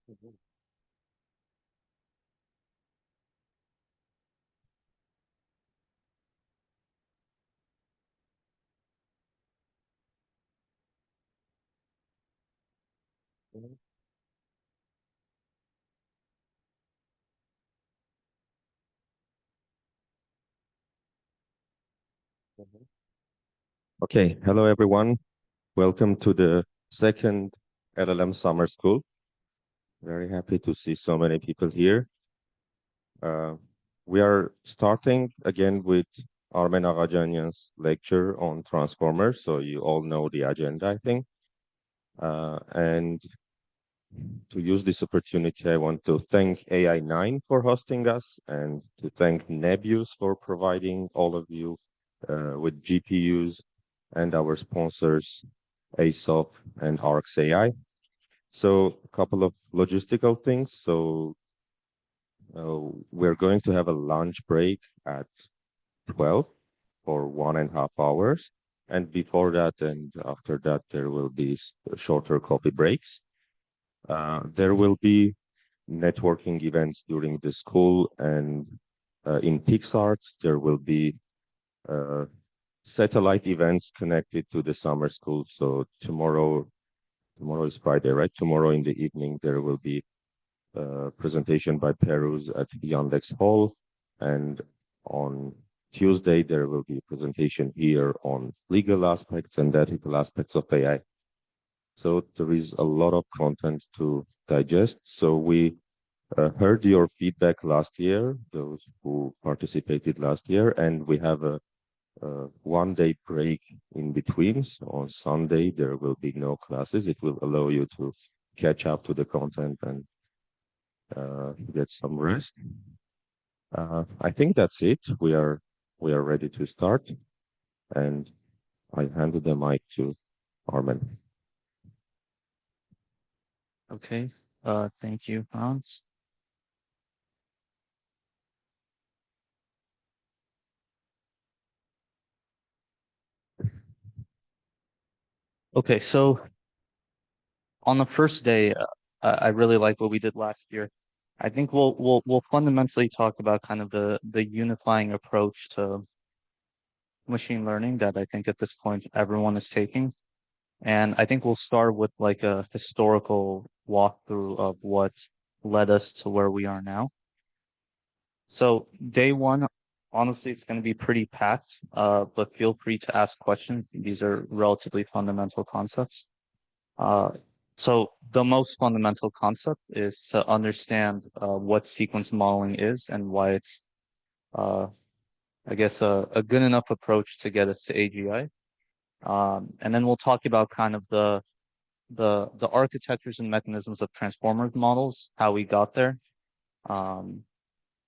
Mhm. Mhm. Mhm. Okay, hello everyone. Welcome to the second LLM Summer School. Very happy to see so many people here. Uh, we are starting again with Armen Aghajanyan's lecture on transformers. So you all know the agenda, I think. And to use this opportunity, I want to thank AI9 for hosting us and to thank Nebius for providing all of you with GPUs and our sponsors, ASOP and ArcsAI. So a couple of logistical things. So we're going to have a lunch break at 12 for 1.5 hours. And before that and after that, there will be shorter coffee breaks. There will be networking events during the school, and in PixArt, there will be uh, satellite events connected to the summer school. So tomorrow is Friday, right? Tomorrow in the evening, there will be a presentation by Peruz at Yandex Hall, and on Tuesday, there will be a presentation here on legal aspects and ethical aspects of AI. So there is a lot of content to digest. So we heard your feedback last year, those who participated last year, and we have a 1 day break in between. So on Sunday, there will be no classes. It will allow you to catch up to the content and get some rest. I think that's it. We are ready to start, and I handed the mic to Armen. Okay. Thank you, Hans. Okay, so on the first day, I really like what we did last year. I think we'll fundamentally talk about kind of the unifying approach to machine learning that I think at this point everyone is taking. And I think we'll start with like a historical walkthrough of what led us to where we are now. So day one, honestly, it's going to be pretty packed, but feel free to ask questions. These are relatively fundamental concepts. Uh, so the most fundamental concept is to understand what sequence modeling is and why it's, uh, I guess, a good enough approach to get us to AGI. And then we'll talk about kind of the architectures and mechanisms of transformer models, how we got there. Um,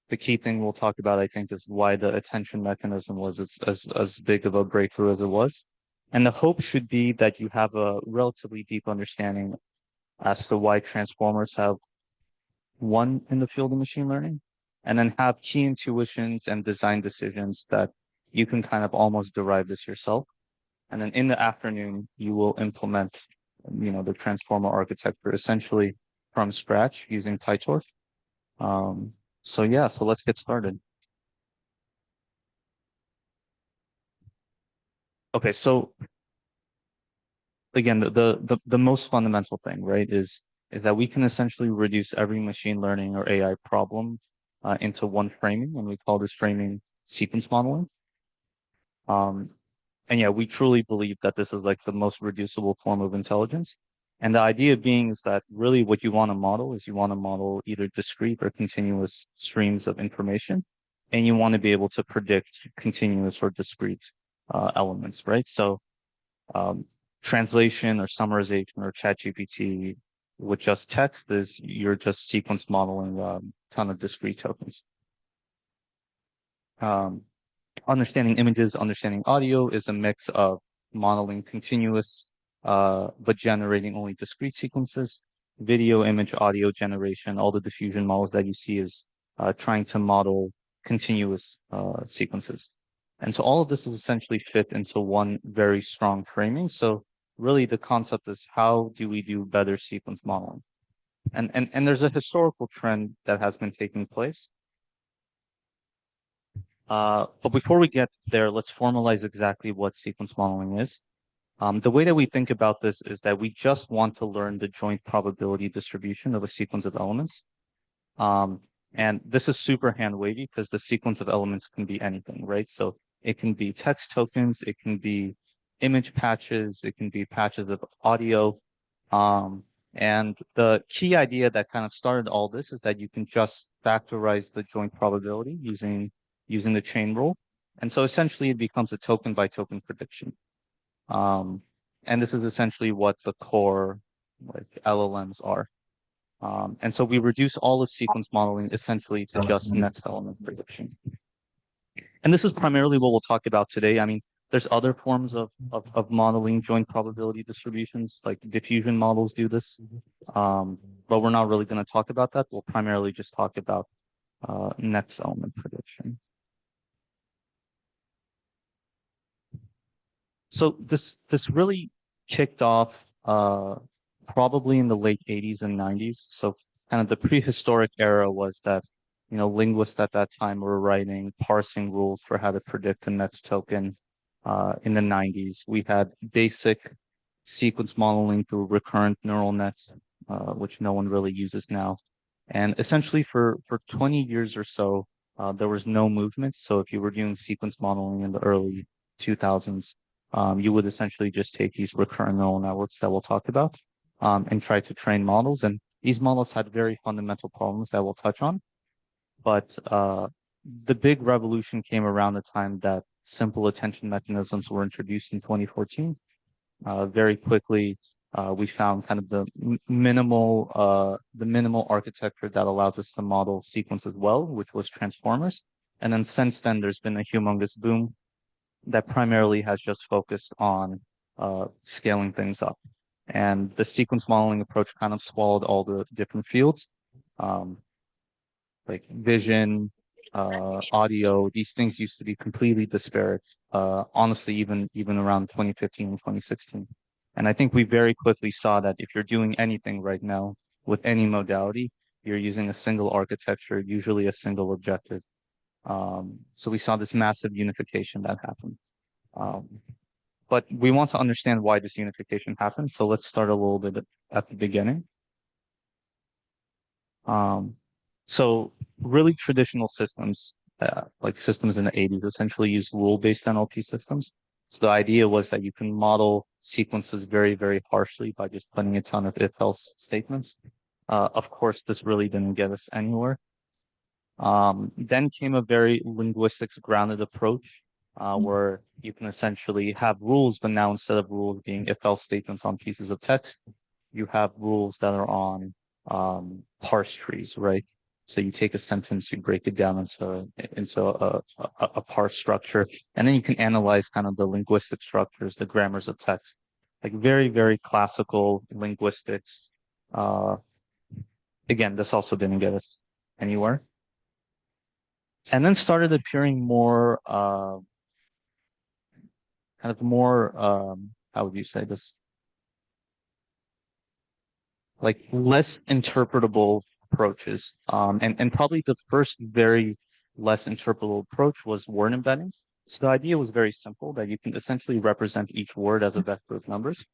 the key thing we'll talk about, I think, is why the attention mechanism was as big of a breakthrough as it was. And the hope should be that you have a relatively deep understanding as to why transformers have won in the field of machine learning, and then have key intuitions and design decisions that you can kind of almost derive this yourself. And then in the afternoon, you will implement, the transformer architecture essentially from scratch using PyTorch. Um, so yeah, so let's get started. Okay, so again, the most fundamental thing, right, is that we can essentially reduce every machine learning or AI problem into one framing, and we call this framing sequence modeling. Um, and yeah, we truly believe that this is like the most reducible form of intelligence. And the idea being is that really what you want to model is you want to model either discrete or continuous streams of information, and you want to be able to predict continuous or discrete elements, right? So um, translation or summarization or ChatGPT with just text is you're just sequence modeling a ton of discrete tokens. Um, Understanding images, understanding audio is a mix of modeling continuous, but generating only discrete sequences. Video, image, audio generation, all the diffusion models that you see is trying to model continuous sequences. And so all of this is essentially fit into one very strong framing. So really the concept is how do we do better sequence modeling? And there's a historical trend that has been taking place. But before we get there, let's formalize exactly what sequence modeling is. The way that we think about this is that we just want to learn the joint probability distribution of a sequence of elements. Um, and this is super hand wavy because the sequence of elements can be anything, right? So it can be text tokens, it can be image patches, it can be patches of audio. Um, and the key idea that kind of started all this is that you can just factorize the joint probability using the chain rule. And so essentially it becomes a token by token prediction. Um, and this is essentially what the core like LLMs are. And so we reduce all of sequence modeling essentially to just next element prediction. And this is primarily what we'll talk about today. I mean, there's other forms of modeling joint probability distributions, like diffusion models do this. But we're not really going to talk about that. We'll primarily just talk about next element prediction. So this really kicked off probably in the late 80s and 90s. So kind of the prehistoric era was that, linguists at that time were writing parsing rules for how to predict the next token. In the 90s, we had basic sequence modeling through recurrent neural nets, which no one really uses now. And essentially for 20 years or so, there was no movement. So if you were doing sequence modeling in the early 2000s, you would essentially just take these recurrent neural networks that we'll talk about and try to train models. And these models had very fundamental problems that we'll touch on. But the big revolution came around the time that simple attention mechanisms were introduced in 2014. Very quickly, we found kind of the minimal architecture that allows us to model sequences well, which was transformers. And then since then, there's been a humongous boom that primarily has just focused on scaling things up. And the sequence modeling approach kind of swallowed all the different fields, um, like vision, audio. These things used to be completely disparate, honestly, even around 2015 and 2016. And I think we very quickly saw that if you're doing anything right now with any modality, you're using a single architecture, usually a single objective. So we saw this massive unification that happened. Um, but we want to understand why this unification happened. So let's start a little bit at the beginning. Um, so really traditional systems, like systems in the 80s, essentially use rule-based NLP systems. So the idea was that you can model sequences very, very harshly by just putting a ton of if-else statements. Of course, this really didn't get us anywhere. Then came a very linguistics grounded approach where you can essentially have rules, but now instead of rules being if-else statements on pieces of text, you have rules that are on parse trees, right? So you take a sentence, you break it down into a parse structure, and then you can analyze kind of the linguistic structures, the grammars of text, like very, very classical linguistics. Uh, Again, this also didn't get us anywhere. And then started appearing more kind of more how would you say this, like less interpretable approaches, and probably the first very less interpretable approach was word embeddings. So the idea was very simple, that you can essentially represent each word as a vector of numbers,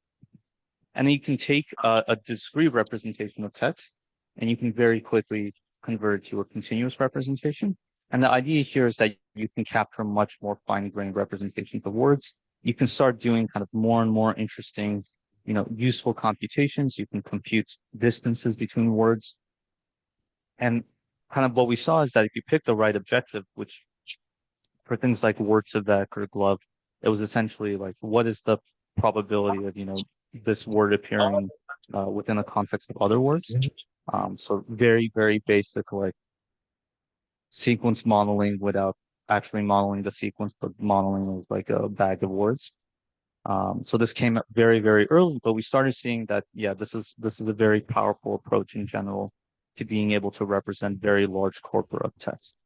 and then you can take a discrete representation of text and you can very quickly convert it to a continuous representation. And the idea here is that you can capture much more fine-grained representations of words. You can start doing kind of more and more interesting, useful computations. You can compute distances between words. And kind of what we saw is that if you pick the right objective, which for things like word to vec or glove, it was essentially like, what is the probability of, this word appearing within the context of other words? So very, very basic, like sequence modeling without actually modeling the sequence, but modeling of like a bag of words. So this came up very, very early, but we started seeing that, yeah, this is a very powerful approach in general to being able to represent very large corpora of text.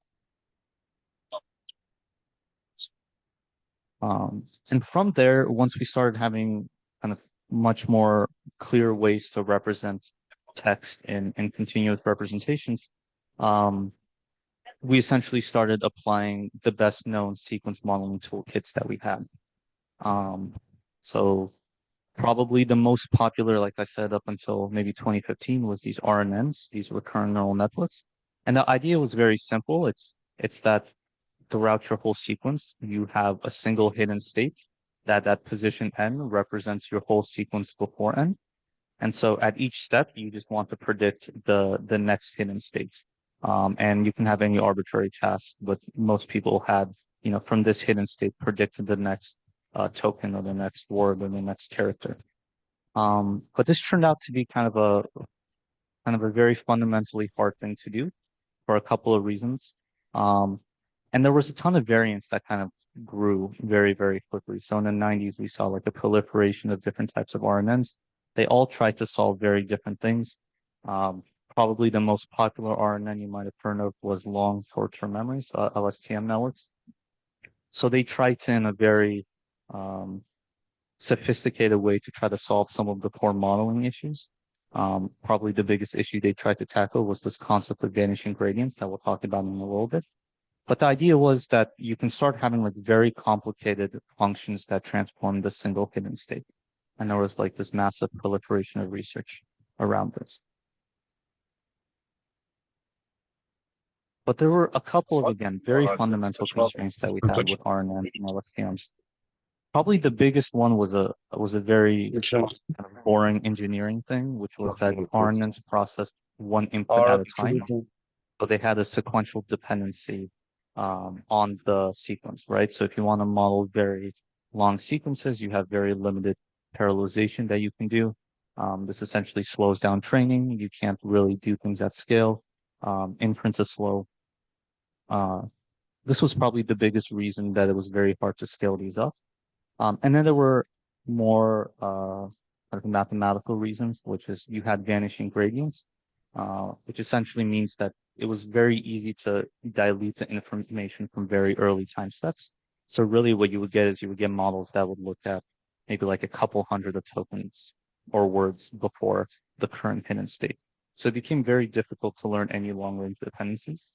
And from there, once we started having kind of much more clear ways to represent text in continuous representations, um, we essentially started applying the best known sequence modeling toolkits that we had. Um, so probably the most popular, like I said, up until maybe 2015 was these RNNs, these recurrent neural networks. And the idea was very simple. It's that throughout your whole sequence, you have a single hidden state that position n represents your whole sequence before n. And so at each step, you just want to predict the next hidden state. And you can have any arbitrary task, but most people had, from this hidden state, predicted the next token or the next word or the next character. But this turned out to be kind of a very fundamentally hard thing to do for a couple of reasons. Um, and there was a ton of variants that kind of grew very, very quickly. So in the 90s, we saw like a proliferation of different types of RNNs. They all tried to solve very different things. Um, Probably the most popular RNN you might have heard of was long short-term memories, LSTM networks. So they tried to, in a very um, sophisticated way, to try to solve some of the core modeling issues. Probably the biggest issue they tried to tackle was this concept of vanishing gradients that we'll talk about in a little bit. But the idea was that you can start having like very complicated functions that transform the single hidden state. And there was like this massive proliferation of research around this. But there were a couple of, again, very fundamental constraints that we had with RNN and LSTMs. Probably the biggest one was a very kind of boring engineering thing, which was that RNNs processed one input at a time. So they had a sequential dependency on the sequence, right? So if you want to model very long sequences, you have very limited parallelization that you can do. This essentially slows down training. You can't really do things at scale. Inference is slow. Uh, this was probably the biggest reason that it was very hard to scale these up. And then there were more kind of mathematical reasons, which is you had vanishing gradients, which essentially means that it was very easy to dilute the information from very early time steps. So really what you would get is you would get models that would look at maybe like a couple hundred of tokens or words before the current hidden state. So it became very difficult to learn any long range dependencies.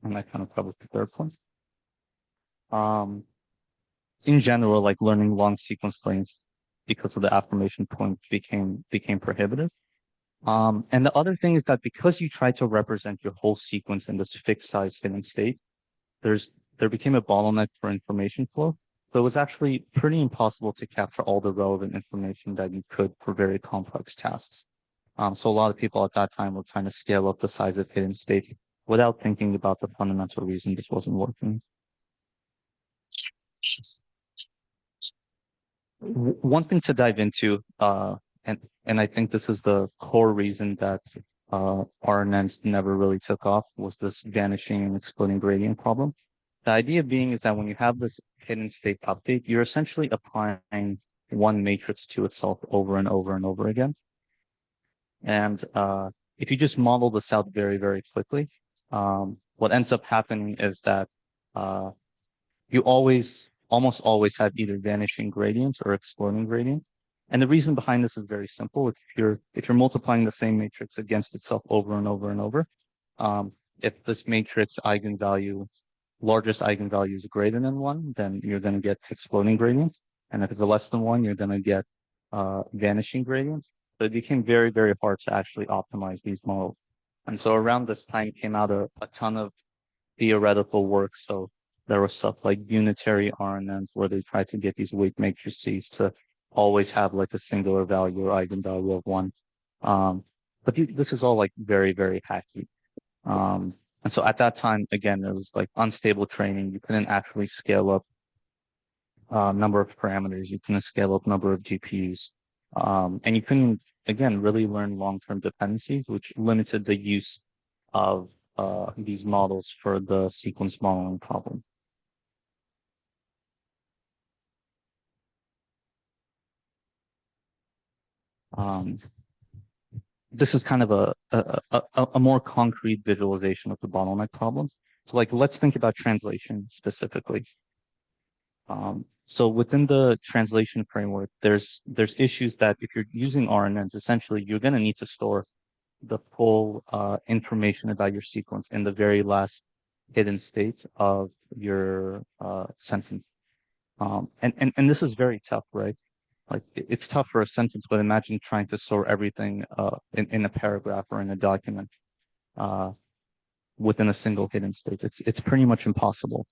And that kind of covers the third point. Um, in general, like learning long sequence lengths because of the affirmation point became prohibitive. And the other thing is that because you try to represent your whole sequence in this fixed size hidden state, there became a bottleneck for information flow. So it was actually pretty impossible to capture all the relevant information that you could for very complex tasks. So a lot of people at that time were trying to scale up the size of hidden states without thinking about the fundamental reason this wasn't working. One thing to dive into, and I think this is the core reason that RNNs never really took off, was this vanishing and exploding gradient problem. The idea being is that when you have this hidden state update, you're essentially applying one matrix to itself over and over and over again. And if you just model this out very, very quickly, what ends up happening is that uh, you almost always have either vanishing gradients or exploding gradients. And the reason behind this is very simple. If you're multiplying the same matrix against itself over and over and over, if this matrix eigenvalue, largest eigenvalue is greater than one, then you're going to get exploding gradients. And if it's less than one, you're going to get vanishing gradients. So it became very, very hard to actually optimize these models. And so around this time came out a ton of theoretical work. So there was stuff like unitary RNNs where they tried to get these weight matrices to always have like a singular value or eigenvalue of one. But this is all like very, very hacky. And so at that time, again, it was like unstable training. You couldn't actually scale up number of parameters. You couldn't scale up number of GPUs. And you couldn't, again, really learn long-term dependencies, which limited the use of these models for the sequence modeling problem. Um, this is kind of a more concrete visualization of the bottleneck problem. So like, let's think about translation specifically. So within the translation framework, there's issues that if you're using RNNs, essentially you're going to need to store the full information about your sequence in the very last hidden state of your sentence. And this is very tough, right? Like it's tough for a sentence, but imagine trying to store everything in a paragraph or in a document uh, within a single hidden state. It's pretty much impossible.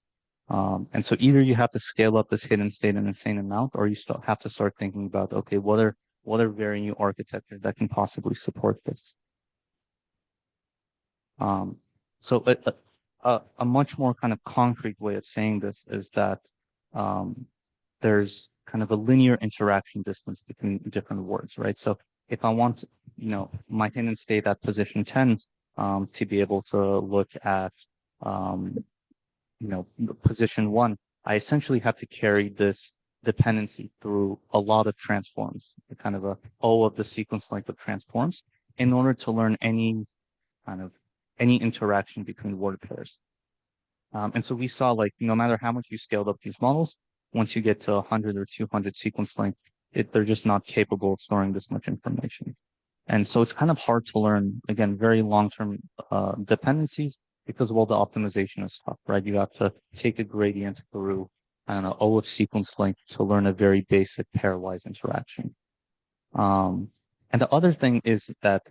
And so either you have to scale up this hidden state an insane amount, or you still have to start thinking about, okay, what are very new architectures that can possibly support this? Um, so a much more kind of concrete way of saying this is that um, there's kind of a linear interaction distance between different words, right? So if I want, my hidden state at position 10 to be able to look at, um, position 1, I essentially have to carry this dependency through a lot of transforms, kind of a O of the sequence length of transforms, in order to learn kind of any interaction between word pairs. And so we saw like no matter how much you scaled up these models, once you get to 100 or 200 sequence length, they're just not capable of storing this much information. And so it's kind of hard to learn, again, very long-term dependencies because of all the optimization and stuff, right? You have to take a gradient through, I don't know, O of sequence length to learn a very basic pairwise interaction. Um, and the other thing is that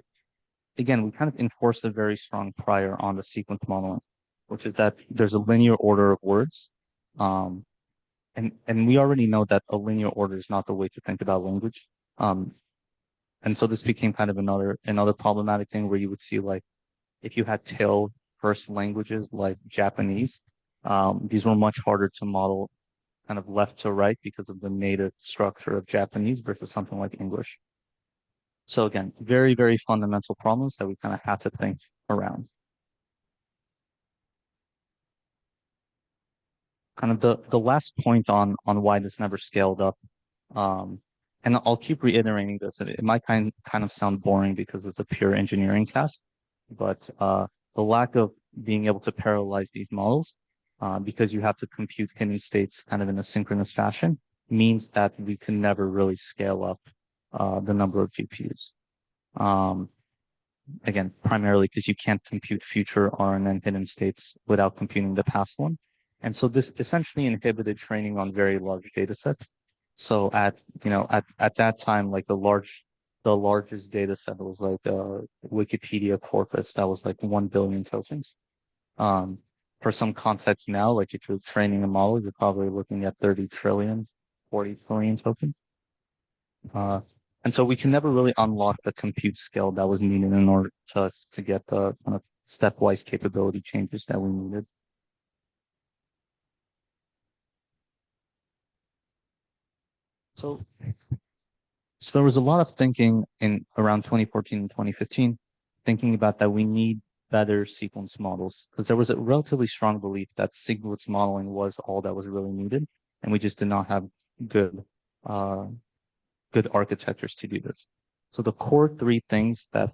again, we kind of enforced a very strong prior on the sequence modeling, which is that there's a linear order of words. Um, and we already know that a linear order is not the way to think about language. Um, and so this became kind of another problematic thing where you would see like if you had tail first languages like Japanese, these were much harder to model kind of left to right because of the native structure of Japanese versus something like English. So again, very, very fundamental problems that we kind of have to think around. Kind of the last point on why this never scaled up, um, and I'll keep reiterating this. It might kind of sound boring because it's a pure engineering task, but the lack of being able to parallelize these models, because you have to compute hidden states kind of in a synchronous fashion, means that we can never really scale up the number of GPUs. Um, Again, primarily because you can't compute future RNN hidden states without computing the past one. And so this essentially inhibited training on very large data sets. So at that time, like the largest data set was like Wikipedia corpus that was like 1 billion tokens. Um, for some context now, like if you're training a model, you're probably looking at 30 trillion, 40 trillion tokens. Uh, and so we can never really unlock the compute scale that was needed in order to us to get the kind of stepwise capability changes that we needed. So, so there was a lot of thinking in around 2014 and 2015, thinking about that we need better sequence models because there was a relatively strong belief that sequence modeling was all that was really needed, and we just did not have good uh, good architectures to do this. So the core three things that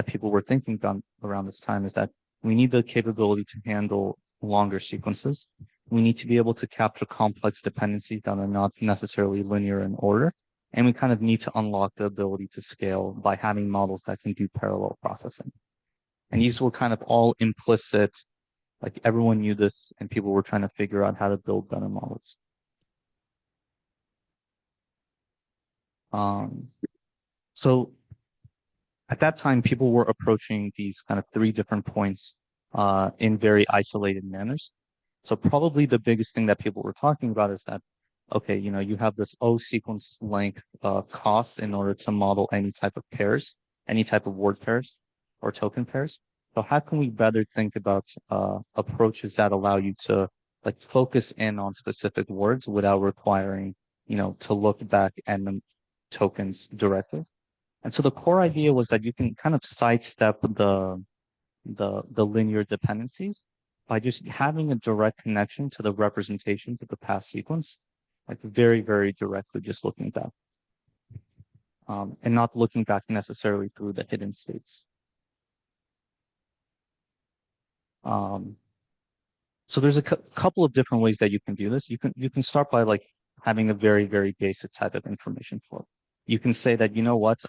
people were thinking about around this time is that we need the capability to handle longer sequences. We need to be able to capture complex dependencies that are not necessarily linear in order. And we kind of need to unlock the ability to scale by having models that can do parallel processing. And these were kind of all implicit, like everyone knew this and people were trying to figure out how to build better models. Um, so at that time, people were approaching these kind of three different points in very isolated manners. So probably the biggest thing that people were talking about is that, okay, you have this O sequence length cost in order to model any type of pairs, any type of word pairs or token pairs. So how can we better think about approaches that allow you to like focus in on specific words without requiring, to look back at the tokens directly? And so the core idea was that you can kind of sidestep the linear dependencies by just having a direct connection to the representations of the past sequence, like very, very directly just looking back, and not looking back necessarily through the hidden states. Um, so there's a couple of different ways that you can do this. You can start by like having a very, very basic type of information flow. You can say that, you know what,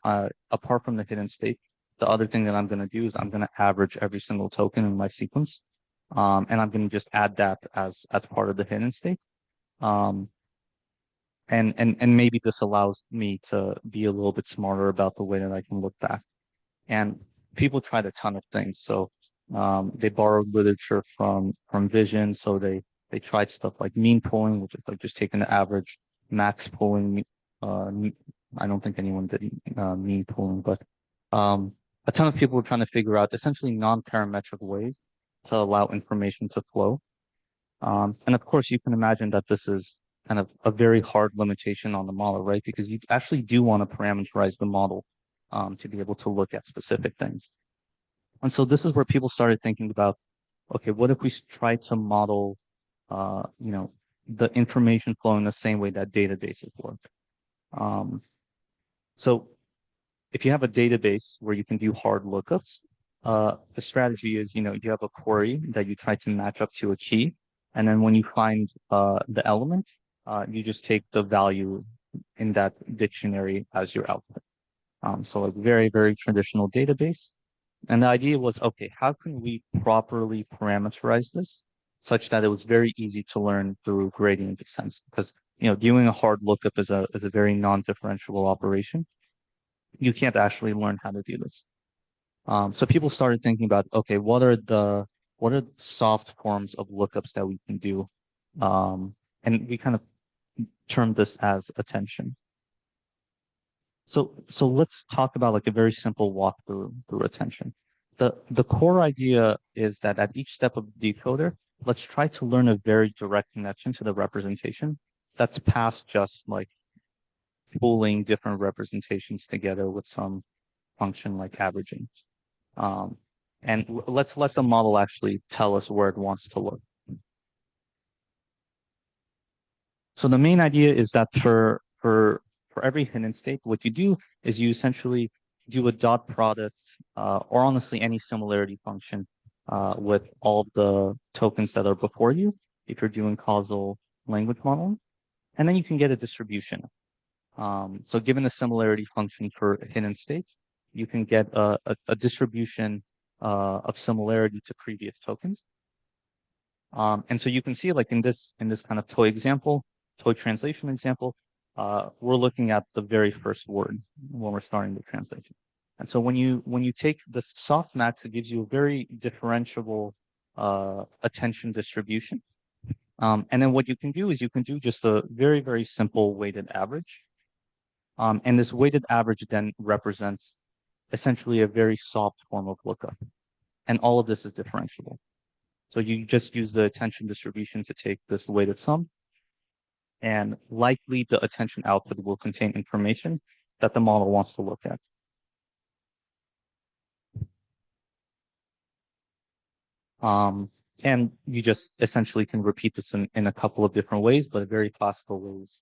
apart from the hidden state, the other thing that I'm going to do is I'm going to average every single token in my sequence. And I'm going to just add that as part of the hidden state. Um, and maybe this allows me to be a little bit smarter about the way that I can look back. And people tried a ton of things. So they borrowed literature from Vision. So they tried stuff like mean polling, which is like just taking the average, max polling. Uh, I don't think anyone did mean polling, but um, a ton of people were trying to figure out essentially non-parametric ways to allow information to flow. And of course, you can imagine that this is kind of a very hard limitation on the model, right? Because you actually do want to parameterize the model to be able to look at specific things. And so this is where people started thinking about, okay, what if we try to model, you know, the information flow in the same way that databases work? Um, so if you have a database where you can do hard lookups, the strategy is, you know, you have a query that you try to match up to a key. And then when you find the element, you just take the value in that dictionary as your output. So a very, very traditional database. And the idea was, okay, how can we properly parameterize this such that it was very easy to learn through gradient descent? Because, you know, doing a hard lookup is a very non-differentiable operation. You can't actually learn how to do this. So people started thinking about, okay, what are the soft forms of lookups that we can do? And we kind of termed this as attention. So let's talk about like a very simple walkthrough through attention. The core idea is that at each step of the decoder, let's try to learn a very direct connection to the representation that's past just like pooling different representations together with some function like averaging. Um, and let's let the model actually tell us where it wants to look. So the main idea is that for every hidden state, what you do is you essentially do a dot product, or honestly any similarity function with all the tokens that are before you, if you're doing causal language modeling, and then you can get a distribution. So given the similarity function for hidden states, you can get a distribution of similarity to previous tokens. And so you can see like in this kind of toy example, toy translation example, we're looking at the very first word when we're starting the translation. And so when you take this softmax, it gives you a very differentiable attention distribution. And then what you can do is you can do just a very, very simple weighted average. And this weighted average then represents essentially a very soft form of lookup. And all of this is differentiable. So you just use the attention distribution to take this weighted sum, and likely the attention output will contain information that the model wants to look at. Um, and you just essentially can repeat this in a couple of different ways, but very classical ways.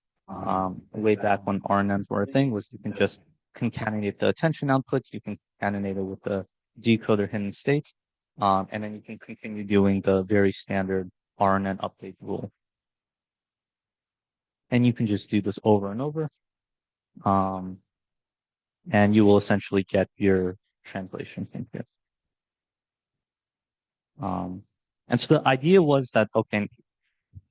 Way back when RNNs were a thing was you can just concatenate the attention output, you can concatenate it with the decoder hidden states, and then you can continue doing the very standard RNN update rule. And you can just do this over and over. And you will essentially get your translation in here. And so the idea was that, okay,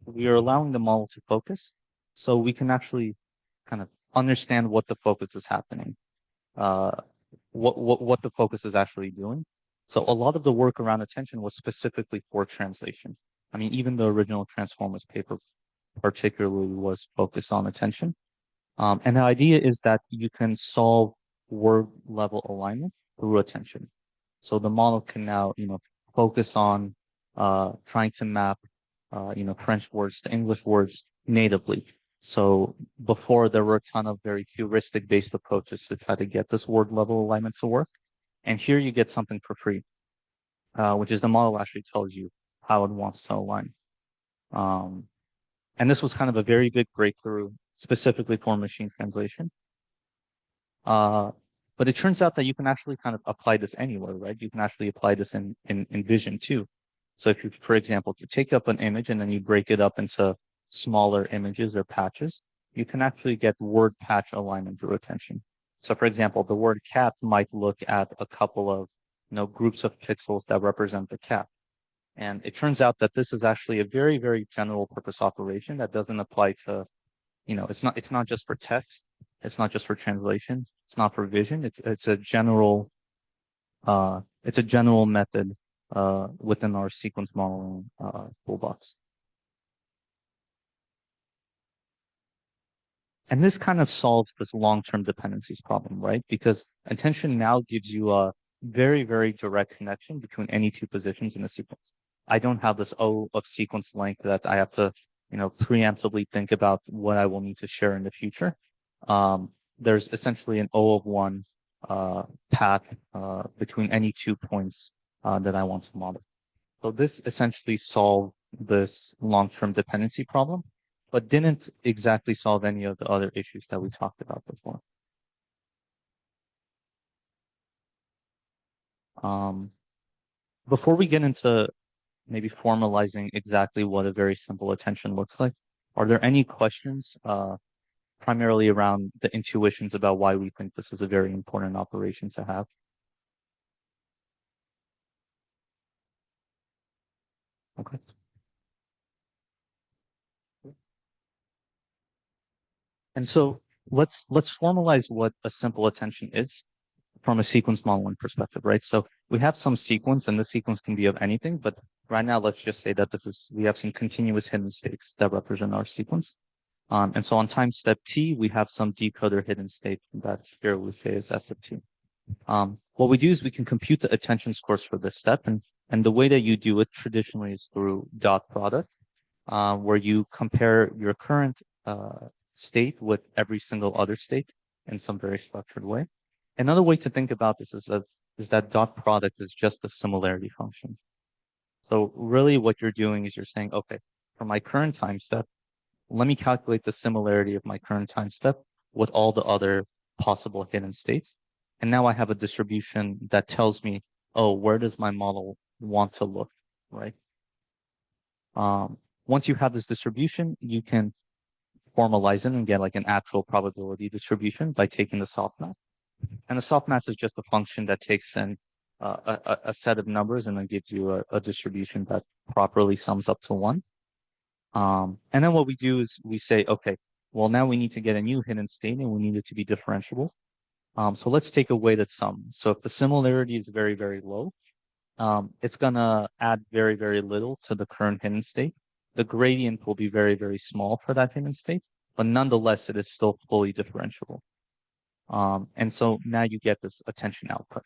we are allowing the model to focus, so we can actually kind of understand what the focus is happening, what the focus is actually doing. So a lot of the work around attention was specifically for translation. I mean, even the original Transformers paper particularly was focused on attention. And the idea is that you can solve word level alignment through attention. So the model can now, you know, focus on trying to map, you know, French words to English words natively. So before there were a ton of very heuristic based approaches to try to get this word level alignment to work. And here you get something for free, which is the model actually tells you how it wants to align. And this was kind of a very big breakthrough specifically for machine translation. But it turns out that you can actually kind of apply this anywhere, right? You can actually apply this in Vision too. So if you, for example, to take up an image and then you break it up into smaller images or patches, you can actually get word patch alignment through attention. So for example, the word cat might look at a couple of groups of pixels that represent the cat. And it turns out that this is actually a very, very general purpose operation that doesn't apply to, it's not just for text, it's not just for translation, it's not for vision, it's a general method within our sequence modeling toolbox. And this kind of solves this long-term dependencies problem, right? Because attention now gives you a very, very direct connection between any two positions in a sequence. I don't have this O of sequence length that I have to, preemptively think about what I will need to share in the future. There's essentially an O of one path between any 2 points that I want to model. So this essentially solved this long-term dependency problem, but didn't exactly solve any of the other issues that we talked about before. Before we get into maybe formalizing exactly what a very simple attention looks like, are there any questions primarily around the intuitions about why we think this is a very important operation to have? Okay. And so let's formalize what a simple attention is from a sequence modeling perspective, right? So we have some sequence, and the sequence can be of anything, but right now let's just say that we have some continuous hidden states that represent our sequence. And so on time step t, we have some decoder hidden state that here we say is S of t. What we do is we can compute the attention scores for this step, and the way that you do it traditionally is through dot product, where you compare your current state with every single other state in some very structured way. Another way to think about this is that dot product is just a similarity function. So really what you're doing is you're saying, okay, for my current time step, let me calculate the similarity of my current time step with all the other possible hidden states. And now I have a distribution that tells me, oh, where does my model want to look, right? Once you have this distribution, you can formalize it and get like an actual probability distribution by taking the softmax. And the softmax is just a function that takes in a set of numbers and then gives you a distribution that properly sums up to one. And then what we do is we say, okay, well, now we need to get a new hidden state and we need it to be differentiable. So let's take a weighted sum. So if the similarity is very, very low, it's going to add very, very little to the current hidden state. The gradient will be very, very small for that hidden state, but nonetheless, it is still fully differentiable. And so now you get this attention output.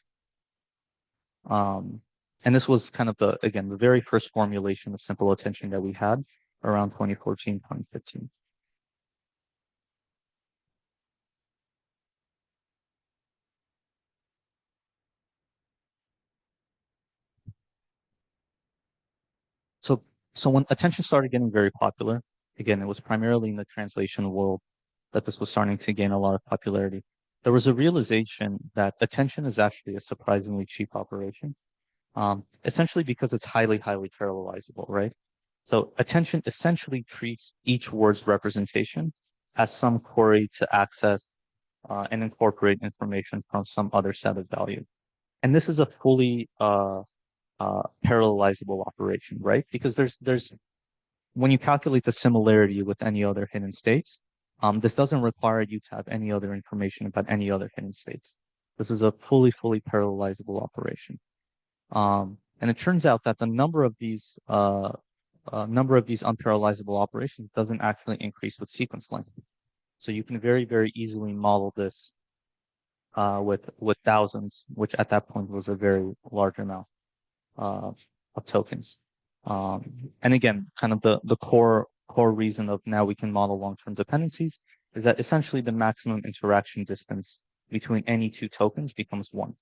And this was kind of the very first formulation of simple attention that we had around 2014, 2015. So when attention started getting very popular, again, it was primarily in the translation world that this was starting to gain a lot of popularity. There was a realization that attention is actually a surprisingly cheap operation, essentially because it's highly, highly parallelizable, right? So attention essentially treats each word's representation as some query to access and incorporate information from some other set of value. And this is a fully parallelizable operation, right? Because there's when you calculate the similarity with any other hidden states, this doesn't require you to have any other information about any other hidden states. This is a fully parallelizable operation. And it turns out that the number of these unparallelizable operations doesn't actually increase with sequence length. So you can very, very easily model this with thousands, which at that point was a very large amount of tokens. And again, kind of the core reason of now we can model long-term dependencies is that essentially the maximum interaction distance between any two tokens becomes one.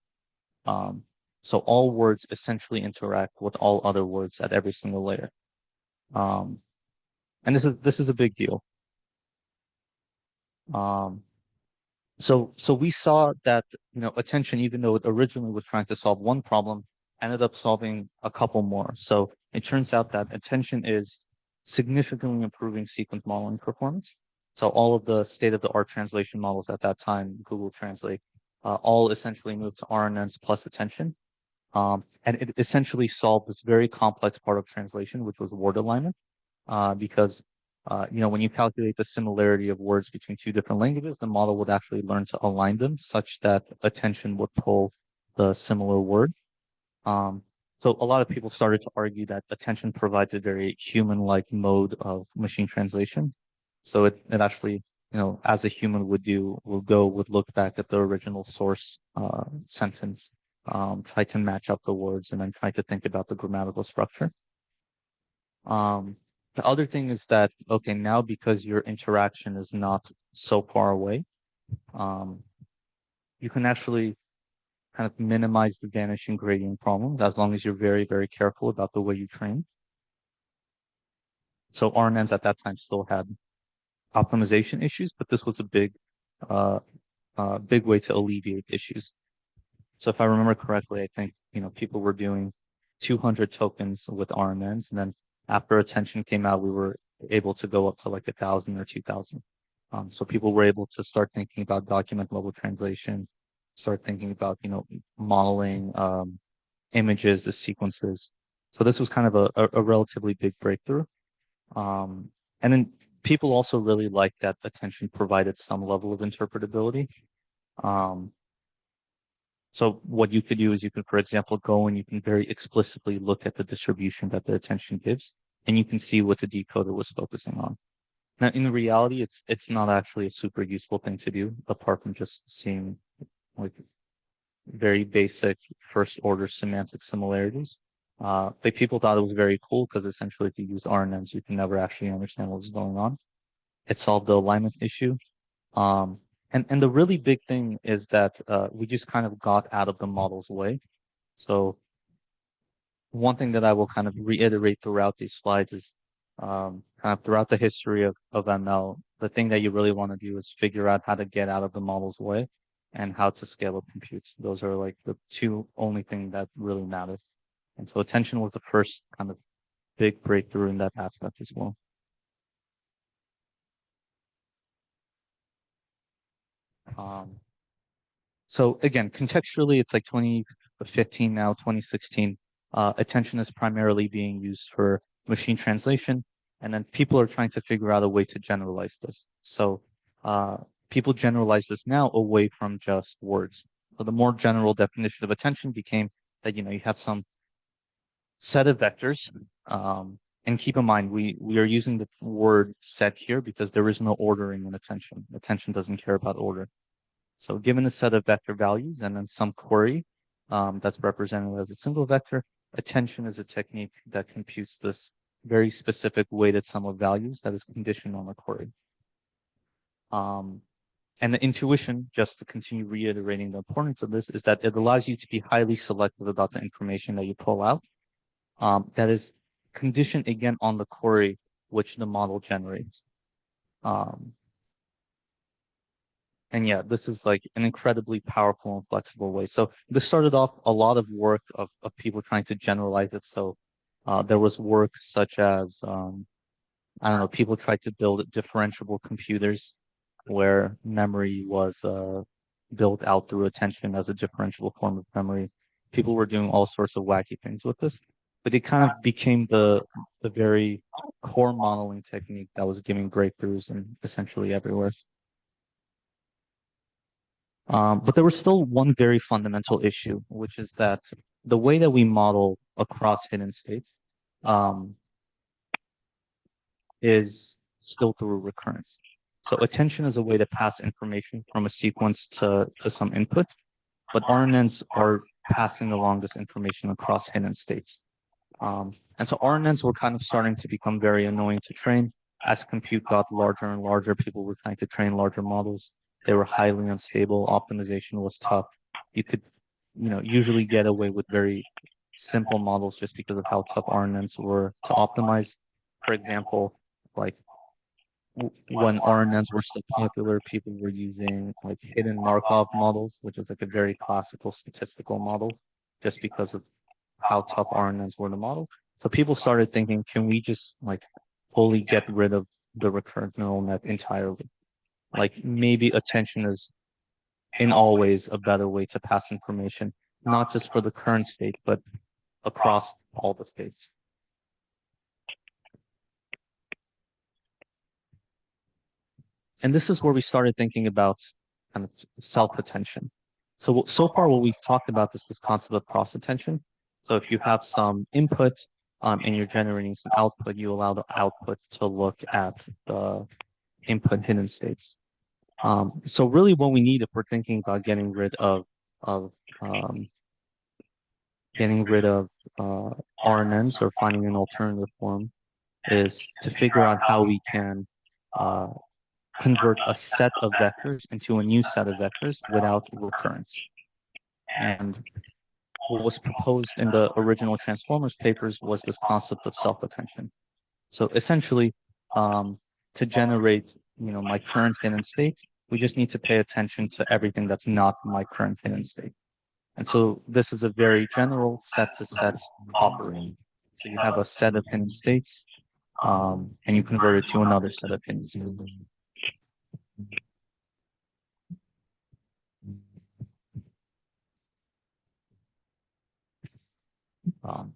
So all words essentially interact with all other words at every single layer. And this is a big deal. So we saw that attention, even though it originally was trying to solve one problem, ended up solving a couple more. So it turns out that attention is significantly improving sequence modeling performance. So all of the state-of-the-art translation models at that time, Google Translate, all essentially moved to RNNs plus attention. And it essentially solved this very complex part of translation, which was word alignment, because when you calculate the similarity of words between two different languages, the model would actually learn to align them such that attention would pull the similar word. Um, so a lot of people started to argue that attention provides a very human-like mode of machine translation. So it actually, as a human would look back at the original source sentence, try to match up the words, and then try to think about the grammatical structure. The other thing is that, okay, now because your interaction is not so far away, um, you can actually kind of minimize the vanishing gradient problem as long as you're very, very careful about the way you train. So RNNs at that time still had optimization issues, but this was a uh, big way to alleviate issues. So if I remember correctly, I think, people were doing 200 tokens with RNNs, and then after attention came out, we were able to go up to like 1,000 or 2,000. So people were able to start thinking about document level translation, start thinking about, modeling images as sequences. So this was kind of a relatively big breakthrough. Um, and then people also really liked that attention provided some level of interpretability. Um, so what you could do is you could, for example, go and you can very explicitly look at the distribution that the attention gives, and you can see what the decoder was focusing on. Now, in reality, it's not actually a super useful thing to do, apart from just seeing like very basic first order semantic similarities. But people thought it was very cool because essentially if you use RNNs, you can never actually understand what's going on. It solved the alignment issue. Um, and the really big thing is that we just kind of got out of the model's way. So one thing that I will kind of reiterate throughout these slides is kind of throughout the history of ML, the thing that you really want to do is figure out how to get out of the model's way and how to scale up compute. Those are like the two only thing that really matter. And so attention was the first kind of big breakthrough in that aspect as well. Um, so again, contextually, it's like 2015 now, 2016. Attention is primarily being used for machine translation, and then people are trying to figure out a way to generalize this. So uh, people generalize this now away from just words. So the more general definition of attention became that you have some set of vectors. And keep in mind, we are using the word set here because there is no ordering in attention. Attention doesn't care about order. So given a set of vector values and then some query that's represented as a single vector, attention is a technique that computes this very specific weighted sum of values that is conditioned on a query. And the intuition, just to continue reiterating the importance of this, is that it allows you to be highly selective about the information that you pull out. That is conditioned again on the query which the model generates. Um, And yeah, this is like an incredibly powerful and flexible way. So this started off a lot of work of people trying to generalize it. So there was work such as, I don't know, people tried to build differentiable computers where memory was built out through attention as a differentiable form of memory. People were doing all sorts of wacky things with this, but it kind of became the very core modeling technique that was giving breakthroughs in essentially everywhere. But there was still one very fundamental issue, which is that the way that we model across hidden states um, is still through recurrence. So attention is a way to pass information from a sequence to some input, but RNNs are passing along this information across hidden states. And so RNNs were kind of starting to become very annoying to train. As compute got larger and larger, people were trying to train larger models. They were highly unstable. Optimization was tough. You could, usually get away with very simple models just because of how tough RNNs were to optimize. For example, like when RNNs were still popular, people were using like hidden Markov models, which is like a very classical statistical model, just because of how tough RNNs were to model. So people started thinking, can we just like fully get rid of the recurrent neural net entirely. Like maybe attention is in all ways a better way to pass information, not just for the current state, but across all the states. And this is where we started thinking about kind of self-attention. So far what we've talked about is this concept of cross-attention. So if you have some input and you're generating some output, you allow the output to look at the input hidden states. So really what we need if we're thinking about of um, getting rid of RNNs or finding an alternative form is to figure out how we can uh, convert a set of vectors into a new set of vectors without recurrence. And what was proposed in the original Transformers papers was this concept of self-attention. So essentially, to generate, my current hidden state, we just need to pay attention to everything that's not my current hidden state. And so this is a very general set-to-set operation. So you have a set of hidden states, and you convert it to another set of hidden states.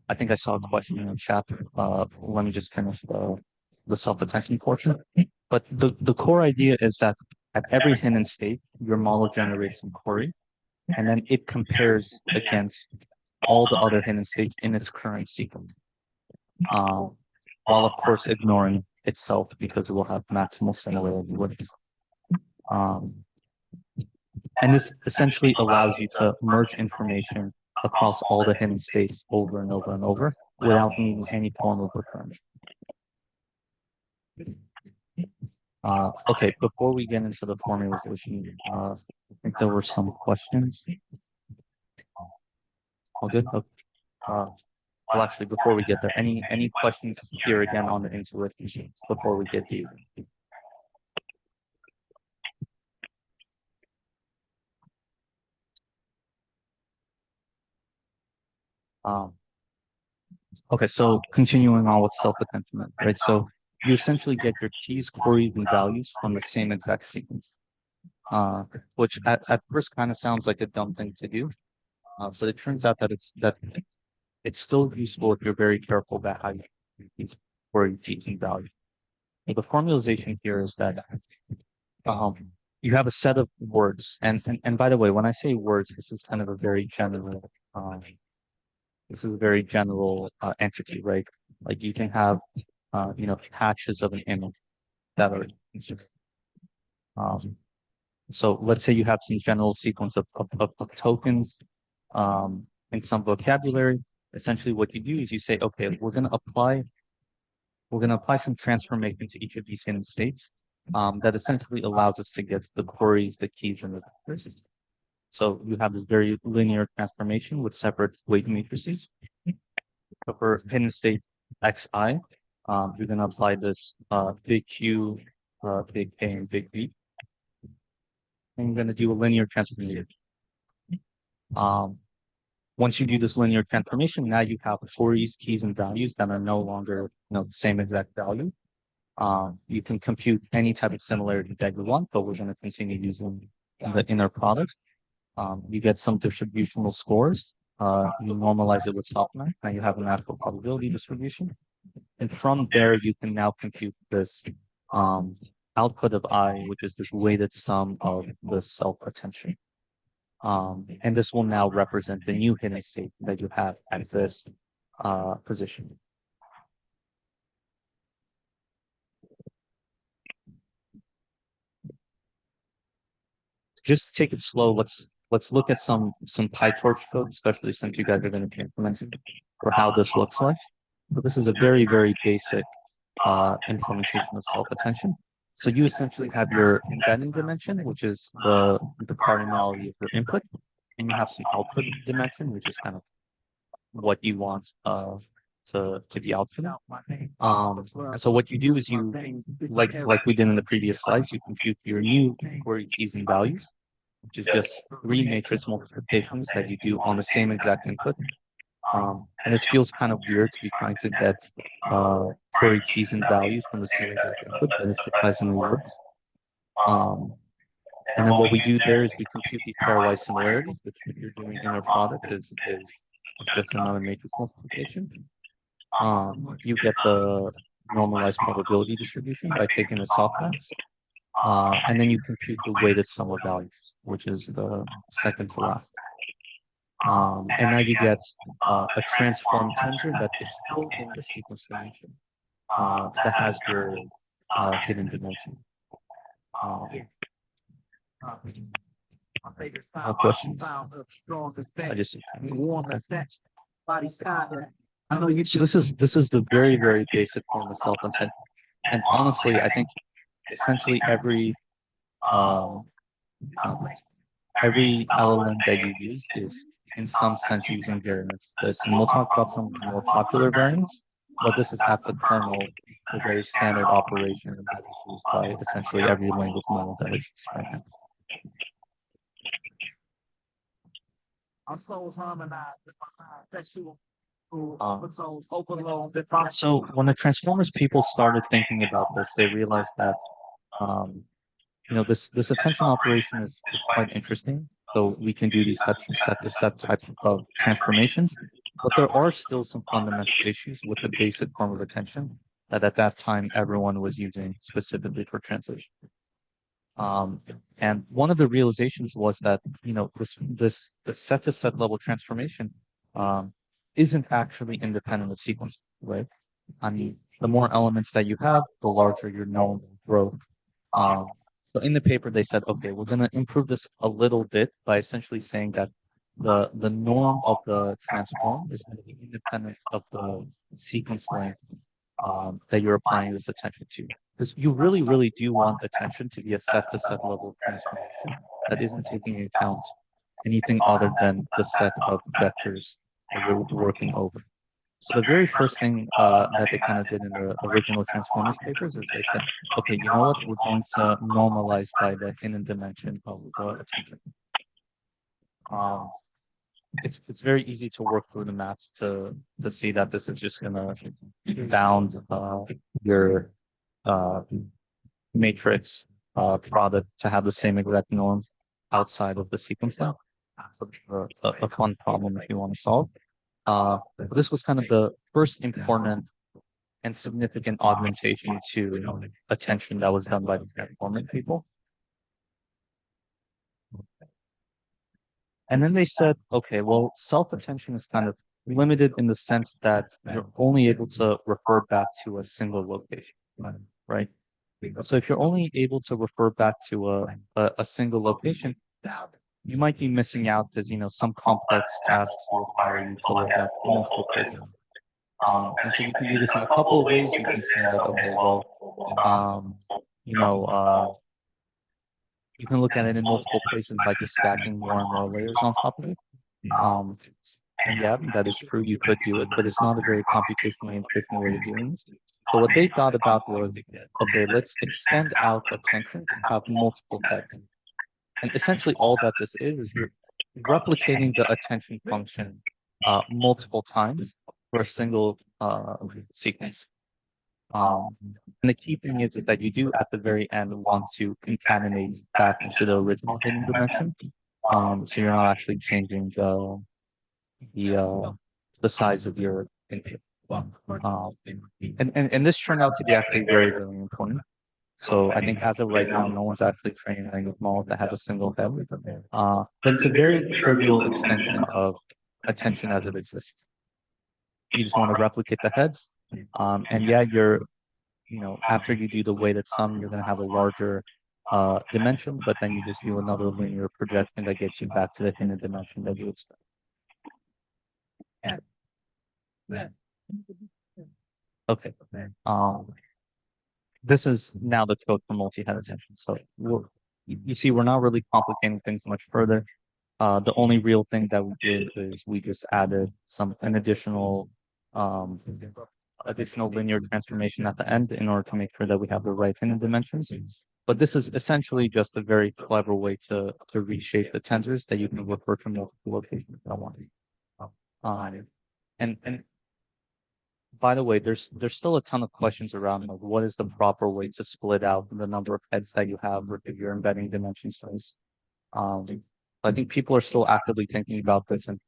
I think I saw a question in the chat. Let me just finish the self-attention portion. But the core idea is that at every hidden state, your model generates some query, and then it compares against all the other hidden states in its current sequence, while of course ignoring itself because it will have maximal similarity with it. And this essentially allows you to merge information across all the hidden states over and over and over without needing any form of recurrence. Okay, before we get into the formalization, I think there were some questions. All good? Okay. Well, actually, before we get there, any questions here again on the intuition before we get deep? Okay, so continuing on with self-attentment, right? So you essentially get your keys, queries, and values from the same exact sequence, which at first kind of sounds like a dumb thing to do, but it turns out that it's still useful if you're very careful about how you use these query keys and values. The formalization here is that you have a set of words, and by the way, when I say words, this is kind of a very general entity, right? Like you can have patches of an image that are so let's say you have some general sequence of tokens in some vocabulary. Essentially what you do is you say, okay, we're going to apply some transformation to each of these hidden states that essentially allows us to get the queries, the keys, and the vectors. So you have this very linear transformation with separate weight matrices. So for hidden state xi, you're going to apply this big Q, big K, and big V. And you're going to do a linear transformation. Once you do this linear transformation, now you have queries, keys, and values that are no longer the same exact value. You can compute any type of similarity that you want, but we're going to continue using the inner product. You get some distributional scores. You normalize it with softmax. Now you have a natural probability distribution. And from there, you can now compute this output of I, which is this weighted sum of the self-attention. And this will now represent the new hidden state that you have at this position. Just take it slow. Let's look at some PyTorch code, especially since you guys are going to be implementing for how this looks like. But this is a very, very basic implementation of self-attention. So you essentially have your embedding dimension, which is the cardinality of your input, and you have some output dimension, which is kind of what you want to be output. So what you do is you like we did in the previous slides, you compute your new query keys and values, which is just three matrix multiplications that you do on the same exact input. And this feels kind of weird to be trying to get query keys and values from the same exact input, but it surprisingly works. And then what we do there is we compute these pairwise similarities, which if you're doing inner product is just another matrix multiplication. You get the normalized probability distribution by taking the softmax. And then you compute the weighted sum of values, which is the second to last. And now you get a transform tensor that is still in the sequence dimension that has your hidden dimension. No questions? I just so this is the very very basic form of self-intent, and honestly, I think essentially um, every LLM that you use is in some sense using variants. This, and we'll talk about some of the more popular variants, but this is at the kernel, a very standard operation that is used by essentially every language model that exists right now. So when the Transformers people started thinking about this, they realized that um, this attention operation is quite interesting. So we can do these set to set type of transformations, but there are still some fundamental issues with the basic form of attention that at that time everyone was using specifically for translation. And one of the realizations was that the set to set level transformation isn't actually independent of sequence, right? I mean, the more elements that you have, the larger your known growth. So in the paper, they said, okay, we're going to improve this a little bit by essentially saying that the norm of the transform is going to be independent of the sequence length that you're applying this attention to. Because you really, really do want attention to be a set to set level transformation that isn't taking into account anything other than the set of vectors that you're working over. So the very first thing that they kind of did in the original Transformers papers is they said, okay, you know what? We're going to normalize by the hidden dimension of the attention. It's very easy to work through the maths to see that this is just going to bound your matrix product to have the same exact norms outside of the sequence now. So a fun problem if you want to solve. This was kind of the first important and significant augmentation to attention that was done by the transforming people. And then they said, okay, well, self-attention is kind of limited in the sense that you're only able to refer back to a single location, right? So if you're only able to refer back to a single location, you might be missing out because some complex tasks will require you to look at multiple places. And so you can do this in a couple of ways. You can say that, okay, well, you know, you can look at it in multiple places by just stacking more and more layers on top of it. And yeah, that is true. You could do it, but it's not a very computationally efficient way of doing it. So what they thought about was, okay, let's extend out attention to have multiple heads. And essentially all that this is you're replicating the attention function multiple times for a single sequence. And the key thing is that you do at the very end want to concatenate back into the original hidden dimension. So you're not actually changing the size of your input. And this turned out to be actually very, very important. So I think as of right now, no one's actually training language models that have a single head. But it's a very trivial extension of attention as it exists. You just want to replicate the heads. And yeah, after you do the weighted sum, you're going to have a larger dimension, but then you just do another linear projection that gets you back to the hidden dimension that you expect. Okay. This is now the code for multi-head attention. So you see, we're not really complicating things much further. The only real thing that we did is we just added an additional linear transformation at the end in order to make sure that we have the right hidden dimensions. But this is essentially just a very clever way to reshape the tensors that you can refer to multiple locations at once. And by the way, there's still a ton of questions around like what is the proper way to split out the number of heads that you have if you're embedding dimension size. Um, I think people are still actively thinking about this, and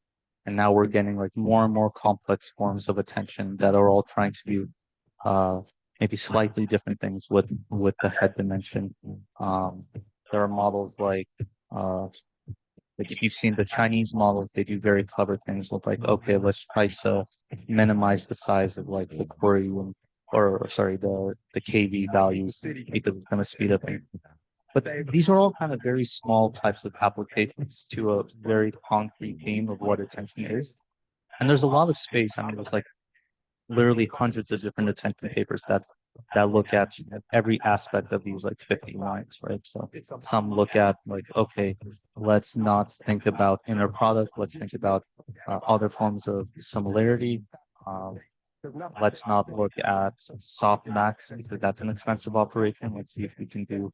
now we're getting like more and more complex forms of attention that are all trying to do maybe slightly different things with the head dimension. There are models like if you've seen the Chinese models, they do very clever things with like, okay, let's try to minimize the size of like the query or sorry, the KV values because it's going to speed up. But these are all kind of very small types of applications to a very concrete theme of what attention is. And there's a lot of space. I mean, there's like literally hundreds of different attention papers that look at every aspect of these like 50 lines, right? So some look at like, okay, let's not think about inner product. Let's think about other forms of similarity. Um, let's not look at soft max because that's an expensive operation. Let's see if we can do,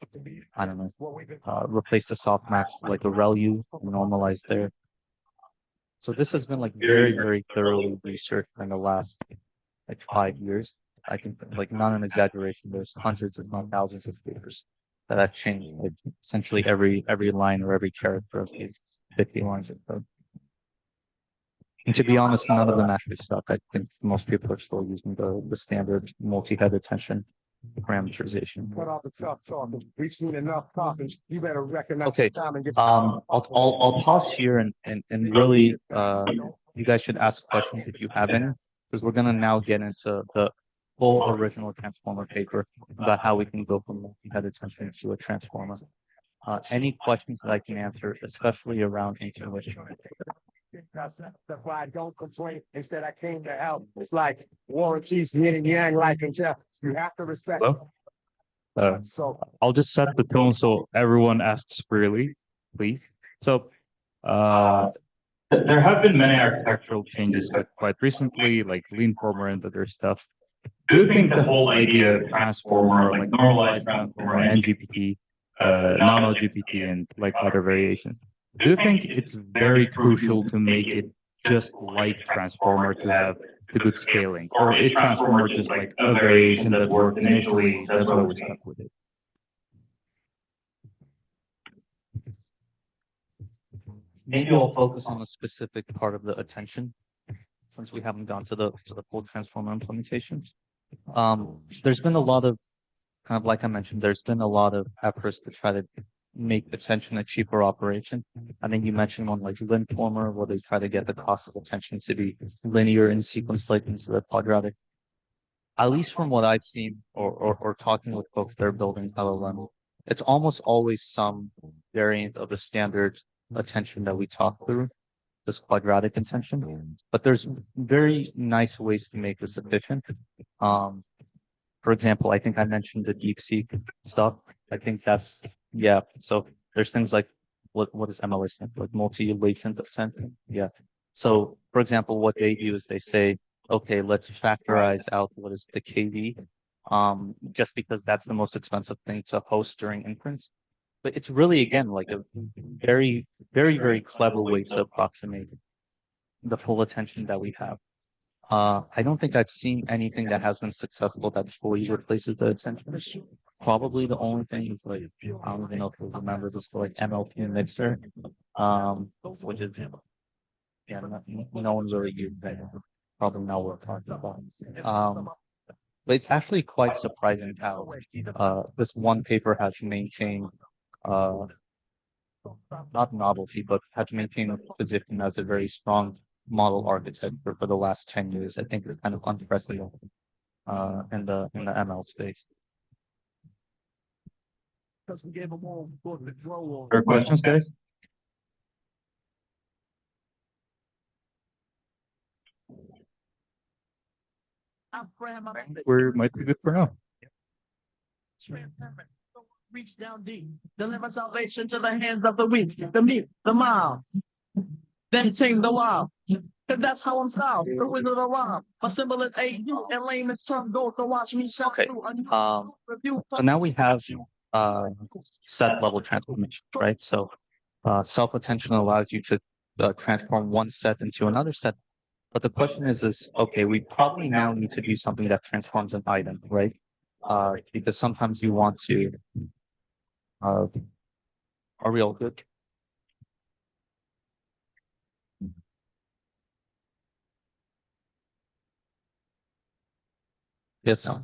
I don't know, replace the soft max like a ReLU, normalize there. So this has been like very, very thoroughly researched in the last like 5 years. I think like not an exaggeration. There's hundreds, if not thousands, of papers that have changed like essentially every line or every character of these 50 lines of code. And to be honest, none of them actually stuck. I think most people are still using the standard multi-head attention parameterization. Cut off the tough talking. We've seen enough talking. You better recognize Okay. the time and get I'll pause here and really you guys should ask questions if you have any, because we're gonna now get into the full original transformer paper about how we can go from multi-head attention to a transformer. Any questions that I can answer, especially around intuition. That's why I don't complain. Instead, I came to help. It's like warranties, yin and yang, like and Jeff. You have to respect. Hello? So I'll just set the tone so everyone asks freely, please. So, there have been many architectural changes to quite recently, like Leanformer and other stuff. Do you think the whole idea of transformer, like normalized transformer, NGPT, nano GPT, and like other variations, do you think it's very crucial to make it just like transformer to have the good scaling, or is transformer just like a variation that worked initially? That's why we stuck with it. Maybe I'll focus on a specific part of the attention, since we haven't gone to the full transformer implementation. There's been a lot of kind of like I mentioned, there's been a lot of efforts to try to make attention a cheaper operation. I think you mentioned one like Linformer, where they try to get the cost of attention to be linear in sequence like instead of quadratic. At least from what I've seen or talking with folks that are building LLM, it's almost always some variant of the standard attention that we talk through, this quadratic attention. But there's very nice ways to make this efficient. For example, I think I mentioned the DeepSeek stuff. I think that's, yeah. So there's things like, what is MLA stand for? Like multi-latent ascent. Yeah. So for example, what they do is they say, okay, let's factorize out what is the KV, just because that's the most expensive thing to host during inference. But it's really, again, like a very, very, very clever way to approximate the full attention that we have. I don't think I've seen anything that has been successful that fully replaces the attention. Probably the only thing is like, I don't even know if you remember this, but like MLP mixer, which is, yeah, no one really used that. Probably not worth talking about. But it's actually quite surprising how this one paper has maintained not novelty, but has maintained a position as a very strong model architecture for the last 10 years. I think it's kind of unprecedented in the ML space. Are questions, guys? We might be good for now. reach down deep, deliver salvation to the hands of the weak, the meek, the mild. Then sing the wild. Cause that's how I'm styled. The wizard of rhyme. My symbol is AU and layman's term goes to watch me shout Okay. through. So now we have set level transformation, right? So self-attention allows you to transform one set into another set. But the question is okay, we probably now need to do something that transforms an item, right? Because sometimes you want to, are we all good? Yes. I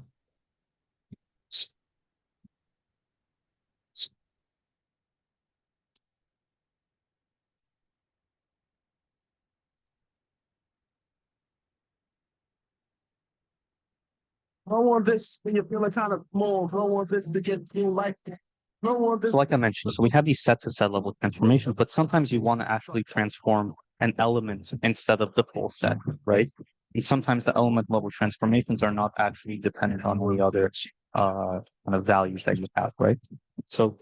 don't want this when you're feeling kind of small. I don't want this to get too light. I don't want this. So like I mentioned, so we have these set to set level transformations, but sometimes you want to actually transform an element instead of the full set, right? And sometimes the element level transformations are not actually dependent on the other kind of values that you have, right? So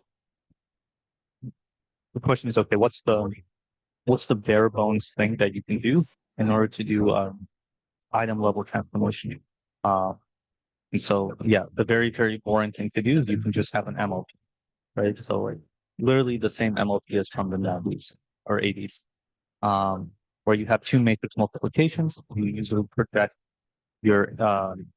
the question is, okay, what's the bare bones thing that you can do in order to do item level transformation? And so yeah, the very, very boring thing to do is you can just have an MLP, right? So like literally the same MLP as from the 90s or 80s, where you have two matrix multiplications. You usually project your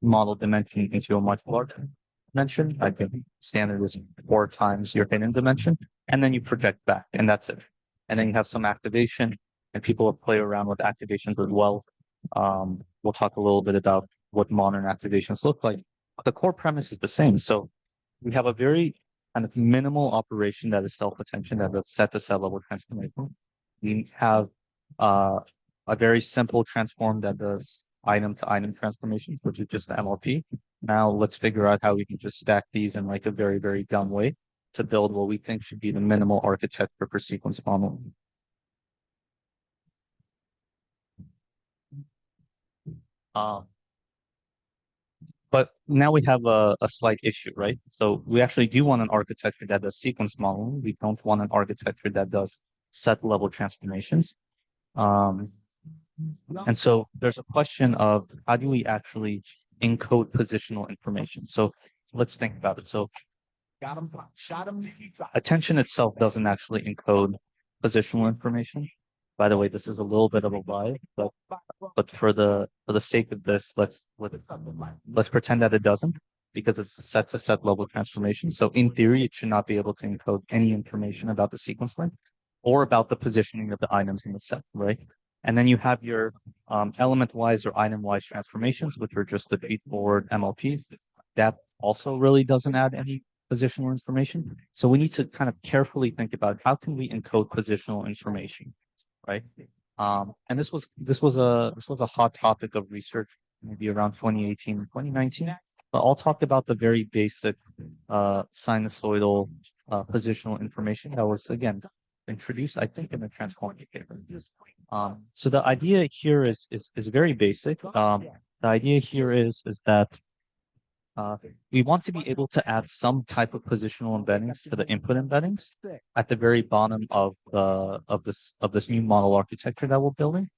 model dimension into a much larger dimension. I think standard is 4 times your hidden dimension, and then you project back, and that's it. And then you have some activation, and people play around with activations as well. We'll talk a little bit about what modern activations look like. The core premise is the same. So we have a very kind of minimal operation that is self-attention, that is set to set level transformation. We have a very simple transform that does item to item transformations, which is just the MLP. Now let's figure out how we can just stack these in like a very, very dumb way to build what we think should be the minimal architecture for sequence modeling. But now we have a slight issue, right? So we actually do want an architecture that does sequence modeling. We don't want an architecture that does set level transformations. And so there's a question of how do we actually encode positional information? So let's think about it. So attention itself doesn't actually encode positional information. By the way, this is a little bit of a lie, but for the sake of this, let's pretend that it doesn't, because it's a set to set level transformation. So in theory, it should not be able to encode any information about the sequence length or about the positioning of the items in the set, right? And then you have your element-wise or item-wise transformations, which are just the feed-forward MLPs. That also really doesn't add any positional information. So we need to kind of carefully think about how can we encode positional information, right? And this was a hot topic of research maybe around 2018 and 2019. But I'll talk about the very basic sinusoidal positional information that was again introduced, I think, in the transformative paper. So the idea here is very basic. The idea here is that we want to be able to add some type of positional embeddings to the input embeddings at the very bottom of this new model architecture that we're building,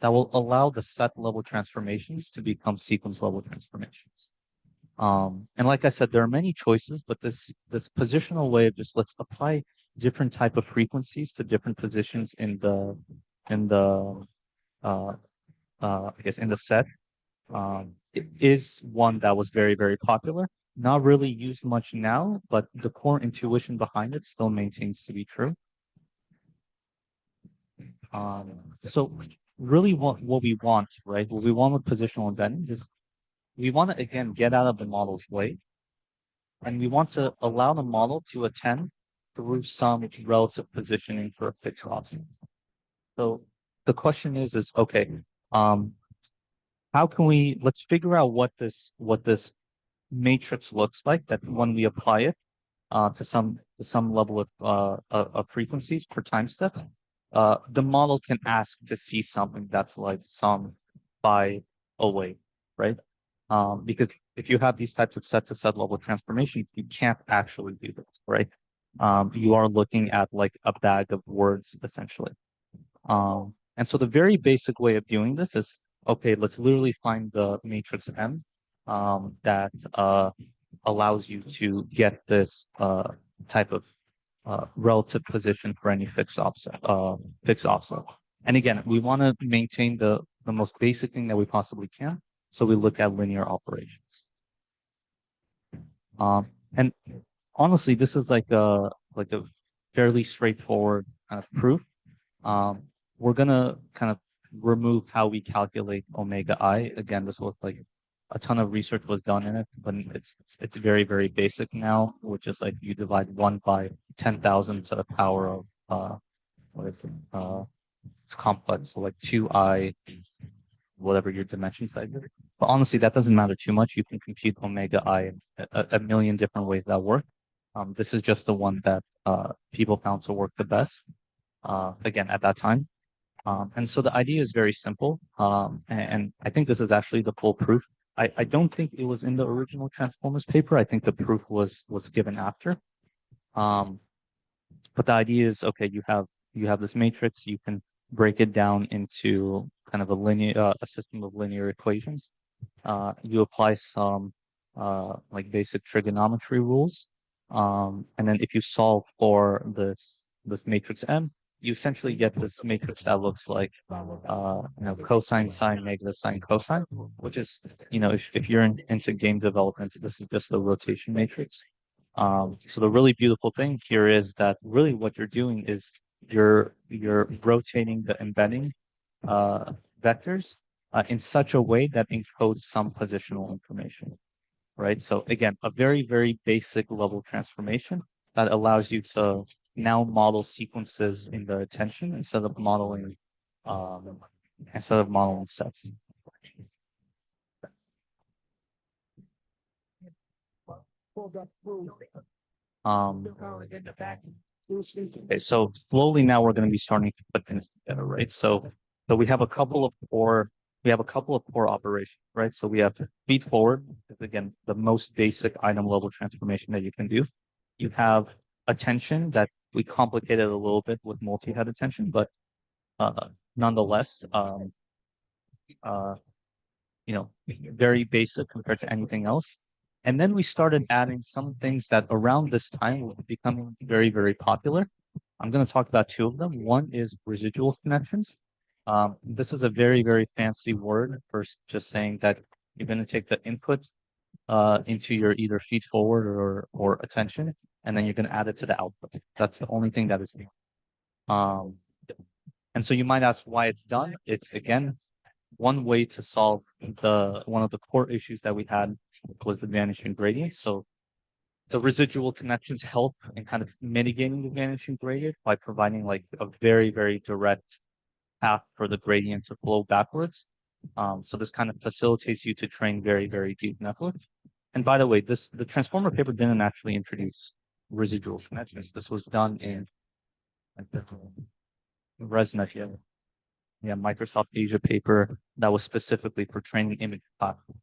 that will allow the set level transformations to become sequence level transformations. And like I said, there are many choices, but this positional way of just let's apply different type of frequencies to different positions in the I guess in the set. It is one that was very, very popular. Not really used much now, but the core intuition behind it still maintains to be true. So really what we want, right? What we want with positional embeddings is we want to, again, get out of the model's way. And we want to allow the model to attend through some relative positioning for a fixed offset. So the question is okay, how can let's figure out what this matrix looks like, that when we apply it to some level of frequencies per time step, the model can ask to see something that's like some phi away, right? Because if you have these types of set to set level transformations, you can't actually do this, right? You are looking at like a bag of words essentially. And so the very basic way of doing this is, okay, let's literally find the matrix M that allows you to get this type of relative position for any fixed offset. And again, we want to maintain the the most basic thing that we possibly can. So we look at linear operations. And honestly, this is like a fairly straightforward kind of proof. We're gonna kind of remove how we calculate omega I. Again, this was like a ton of research was done in it, but it's very, very basic now, which is like you divide 1 by 10,000 to the power of what is it? It's complex, so like 2i, whatever your dimension size is. But honestly, that doesn't matter too much. You can compute omega I in a million different ways that work. This is just the one that people found to work the best. Again, at that time. And so the idea is very simple. And I think this is actually the full proof. I don't think it was in the original Transformers paper. I think the proof was given after. But the idea is, okay, you have this matrix, you can break it down into kind of a system of linear equations. You apply some like basic trigonometry rules. And then if you solve for this matrix M, you essentially get this matrix that looks like cosine, sine, negative sine, cosine, which is, if you're into game development, this is just the rotation matrix. So the really beautiful thing here is that really what you're doing is you're rotating the embedding vectors in such a way that encodes some positional information, right? So again, a very, very basic level transformation that allows you to now model sequences in the attention instead of modeling sets. Okay, so slowly now we're going to be starting to put things together, right? So we have a couple of core operations, right? So we have feed forward, is again the most basic item level transformation that you can do. You have attention that we complicated a little bit with multi-head attention, but nonetheless, very basic compared to anything else. And then we started adding some things that around this time were becoming very, very popular. I'm going to talk about two of them. One is residual connections. This is a very, very fancy word for just saying that you're going to take the input into your either feed forward or attention, and then you're going to add it to the output. That's the only thing that is new. And so you might ask why it's done. It's again one way to solve one of the core issues that we had was the vanishing gradient. So the residual connections help in kind of mitigating the vanishing gradient by providing like a very, very direct path for the gradient to flow backwards. So this kind of facilitates you to train very, very deep networks. And by the way, the transformer paper didn't actually introduce residual connections. This was done in ResNet, Microsoft Asia paper that was specifically for training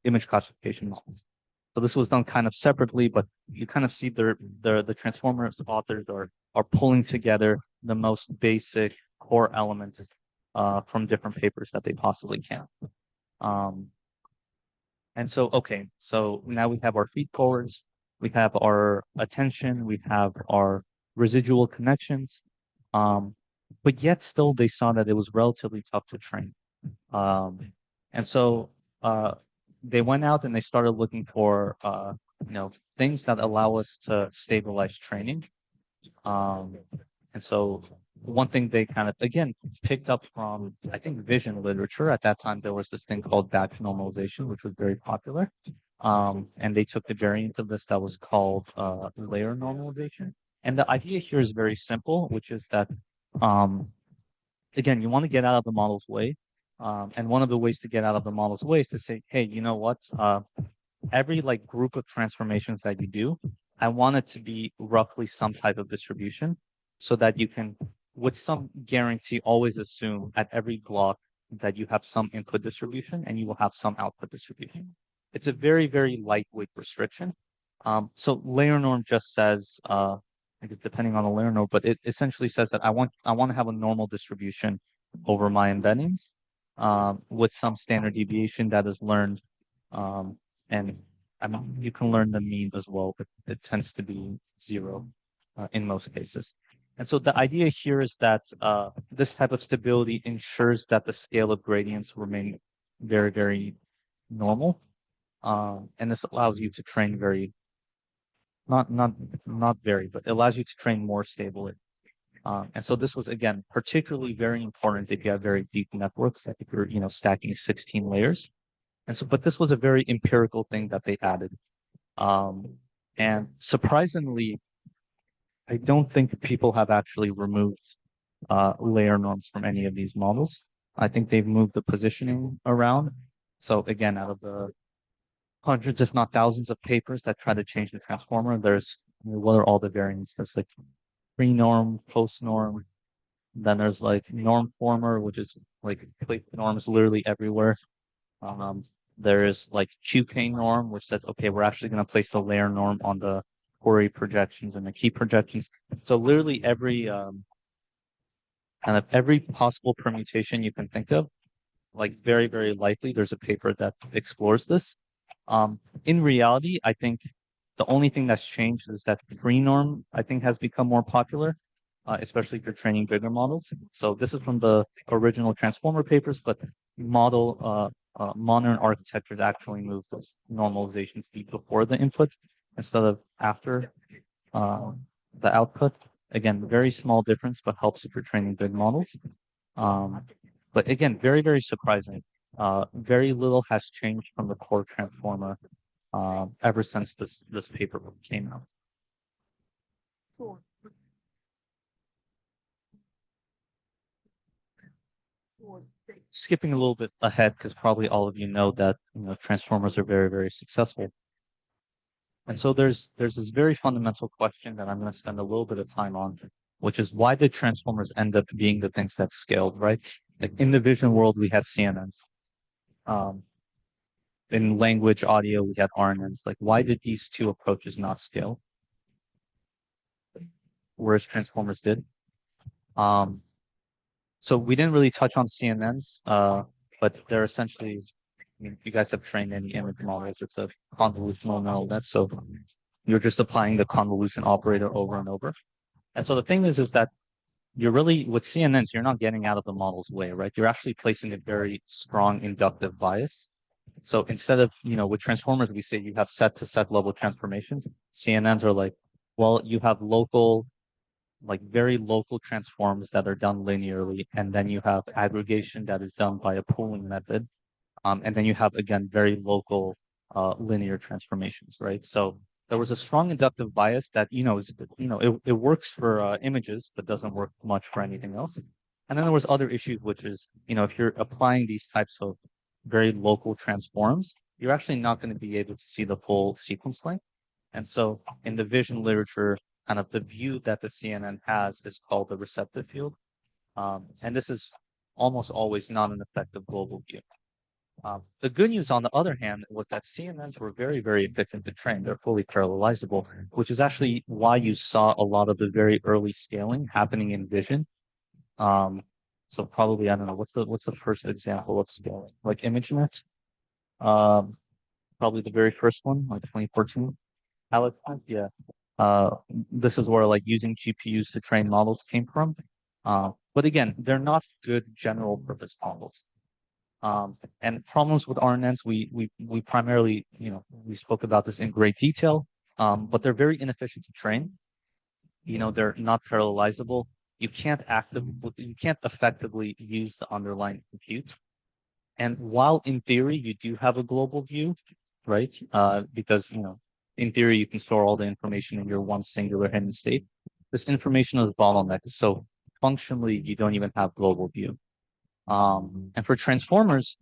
image classification models. So this was done kind of separately, but you kind of see the Transformers authors are pulling together the most basic core elements from different papers that they possibly can. And so, okay, so now we have our feed forwards, we have our attention, we have our residual connections, but yet still they saw that it was relatively tough to train. And so they went out and they started looking for things that allow us to stabilize training. And so one thing they kind of again picked up from I think vision literature at that time, there was this thing called batch normalization, which was very popular. And they took the variant of this that was called layer normalization. And the idea here is very simple, which is that again, you want to get out of the model's way. And one of the ways to get out of the model's way is to say, hey, you know what? Every like group of transformations that you do, I want it to be roughly some type of distribution so that you can, with some guarantee, always assume at every block that you have some input distribution and you will have some output distribution. It's a very, very lightweight restriction. So layer norm just says, I guess depending on the layer norm, but it essentially says that I want to have a normal distribution over my embeddings with some standard deviation that is learned. And I mean, you can learn the mean as well, but it tends to be 0 in most cases. And so the idea here is that this type of stability ensures that the scale of gradients remain very, very normal. And this allows you to train not very, but it allows you to train more stably. And so this was, again, particularly very important if you have very deep networks, like if you're, stacking 16 layers. And so, but this was a very empirical thing that they added. And surprisingly, I don't think people have actually removed layer norms from any of these models. I think they've moved the positioning around. So again, out of the hundreds, if not thousands of papers that try to change the transformer, what are all the variants? There's like pre-norm, post-norm, then there's like norm former, which is like place norms literally everywhere. There's like QK norm, which says, okay, we're actually going to place the layer norm on the query projections and the key projections. So literally every possible permutation you can think of, like very, very likely there's a paper that explores this. In reality, I think the only thing that's changed is that free norm, I think, has become more popular, especially if you're training bigger models. So this is from the original transformer papers, but modern architectures actually move this normalization to be before the input instead of after the output. Again, very small difference, but helps if you're training big models. But again, very, very surprising. Very little has changed from the core transformer ever since this paper came out. Skipping a little bit ahead, because probably all of you know that transformers are very, very successful. And so there's this very fundamental question that I'm going to spend a little bit of time on, which is why did transformers end up being the things that scaled, right? Like in the vision world, we had CNNs. In language audio, we had Armens. Like, why did these two approaches not scale? Whereas transformers did. So we didn't really touch on CNNs, but they're essentially, I mean, if you guys have trained any image models, it's a convolutional neural net. So you're just applying the convolution operator over and over. And so the thing is that you're really, with CNNs, you're not getting out of the model's way, right? You're actually placing a very strong inductive bias. So instead of, with transformers, we say you have set to set level transformations. CNNs are like, well, you have local, like very local transforms that are done linearly, and then you have aggregation that is done by a pooling method. And then you have, again, very local linear transformations, right? So there was a strong inductive bias that, it works for images, but doesn't work much for anything else. And then there was other issues, which is, if you're applying these types of very local transforms, you're actually not going to be able to see the full sequence length. And so in the vision literature, kind of the view that the CNN has is called the receptive field. And this is almost always not an effective global view. The good news, on the other hand, was that CNNs were very, very efficient to train. They're fully parallelizable, which is actually why you saw a lot of the very early scaling happening in vision. So probably, I don't know, what's the first example of scaling? Like ImageNet? Probably the very first one, like 2014. Alex, yeah. This is where like using GPUs to train models came from. But again, they're not good general purpose models. And problems with RNNs, we primarily, we spoke about this in great detail, but they're very inefficient to train. They're not parallelizable. You can't effectively use the underlying compute. And while in theory you do have a global view, right? Because in theory you can store all the information in your one singular hidden state. This information is bottlenecked, so functionally you don't even have global view. And for transformers,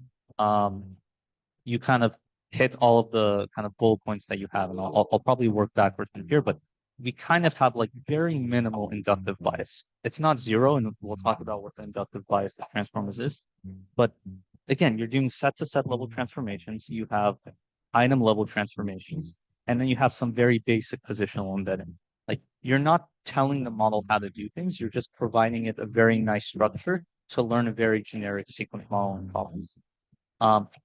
you kind of hit all of the kind of bullet points that you have, and I'll probably work backwards from here, but we kind of have like very minimal inductive bias. It's not zero, and we'll talk about what the inductive bias of transformers is. But again, you're doing set to set level transformations. You have item level transformations, and then you have some very basic positional embedding. Like you're not telling the model how to do things. You're just providing it a very nice structure to learn a very generic sequence modeling problems.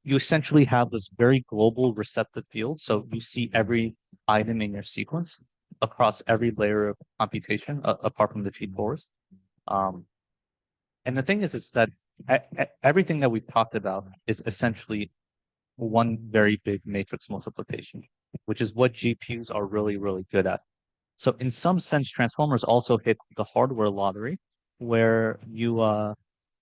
You essentially have this very global receptive field. So you see every item in your sequence. across every layer of computation, apart from the T4s. And the thing is that everything that we've talked about is essentially one very big matrix multiplication, which is what GPUs are really, really good at. So in some sense, transformers also hit the hardware lottery, where you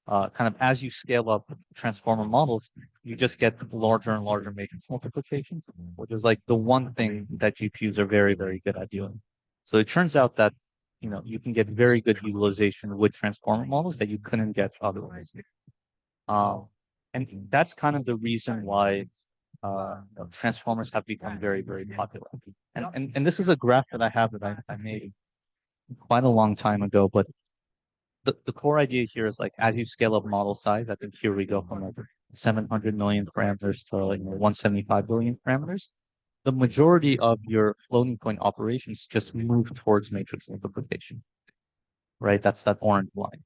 kind of as you scale up transformer models, you just get larger and larger matrix multiplications, which is like the one thing that GPUs are very, very good at doing. So it turns out that you can get very good utilization with transformer models that you couldn't get otherwise. And that's kind of the reason why transformers have become very, very popular. And this is a graph that I have that I made quite a long time ago, but the core idea here is like as you scale up model size, I think here we go from like 700 million parameters to like 175 billion parameters. The majority of your floating point operations just move towards matrix multiplication, right? That's that orange line.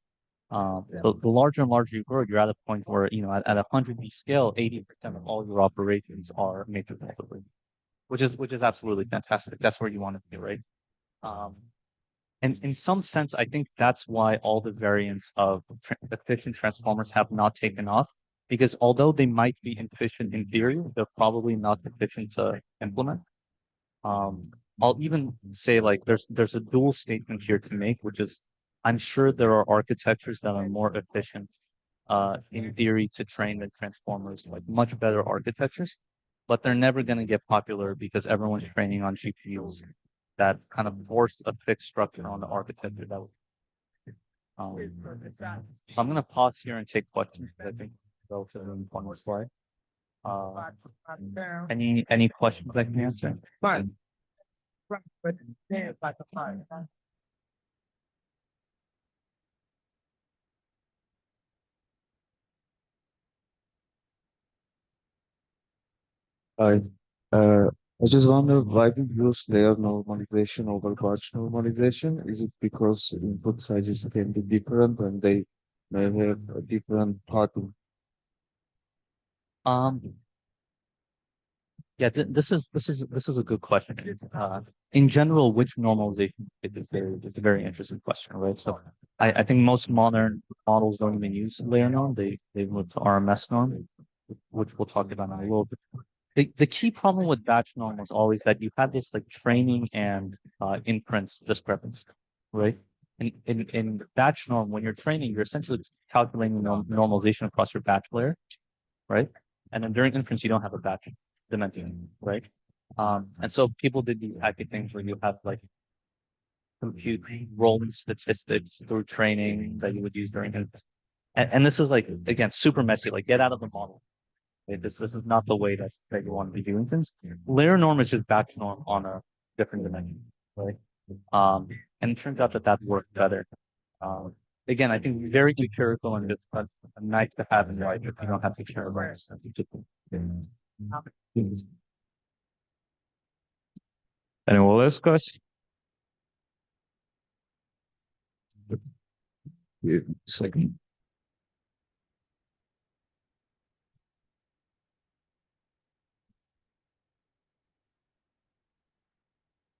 So the larger and larger you grow, you're at a point where, at 100B scale, 80% of all your operations are matrix multiplication, which is absolutely fantastic. That's where you want to be, right? And in some sense, I think that's why all the variants of efficient transformers have not taken off, because although they might be efficient in theory, they're probably not efficient to implement. I'll even say like there's a dual statement here to make, which is I'm sure there are architectures that are more efficient in theory to train than transformers, like much better architectures, but they're never going to get popular because everyone's training on GPUs that kind of force a fixed structure on the architecture that so I'm going to pause here and take questions. I think relatively important slide. Any questions I can answer? Fine. I uh, I just wonder why we use layer normalization over batch normalization. Is it because input sizes can be different and they may have a different pattern? Um, yeah, this is a good question. In general, which normalization is it's a very interesting question, right? So I think most modern models don't even use layer norm. They move to RMS norm, which we'll talk about in a little bit. The key problem with batch norm was always that you had this like training and inference discrepancy, right? In batch norm, when you're training, you're essentially calculating normalization across your batch layer, right? And then during inference, you don't have a batch dimension, right? And so people did these type of things where you have like compute rolling statistics through training that you would use during inference. And this is like, again, super messy, like get out of the model. Okay, this is not the way that you want to be doing things. Layer norm is just batch norm on a different dimension, right? And it turns out that worked better. Again, I think very empirical and just nice to have in life if you don't have to care about it. Anyone else, guys? Second.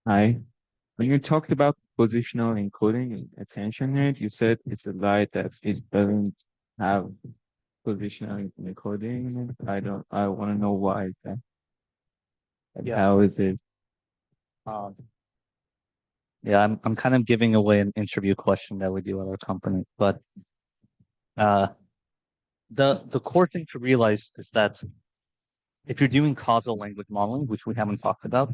Hi. When you talked about positional encoding and attention rate, you said it's a light that it doesn't have positional encoding in it. I want to know why that. And Yeah. how is it? Yeah, I'm kind of giving away an interview question that we do at our company, but the core thing to realize is that if you're doing causal language modeling, which we haven't talked about,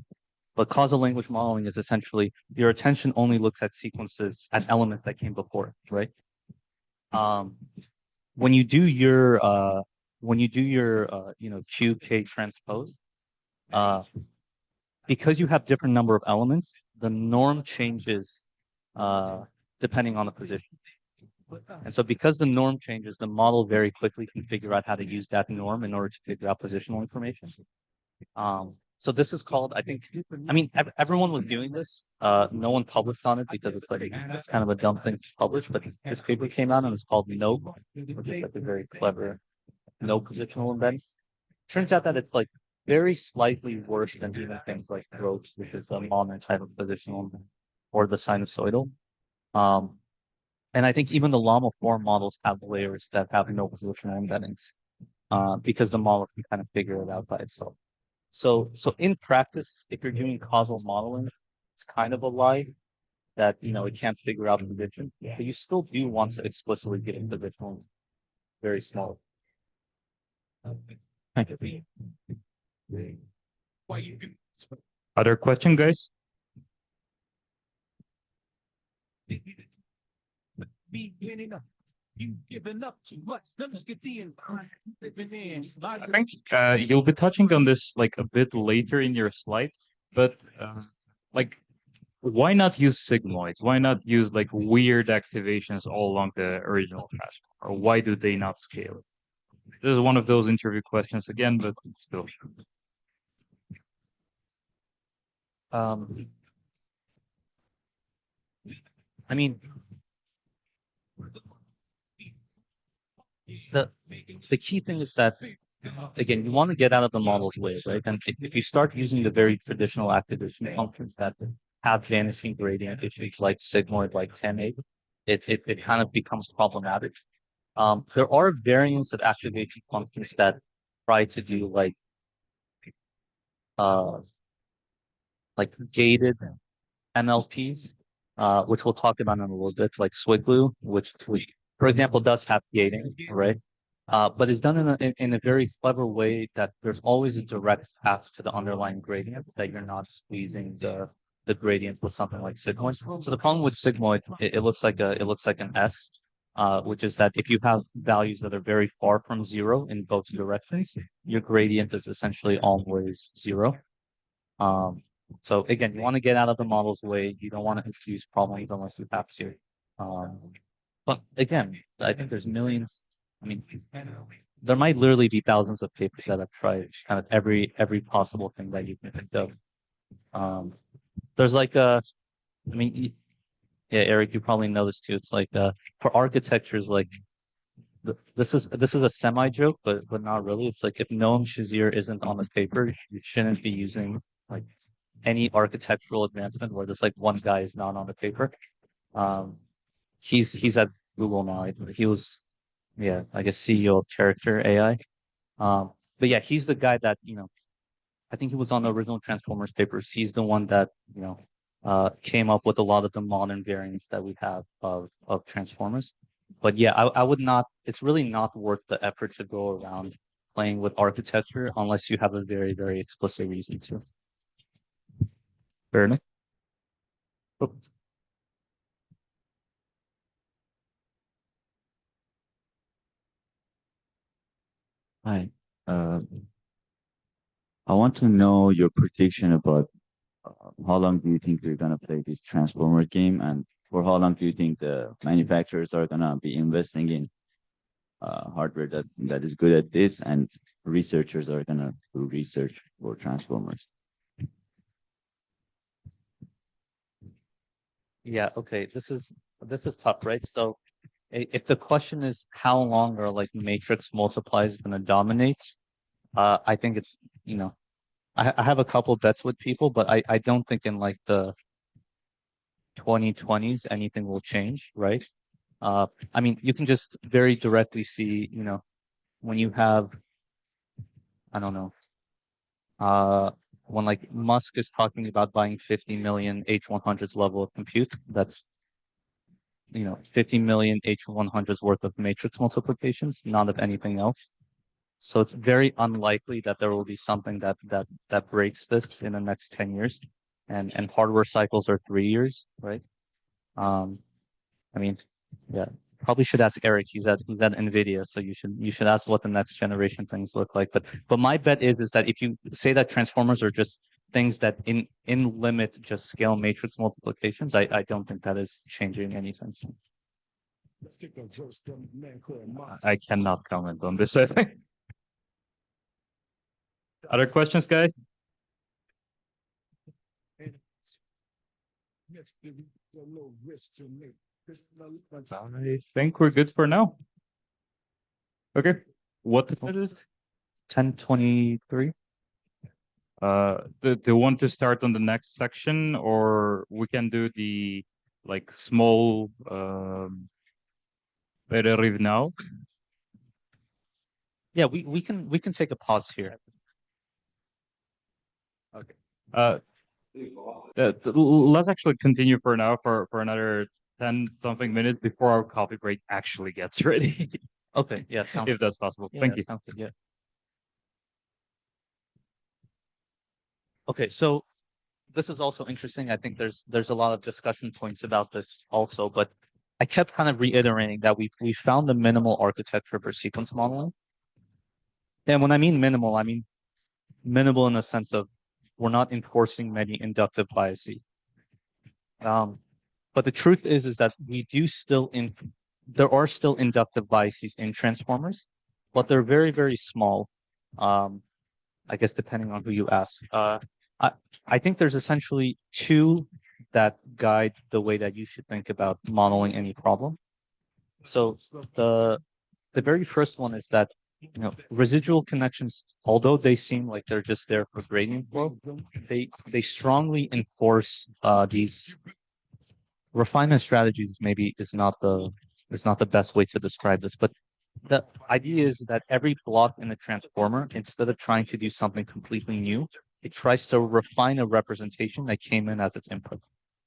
but causal language modeling is essentially your attention only looks at sequences, at elements that came before, right? When you do your QK transpose, because you have different number of elements, the norm changes depending on the position. And so because the norm changes, the model very quickly can figure out how to use that norm in order to figure out positional information. So this is called, everyone was doing this. No one published on it because it's kind of a dumb thing to publish, but this paper came out and it's called No, which is like a very clever no positional embedding. Turns out that it's like very slightly worse than even things like growth, which is a modern type of positional, or the sinusoidal. Um, and I think even the Llama 4 models have layers that have no positional embeddings, because the model can kind of figure it out by itself. So in practice, if you're doing causal modeling, it's kind of a lie that, it can't figure out position, but you still do want to explicitly get a positional very small. Thank you. Other question, guys? You giving up too much. Let's get the I think you'll be touching on this like a bit later in your slides, but like why not use sigmoids? Why not use like weird activations all along the original transform? Or why do they not scale? This is one of those interview questions again, but still. I mean, the key thing is that, again, you want to get out of the model's way, right? And if you start using the very traditional activation functions that have vanishing gradient issues like sigmoid, like 10A, it kind of becomes problematic. There are variants of activation functions that try to do uh like gated MLPs, which we'll talk about in a little bit, like Swigglue, which for example does have gating, right? But it's done in a very clever way that there's always a direct path to the underlying gradient, that you're not squeezing the gradient with something like sigmoid. So the problem with sigmoid, it looks like an S, which is that if you have values that are very far from zero in both directions, your gradient is essentially always zero. So again, you want to get out of the model's way. You don't want to introduce problems unless you have to. But again, I think there's millions. I mean, there might literally be thousands of papers that have tried kind of every possible thing that you can think of. There's like I mean, yeah, Eric, you probably know this too. It's like for architectures, like this is a semi joke, but not really. It's like if Noam Shazir isn't on the paper, you shouldn't be using like any architectural advancement where there's like one guy is not on the paper. He's at Google now. He was, yeah, I guess CEO of Character AI. But yeah, he's the guy that, I think he was on the original Transformers papers. He's the one that, came up with a lot of the modern variants that we have of Transformers. But yeah, I would not, it's really not worth the effort to go around playing with architecture unless you have a very, very explicit reason to. Fair enough. Hi. I want to know your prediction about how long do you think we're gonna play this Transformer game, and for how long do you think the manufacturers are gonna be investing in hardware that is good at this, and researchers are gonna do research for Transformers? Yeah, okay. This is tough, right? So if the question is how long are like matrix multiplies going to dominate, I think it's, I have a couple bets with people, but I don't think in like the 2020s anything will change, right? I mean, you can just very directly see, when you have, I don't know, when like Musk is talking about buying 50 million H100s level of compute, that's 50 million H100s worth of matrix multiplications, not of anything else. So it's very unlikely that there will be something that breaks this in the next 10 years. And hardware cycles are 3 years, right? I mean, yeah, probably should ask Eric. He's at NVIDIA, so you should ask what the next generation things look like. But my bet is that if you say that transformers are just things that in limit just scale matrix multiplications, I don't think that is changing anything soon. I cannot comment on this. I think. Other questions, guys? I think we're good for now. Okay. What time is it? 10:23. Do you want to start on the next section, or we can do the like small review now? Yeah, we can take a pause here. Okay. Let's actually continue for now for another 10 something minutes before our coffee break actually gets ready, Okay, yeah, sounds if that's possible. yeah, Thank yeah, you. sounds good, yeah. Okay, so this is also interesting. I think there's a lot of discussion points about this also, but I kept kind of reiterating that we found the minimal architecture for sequence modeling. And when I mean minimal, I mean minimal in the sense of we're not enforcing many inductive biases. But the truth is that we do still there are still inductive biases in transformers, but they're very, very small. I guess depending on who you ask. I, I think there's essentially two that guide the way that you should think about modeling any problem. So the very first one is that residual connections, although they seem like they're just there for gradient flow, they strongly enforce these refinement strategies. Maybe is not the best way to describe this, but the idea is that every block in the transformer, instead of trying to do something completely new, it tries to refine a representation that came in as its input.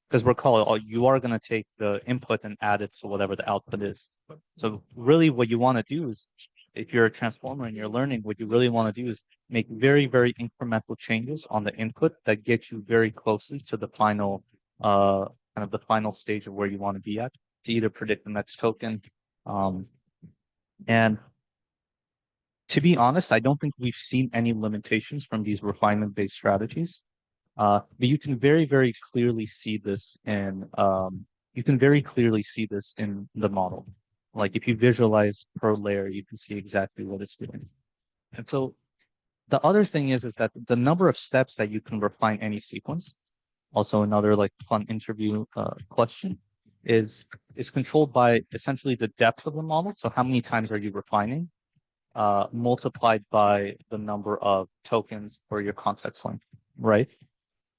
Because recall, you are going to take the input and add it to whatever the output is. So really what you want to do is, if you're a transformer and you're learning, what you really want to do is make very, very incremental changes on the input that get you very closely to the final, kind of the final stage of where you want to be at to either predict the next token. And to be honest, I don't think we've seen any limitations from these refinement-based strategies. But you can very, very clearly see this in the model. Like if you visualize per layer, you can see exactly what it's doing. And so the other thing is that the number of steps that you can refine any sequence, also another like fun interview question, is controlled by essentially the depth of the model. So how many times are you refining, multiplied by the number of tokens for your context length, right?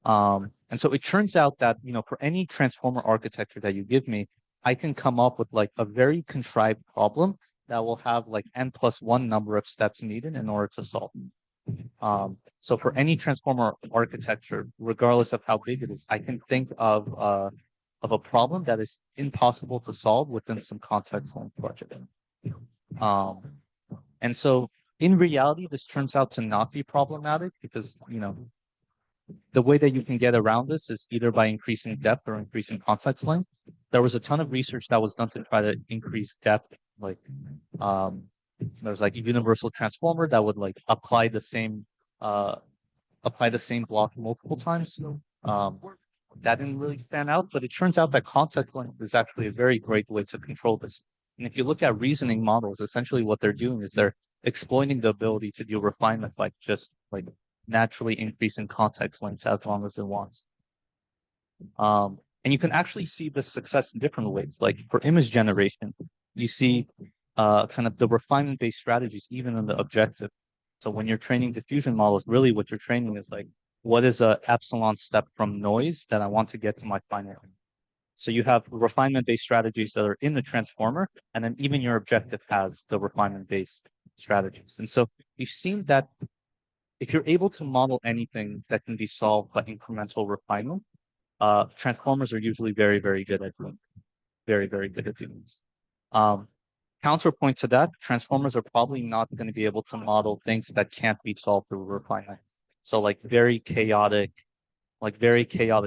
And so it turns out that, for any transformer architecture that you give me, I can come up with like a very contrived problem that will have like n+1 number of steps needed in order to solve. So for any transformer architecture, regardless of how big it is, I can think of a problem that is impossible to solve within some context length budget. And so in reality, this turns out to not be problematic because, the way that you can get around this is either by increasing depth or increasing context length. There was a ton of research that was done to try to increase depth. Like, there's like a universal transformer that would like apply the same block multiple times. That didn't really stand out, but it turns out that context length is actually a very great way to control this. And if you look at reasoning models, essentially what they're doing is they're exploiting the ability to do refinement, like just like naturally increasing context lengths as long as it wants. And you can actually see this success in different ways. Like for image generation, you see kind of the refinement-based strategies, even in the objective. So when you're training diffusion models, really what you're training is like, what is a epsilon step from noise that I want to get to my final? So you have refinement-based strategies that are in the transformer, and then even your objective has the refinement-based strategies. And so we've seen that if you're able to model anything that can be solved by incremental refinement, transformers are usually very, very good at doing. Very, very good at doing this. Counterpoint to that, transformers are probably not going to be able to model things that can't be solved through refinement. So like very chaotic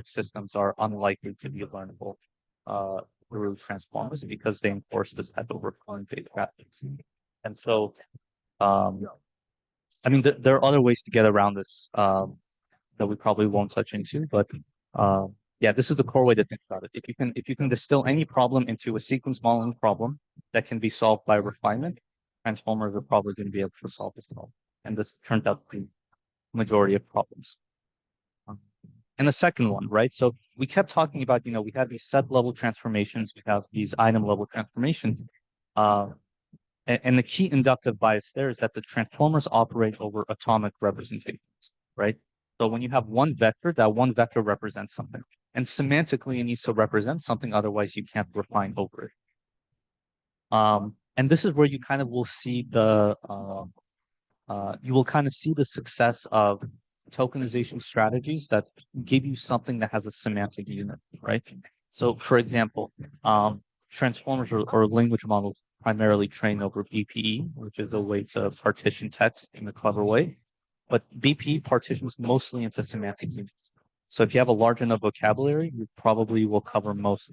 systems are unlikely to be learnable through transformers because they enforce this type of refinement-based practice. And so, I mean, there are other ways to get around this that we probably won't touch into, but yeah, this is the core way to think about it. If you can distill any problem into a sequence modeling problem that can be solved by refinement, transformers are probably going to be able to solve this problem. And this turned out to be the majority of problems. And the second one, right? So we kept talking about, we have these set level transformations, we have these item level transformations. And the key inductive bias there is that the transformers operate over atomic representations, right? So when you have one vector, that one vector represents something. And semantically, it needs to represent something, otherwise you can't refine over it. And this is where you kind of will see you will kind of see the success of tokenization strategies that give you something that has a semantic unit, right? So for example, transformers or language models primarily train over BPE, which is a way to partition text in a clever way. But BPE partitions mostly into semantic units. So if you have a large enough vocabulary, you probably will cover most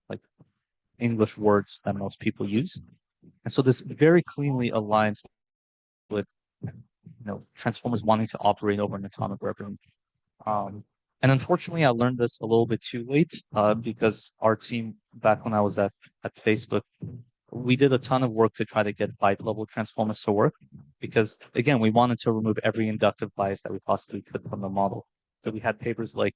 like English words that most people use. And so this very cleanly aligns with transformers wanting to operate over an atomic reference. And unfortunately, I learned this a little bit too late because our team back when I was at Facebook, we did a ton of work to try to get byte level transformers to work because again, we wanted to remove every inductive bias that we possibly could from the model. So we had papers like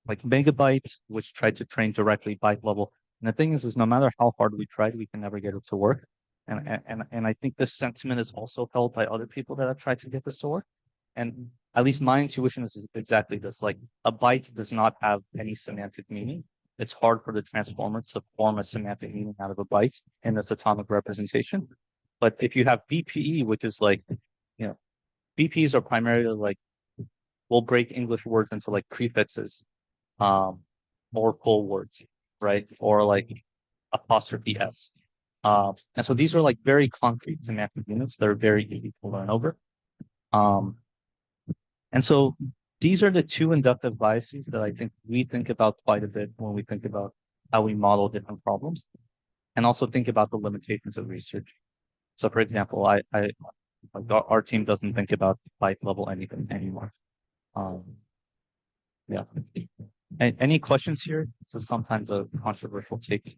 Megabyte, which tried to train directly byte level. And the thing is no matter how hard we tried, we can never get it to work. And I think this sentiment is also held by other people that have tried to get this to work. And at least my intuition is exactly this. Like a byte does not have any semantic meaning. It's hard for the transformer to form a semantic meaning out of a byte in this atomic representation. But if you have BPE, which is like, BPEs are primarily like, we'll break English words into like prefixes, or full words, right? Or like apostrophe S. And so these are like very concrete semantic units that are very easy to learn over. And so these are the two inductive biases that I think we think about quite a bit when we think about how we model different problems, and also think about the limitations of research. So for example, our team doesn't think about byte level anything anymore. Yeah. Any questions here? This is sometimes a controversial take.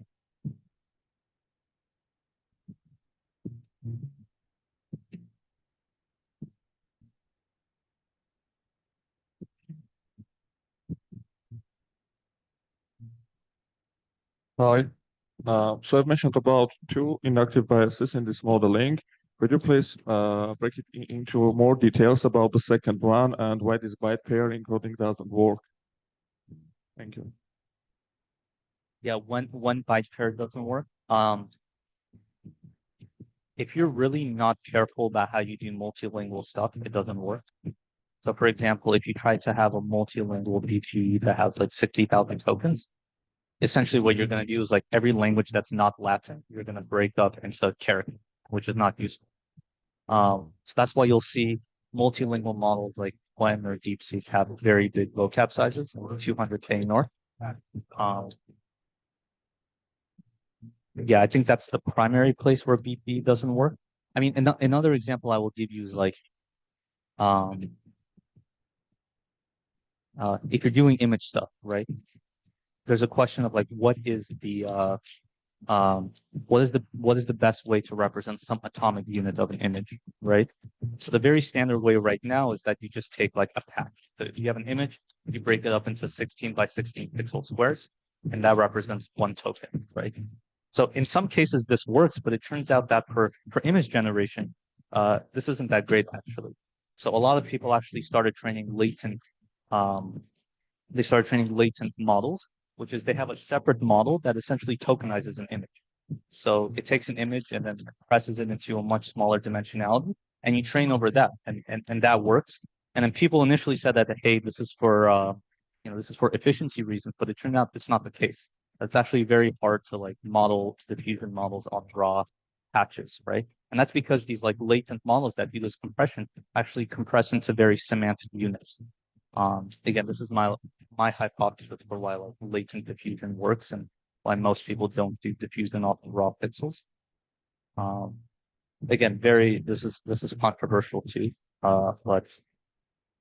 Hi. So I've mentioned about two inductive biases in this modeling. Could you please break it into more details about the second one and why this byte pair encoding doesn't work? Thank you. Yeah, one byte pair doesn't work. If you're really not careful about how you do multilingual stuff, it doesn't work. So for example, if you try to have a multilingual BPE that has like 60,000 tokens, essentially what you're going to do is like every language that's not Latin, you're going to break up into character, which is not useful. So that's why you'll see multilingual models like Quen or DeepSeek have very big vocab sizes, 200K north. Yeah, I think that's the primary place where BP doesn't work. I mean, another example I will give you is like, if you're doing image stuff, right? There's a question of like, what is the best way to represent some atomic unit of an image, right? So the very standard way right now is that you just take like a pack. So if you have an image, you break it up into 16 by 16 pixel squares, and that represents one token, right? So in some cases this works, but it turns out that for image generation, this isn't that great actually. So a lot of people actually started training latent models, which is they have a separate model that essentially tokenizes an image. So it takes an image and then presses it into a much smaller dimensionality, and you train over that, and that works. And then people initially said that, hey, this is for efficiency reasons, but it turned out it's not the case. It's actually very hard to like model diffusion models on raw patches, right? And that's because these like latent models that do this compression actually compress into very semantic units. Again, this is my hypothesis for why like latent diffusion works and why most people don't do diffusion off the raw pixels. Again, this is controversial too. But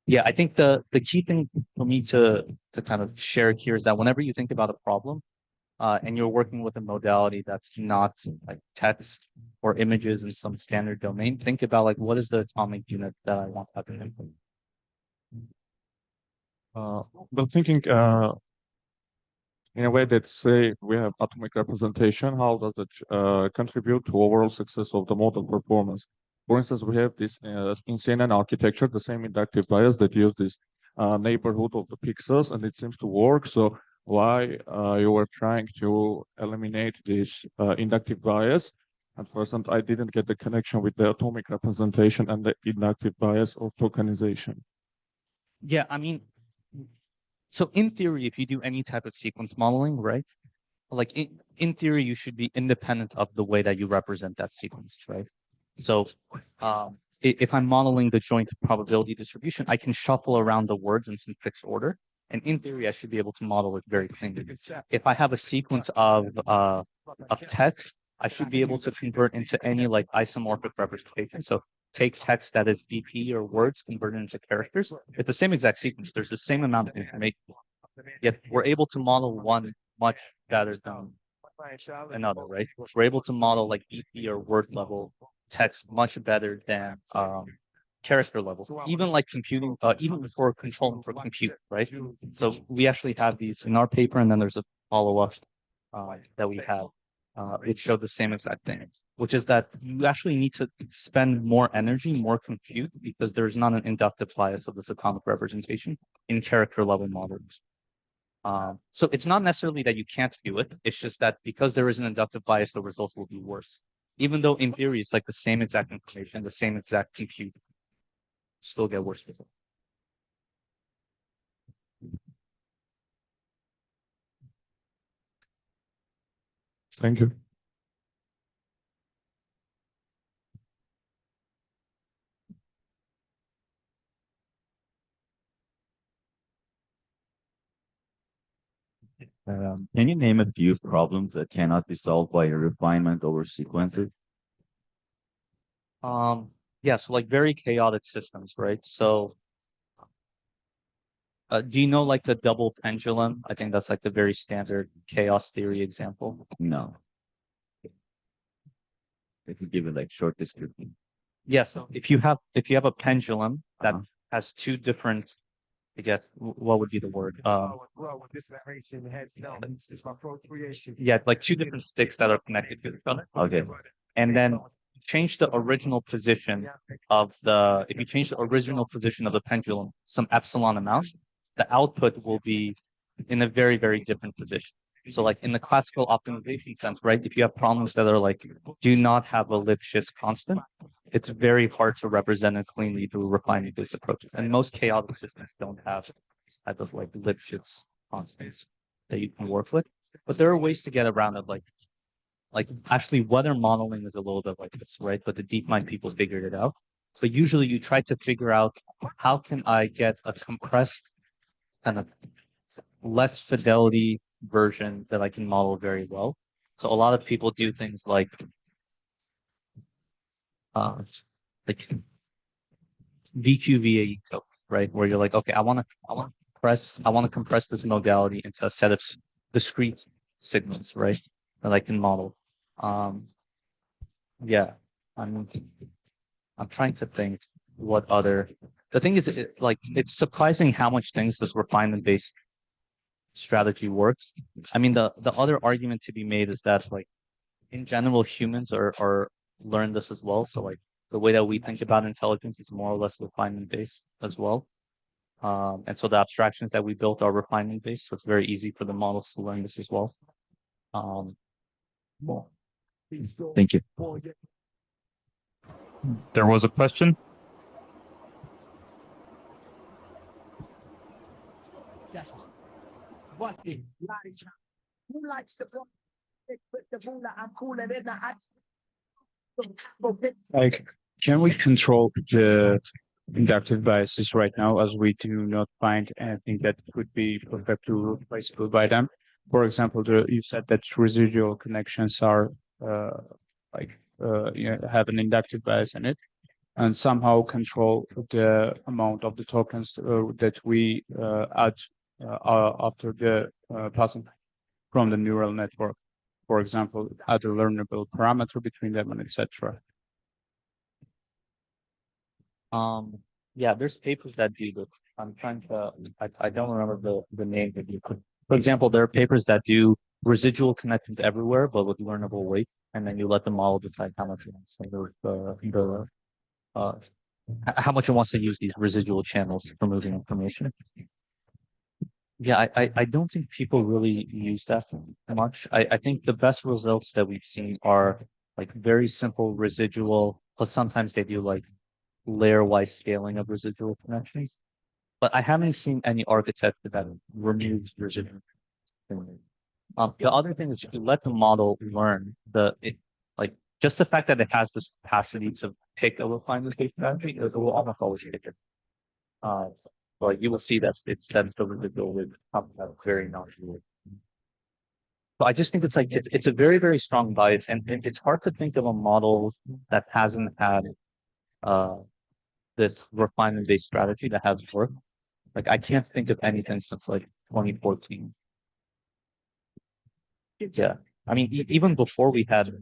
yeah, I think the key thing for me to kind of share here is that whenever you think about a problem, and you're working with a modality that's not like text or images in some standard domain, think about like what is the atomic unit that I want to implement. But thinking in a way that say we have atomic representation, how does it contribute to overall success of the model performance? For instance, we have this in CNN architecture, the same inductive bias that use this neighborhood of the pixels, and it seems to work. So why you were trying to eliminate this inductive bias? At first, and I didn't get the connection with the atomic representation and the inductive bias or tokenization. Yeah, I mean, so in theory, if you do any type of sequence modeling, right? Like in theory, you should be independent of the way that you represent that sequence, right? So if I'm modeling the joint probability distribution, I can shuffle around the words in some fixed order. And in theory, I should be able to model it very cleanly. If I have a sequence of text, I should be able to convert into any like isomorphic representation. So take text that is BP or words, convert it into characters. It's the same exact sequence. There's the same amount of information. Yet we're able to model one much better than another, right? We're able to model like BP or word level text much better than character level. Even like computing, even for controlling for compute, right? So we actually have these in our paper, and then there's a follow-up that we have. It showed the same exact thing, which is that you actually need to spend more energy, more compute, because there's not an inductive bias of this atomic representation in character level models. So it's not necessarily that you can't do it. It's just that because there is an inductive bias, the results will be worse. Even though in theory, it's like the same exact information, the same exact compute, still get worse results. Thank you. Can you name a few problems that cannot be solved by a refinement over sequences? Yeah, so like very chaotic systems, right? So do you know like the double pendulum? I think that's like the very standard chaos theory example. No. If you give it like short description. Yes, if you have a pendulum that has two different, I guess what would be the word? Yeah, like two different sticks that are connected to each other. Okay. And then change the original position of the, if you change the original position of the pendulum some epsilon amount, the output will be in a very, very different position. So like in the classical optimization sense, right? If you have problems that are like, do not have a Lipschitz constant, it's very hard to represent it cleanly through refinement-based approaches. And most chaotic systems don't have this type of like Lipschitz constants that you can work with. But there are ways to get around it, like actually weather modeling is a little bit like this, right? But the DeepMind people figured it out. So usually you try to figure out how can I get a compressed kind of less fidelity version that I can model very well. So a lot of people do things like VQVAE code, right? Where you're like, okay, I want to compress this modality into a set of discrete signals, right? That I can model. Yeah, I'm trying to think what other. The thing is, it's surprising how much things this refinement-based strategy works. I mean, the other argument to be made is that like in general, humans are learn this as well. So like the way that we think about intelligence is more or less refinement-based as well. And so the abstractions that we built are refinement-based, so it's very easy for the models to learn this as well. Thank you. There was a question. Who likes the I'm cooler than the Like, can we control the inductive biases right now, as we do not find anything that could be perfectly replaceable by them? For example, you said that residual connections are have an inductive bias in it, and somehow control the amount of the tokens that we add after the passing from the neural network. For example, add a learnable parameter between them, and etc. Yeah, there's papers that do this. I'm trying to, I don't remember the name that you could. For example, there are papers that do residual connections everywhere, but with learnable weight, and then you let the model decide how much it wants. So how much it wants to use these residual channels for moving information. Yeah, I don't think people really use that much. I think the best results that we've seen are like very simple residual, plus sometimes they do like layer-wise scaling of residual connections. But I haven't seen any architecture that removes residual. The other thing is if you let the model learn like just the fact that it has this capacity to pick a refinement-based strategy, it will almost always pick it. But you will see that it's then the residual with very non-dual. So I just think it's like it's a very, very strong bias, and it's hard to think of a model that hasn't had this refinement-based strategy that has worked. Like I can't think of anything since like 2014. Yeah, I mean, even before we had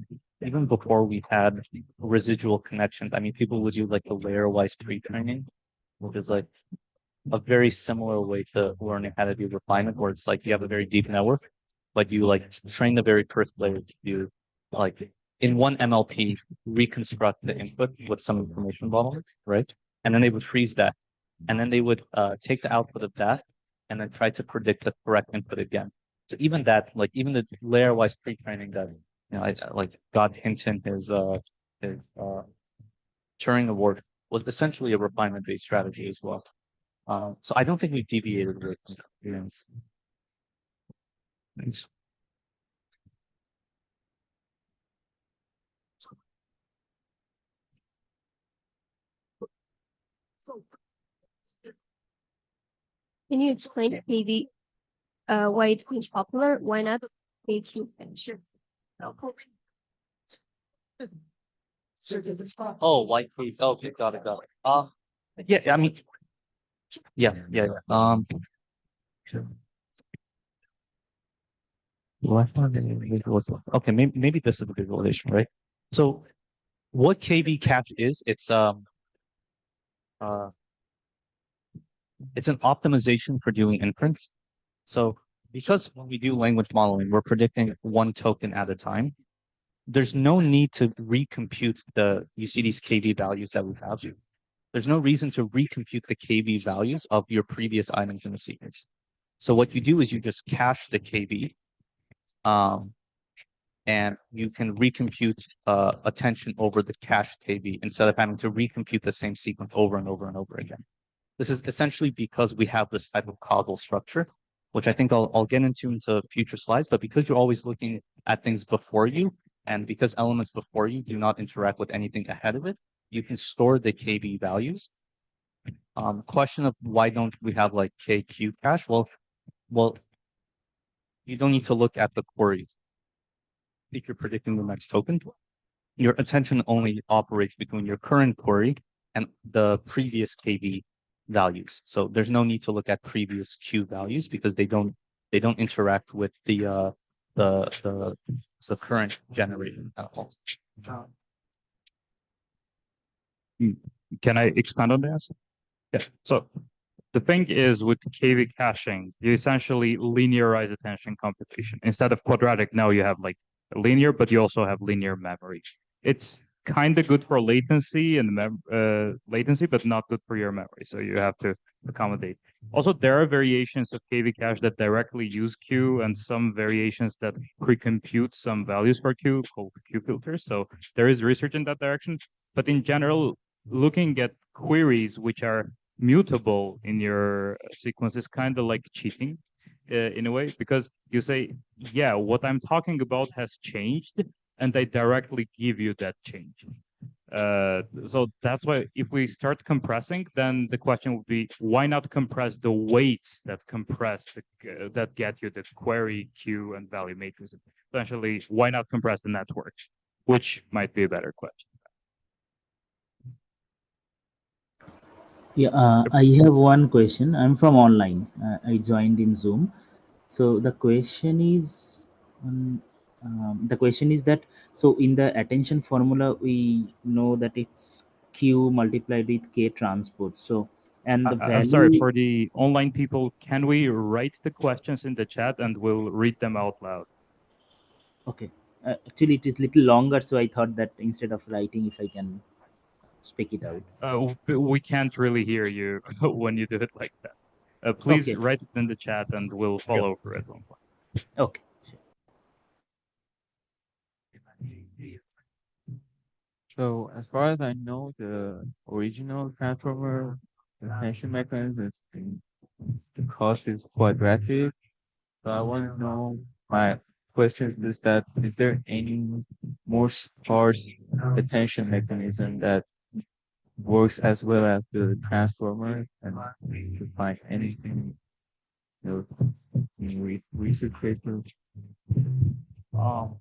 residual connections, I mean, people would do like the layer-wise pre-training, which is like a very similar way to learning how to do refinement, where it's like you have a very deep network, but you like train the very first layer to do like in one MLP reconstruct the input with some information bottleneck, right? And then they would freeze that, and then they would take the output of that, and then try to predict the correct input again. So even that, like even the layer-wise pre-training that I like got Hinton his Turing Award was essentially a refinement-based strategy as well. So I don't think we've deviated with experience. Thanks. Can you explain maybe why it's been popular? Why not AQ pension? Oh, white cake. Okay, got it. Yeah, I mean, yeah. Okay, maybe this is the visualization, right? So what KB cache is, it's an optimization for doing inference. So because when we do language modeling, we're predicting one token at a time. There's no need to recompute you see these KB values that we have. There's no reason to recompute the KB values of your previous items in the sequence. So what you do is you just cache the KB, and you can recompute attention over the cache KB instead of having to recompute the same sequence over and over and over again. This is essentially because we have this type of causal structure, which I think I'll get into future slides, but because you're always looking at things before you, and because elements before you do not interact with anything ahead of it, you can store the KB values. Question of why don't we have like KQ cache? Well, you don't need to look at the queries. If you're predicting the next token, your attention only operates between your current query and the previous KB values. So there's no need to look at previous Q values because they don't interact with the current generation at all. Can I expand on this? Yeah. So the thing is with KV caching, you essentially linearize attention computation. Instead of quadratic, now you have like linear, but you also have linear memory. It's kind of good for latency and latency, but not good for your memory. So you have to accommodate. Also, there are variations of KV cache that directly use Q and some variations that pre-compute some values for Q called Q filters. So there is research in that direction. But in general, looking at queries which are mutable in your sequence is kind of like cheating in a way, because you say, yeah, what I'm talking about has changed, and they directly give you that change. So that's why if we start compressing, then the question would be, why not compress the weights that that get you the query, queue, and value matrix? Essentially, why not compress the network? Which might be a better question. Yeah, I have one question. I'm from online. I joined in Zoom. So the question is, that so in the attention formula we know that it's Q multiplied with K transport. So and the value. I'm sorry for the online people. Can we write the questions in the chat and we'll read them out loud? Okay. Actually, it is little longer, so I thought that instead of writing, if I can speak it out? We can't really hear you when you do it like that. Please Okay. write it in the chat and we'll follow over at one point. Okay. Sure. So as far as I know, the original transformer attention mechanism, the cost is quadratic. So I want to know, my question is that, is there any more sparse attention mechanism that works as well as the transformer, and to find anything, in research papers? Um,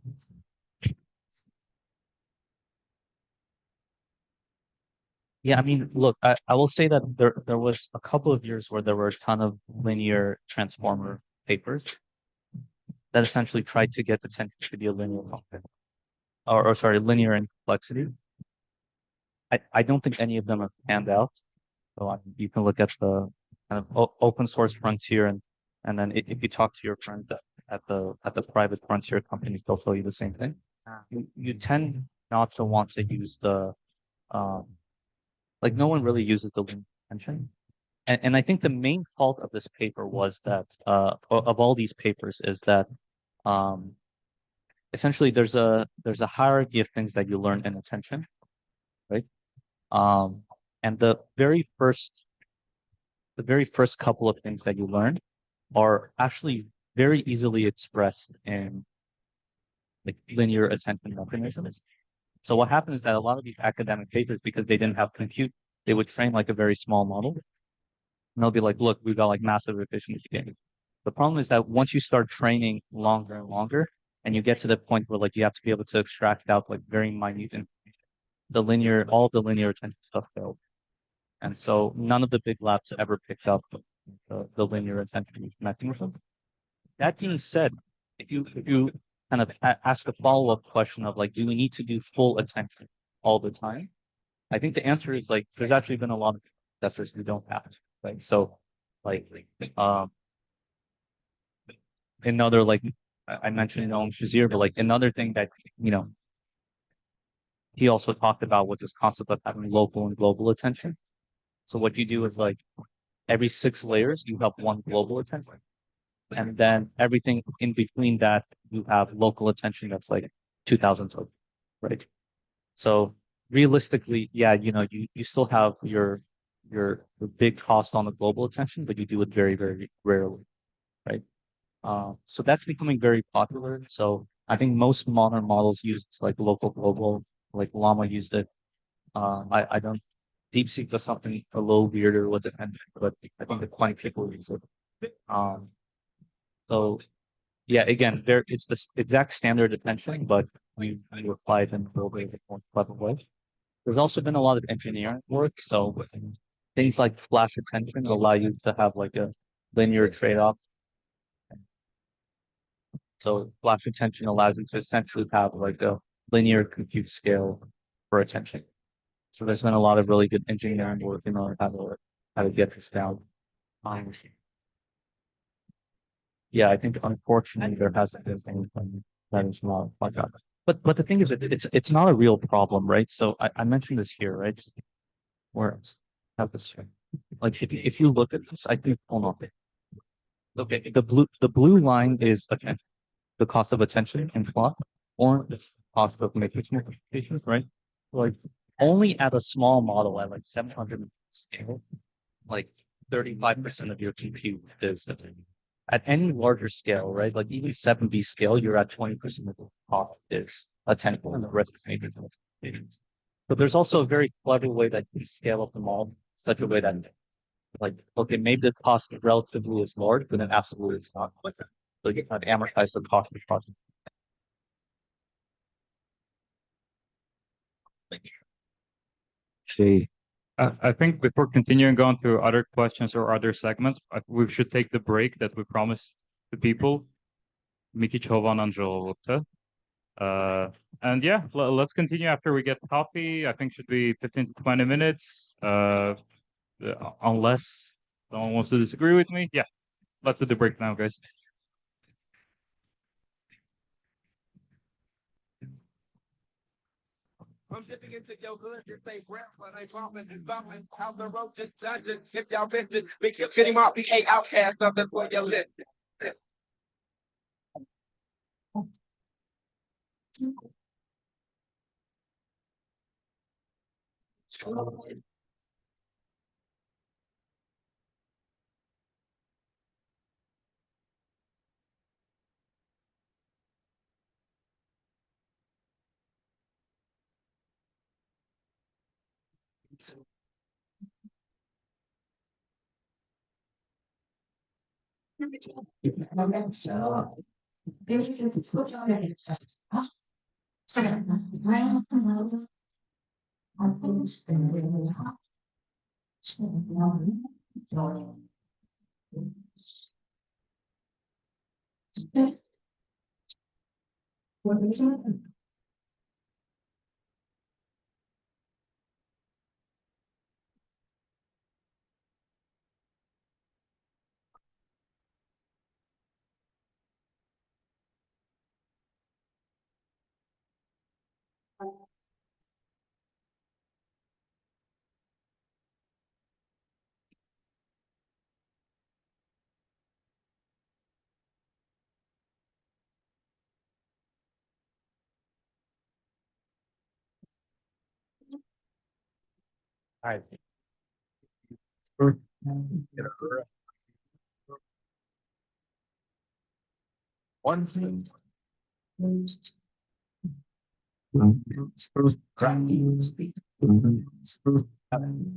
Yeah, I mean, look, I will say that there was a couple of years where there were a ton of linear transformer papers that essentially tried to get the attention to be a linear function, or sorry, linear in complexity. I don't think any of them have panned out. So you can look at the kind of open source frontier, and then if you talk to your friends at the private frontier companies, they'll tell you the same thing. You tend not to want to use the um, like no one really uses the linear attention. And I think the main fault of this paper was that of all these papers is that um, essentially there's a hierarchy of things that you learn in attention, right? Um, and the very first couple of things that you learn are actually very easily expressed in like linear attention mechanisms. So what happens is that a lot of these academic papers, because they didn't have compute, they would train like a very small model. And they'll be like, look, we've got like massive efficiency gains. The problem is that once you start training longer and longer, and you get to the point where like you have to be able to extract out like very minute and all the linear attention stuff failed. And so none of the big labs ever picked up the linear attention mechanism. That being said, if you kind of ask a follow-up question of like, do we need to do full attention all the time? I think the answer is like, there's actually been a lot of professors who don't have it, right? So like, another like I mentioned Noam Shazir, but like another thing that he also talked about was this concept of having local and global attention. So what you do is like every 6 layers you have one global attention, and then everything in between that you have local attention that's like 2,000 tokens, right? So realistically, yeah, you still have your big cost on the global attention, but you do it very, very rarely, right? So that's becoming very popular. So I think most modern models use like local global, like Llama used it. I don't. DeepSeek does something a little weirder with it, but I think the 20 people use it. So yeah, again, it's the exact standard attention, but we apply it in a little bit more clever way. There's also been a lot of engineering work, so things like flash attention allow you to have like a linear trade-off. So flash attention allows you to essentially have like a linear compute scale for attention. So there's been a lot of really good engineering work in on how to get this down. Yeah, I think unfortunately there hasn't been anything that is not like that. But the thing is, it's not a real problem, right? So I mentioned this here, right? Where have this here. Like if you look at this, I think hold on. Okay, the blue line is attention, the cost of attention in plot, or the cost of matrix multiplications, right? Like only at a small model at like 700 scale, like 35% of your compute is attention. At any larger scale, right? Like even 7B scale, you're at 20% of the cost is attention, and the rest is matrix multiplications. But there's also a very clever way that you scale up the model in such a way that like, okay, maybe the cost relatively is large, but then absolutely it's not. So you can amortize the cost of the project. Okay. I think before continuing on to other questions or other segments, we should take the break that we promised the people. Miki Chovan Angelo. And yeah, let's continue after we get coffee. I think should be 15 to 20 minutes. Unless someone wants to disagree with me. Yeah, let's do the break now, guys. I'm dipping into your hood, just say breath, but I bumping and bumping. Out the road, just judging. If y'all missed it, big getting off the eight outcast, something for your list. All right. One thing.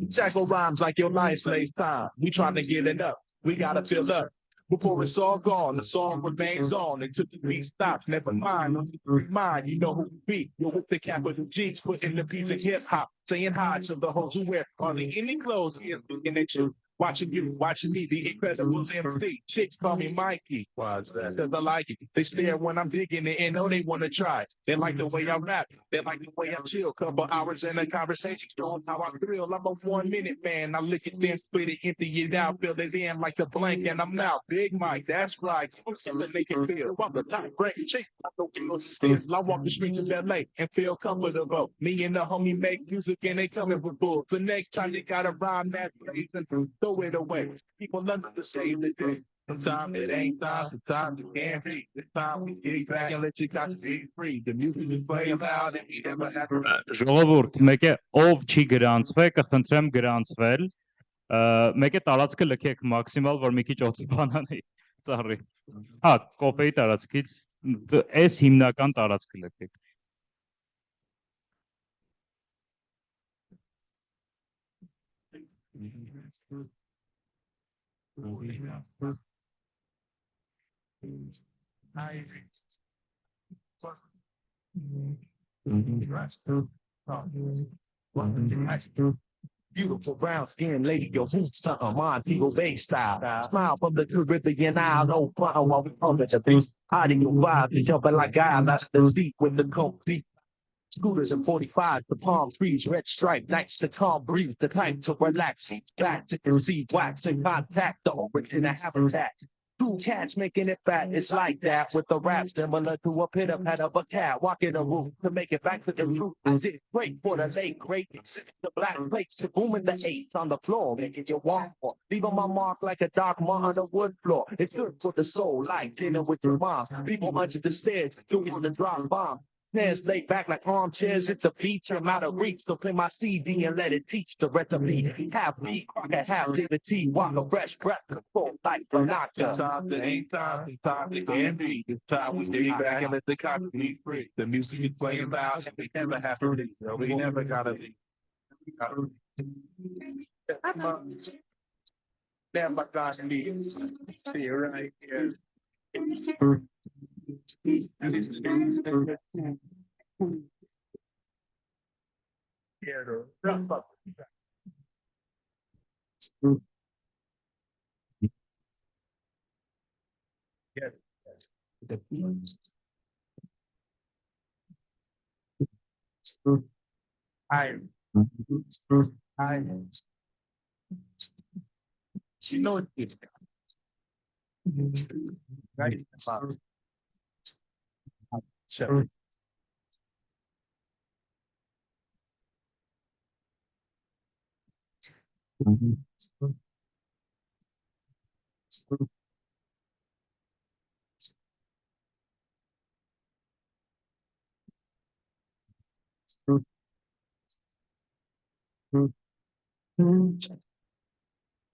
Jackal rhymes like your life lays time. We trying to get it up. We gotta fill up. Before it's all gone, the song remains on. It took the beat stops, never mind. On the three mind, you know who we be. You're with the capital G's, putting the beats in hip hop. Saying hi to the hoes who wear hardly any clothes here, looking at you. Watching you, watching me, the incredible MC. Chicks call me Mikey. Why's that? Cause I like it. They stare when I'm digging it and know they wanna try. They like the way I rap. They like the way I chill. Couple hours in a conversation, showing how I thrill. I'm a 1 minute man. I lick it, then split it, empty it out, fill it in like a blank, and I'm out. Big Mike, that's right. Something they can feel. I'm the top great chick. I walk the streets of LA and feel comfortable. Me and the homie make music and they coming with bulls. The next time they gotta rhyme that phrase and throw it away. People love to say the day. Sometimes it ain't time, sometimes it can't be. This time we get back and let you guys be free. The music is playing loud and we never have to. Ժողովուրդ, մեկը ով չի գրանցվել, կխնդրեմ գրանցվել։ Մեկը տարածքը լքեք մաքսիմալ, որ մի քիչ օդի ծառի։ Հա, կոպեի տարածքից այս հիմնական տարածքը լքեք։ Beautiful brown skin lady, your boots something, Montego Bay style. Smile from the Caribbean Isle, no fun while we under the beach. Hiding your vibe, jumping like guys, that's the deep with the coke deep. Scooters and 45, the palm trees, red stripe, nights the calm breeze, the time to relax, back to receive wax and contact, the original habitat. Two cats making it fat, it's like that with the rap similar to a pit of head of a cat walking the roof to make it back to the truth. I did great for the late great, the black plates, the booming the eights on the floor, making you walk for, leaving my mark like a dark mark on the wood floor. It's good for the soul, like dinner with your mom. People under the stairs doing the drop bomb. Snares laid back like armchairs, it's a feature. I'm out of reach, so play my CD and let it teach the recipe. Half beat, Crocker, half David T. Walk a fresh breath, control like Renata. Time that ain't time, it's time that can be. It's time we stay back and let the cotton be free. The music is playing loud, and we never have to leave. So we never gotta leave. Never gotta leave. Stay right here. You know it. Right.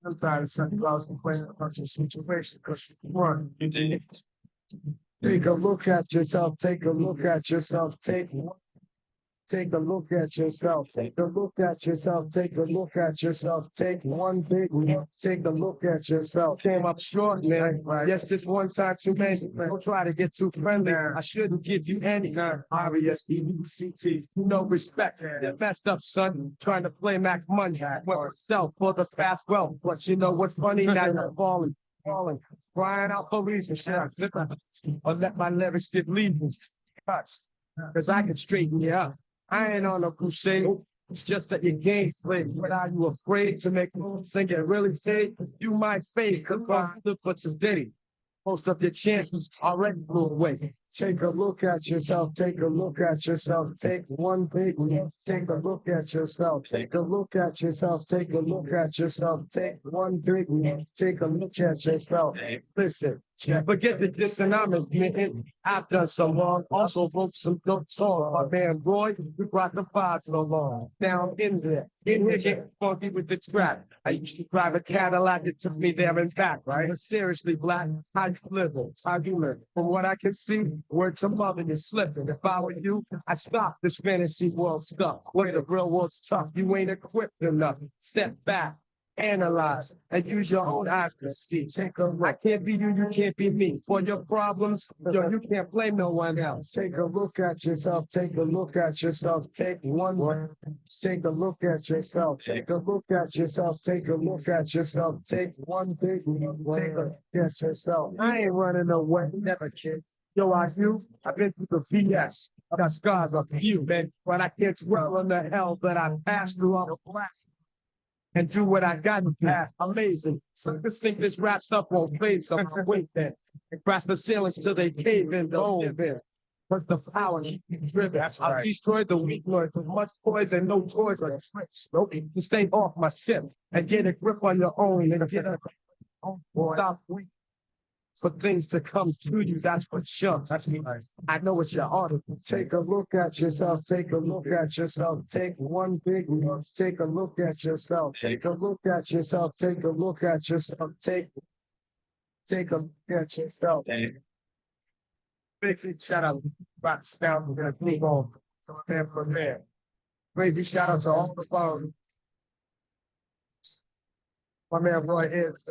Sometimes Santa Claus complain about your situation because one, you did. Take a look at yourself, take a look at yourself, take a look at yourself, take a look at yourself, take a look at yourself, take one big look, take a look at yourself. Came up short, man. Yes, just one time too many. Don't try to get too friendly. I shouldn't give you any RESPECT. No respect. You messed up, son. Trying to play Mac money. Well, self for the fast wealth. But you know what's funny? Now you're falling. Crying out for reason. Should I zip or let my lyrics get leavings? Cuts. Cause I can straighten you up. I ain't on a crusade. It's just that your game played. But are you afraid to make moves and get really paid? You might fade, cause I'm for today. Most of your chances already blew away. Take a look at yourself, take a look at yourself, take one big look, take a look at yourself, take a look at yourself, take a look at yourself, take one big look, take a look at yourself. Listen, forget the dissonance, I've done some wrong, also wrote some good songs. My man Roy, we brought the vibes along. Down in there, in here getting funky with the trap. I used to drive a Cadillac, it took me there and back, right? But seriously, Black, how you live? How you live? From what I can see, word to mother, you're slipping. If I were you, I stop this fantasy world stuff. Where the real world's tough, you ain't equipped enough. Step back. Analyze and use your own eyes to see. Take a look. I can't be you, you can't be me. For your problems, yo, you can't blame no one else. Take a look at yourself. Take a look at yourself. Take one. Take a look at yourself. Take a look at yourself. Take a look at yourself. Take one big look. Take a look at yourself. I ain't running away, never kid. Yo, I've been through the VS. I got scars of you, man. But I can't dwell on the hell that I passed through all the blast. And do what I got to do. Amazing. Suckers think this rap stuff won't fade, so I'm wait there. And cross the ceilings till they cave in, don't live in. But the power keep me driven. I've destroyed the weak lords with much toys and no toys like tricks. Nope. So stay off my ship and get a grip on your own and get a stop waiting for things to come to you. That's what shows. That's nice. I know what you're on. Take a look at yourself. Take a look at yourself. Take one big look. Take a look at yourself. Take a look at yourself. Take a look at yourself. Take a look at yourself. Big shout out to Rots down. We're gonna move on from there. Crazy shout out to all the phone. My man Roy is.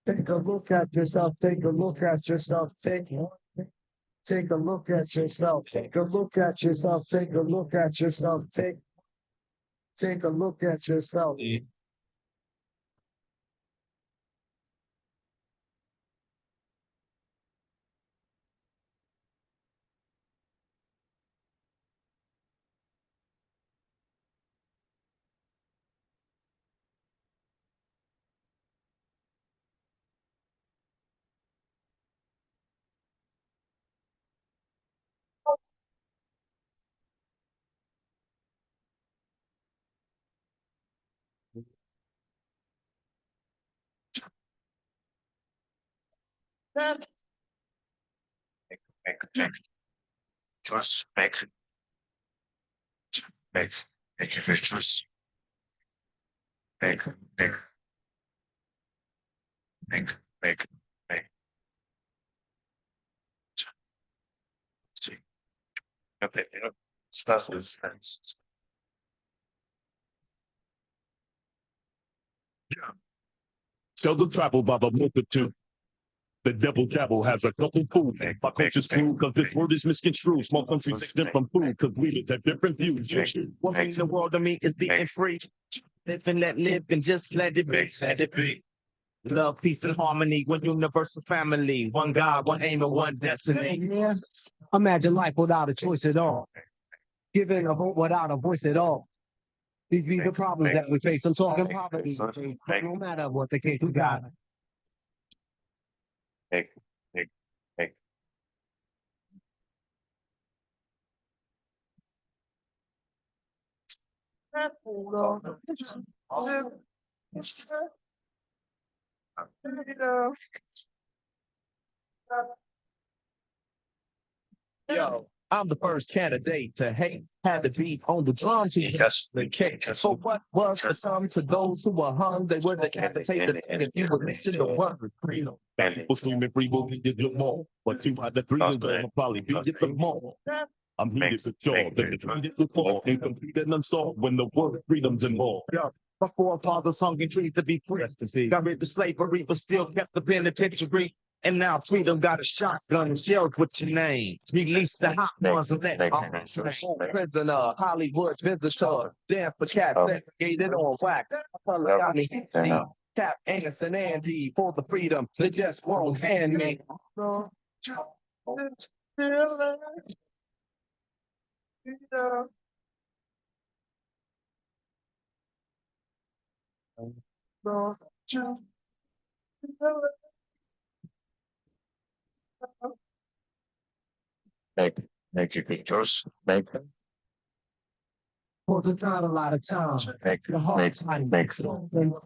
Take a look at yourself. Take a look at yourself. Take a look at yourself. Take a look at yourself. Take a look at yourself. Take a look at yourself. Just make your pictures. Make, make, make, make, make. See. Okay, start with sense. Seldom travel by the multitude. The devil dabble has a couple food. My culture's cool cause this word is misconstrued. Small countries exempt from food cause we live have different views. What means the world to me is being free. Live and let live and just let it be. Let it be. Love, peace, and harmony, one universal family, one God, one aim, and one destiny. Imagine life without a choice at all. Giving a vote without a voice at all. These be the problems that we face. I'm talking poverty. No matter what the case, we got it. Make, make, make. Yo, I'm the first candidate to hate. Had to be on the drum to Yes, the cake. So what was the sum to those who were hung? They were decapitated, and if you would mention the word freedom. People screaming free will be the more, but 2 out of 3 of them will probably be the more. I'm heated for sure that the defeated the fall, incomplete and unsolved when the word freedom's involved. Yeah. My forefathers hung in trees to be free. Got rid of slavery, but still kept the penitentiary. And now freedom got a shotgun and shells with your name. Release the hot ones and let prisoner, Hollywood visitor. Damn for cat segregated on whack. Color got me. Cap Angus and Andy for the freedom they just won't hand me. Make your pictures, make, For the not a lot of time. make, The hard time makes it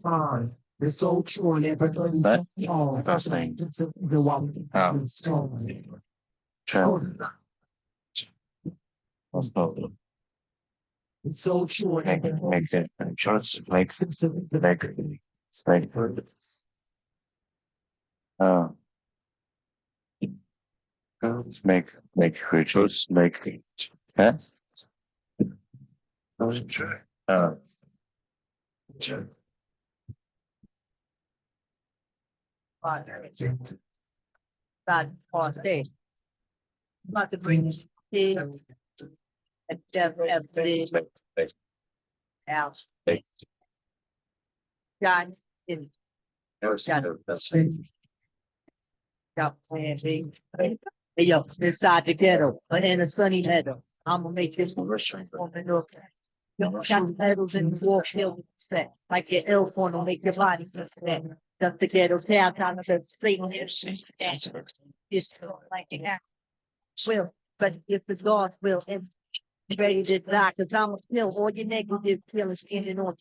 fine. It's so true and everybody's But, on. that's me. The one That's not, It's so true and make it, pictures, make, make, make pictures, make, huh? Uh, But on stage. About to bring this big. Out. Guys, in. that's. Got planting. Hey, yo, inside the ghetto, but in a sunny meadow. I'm gonna make this one on the north. Yo, got the pedals in the walk hill set. Like your ill form will make your body fit. That's the ghetto town, kind of a straight on your shit. It's like an act. Will, but if the God will, and ready to die, cause I'm a pill, all your negative feelings in on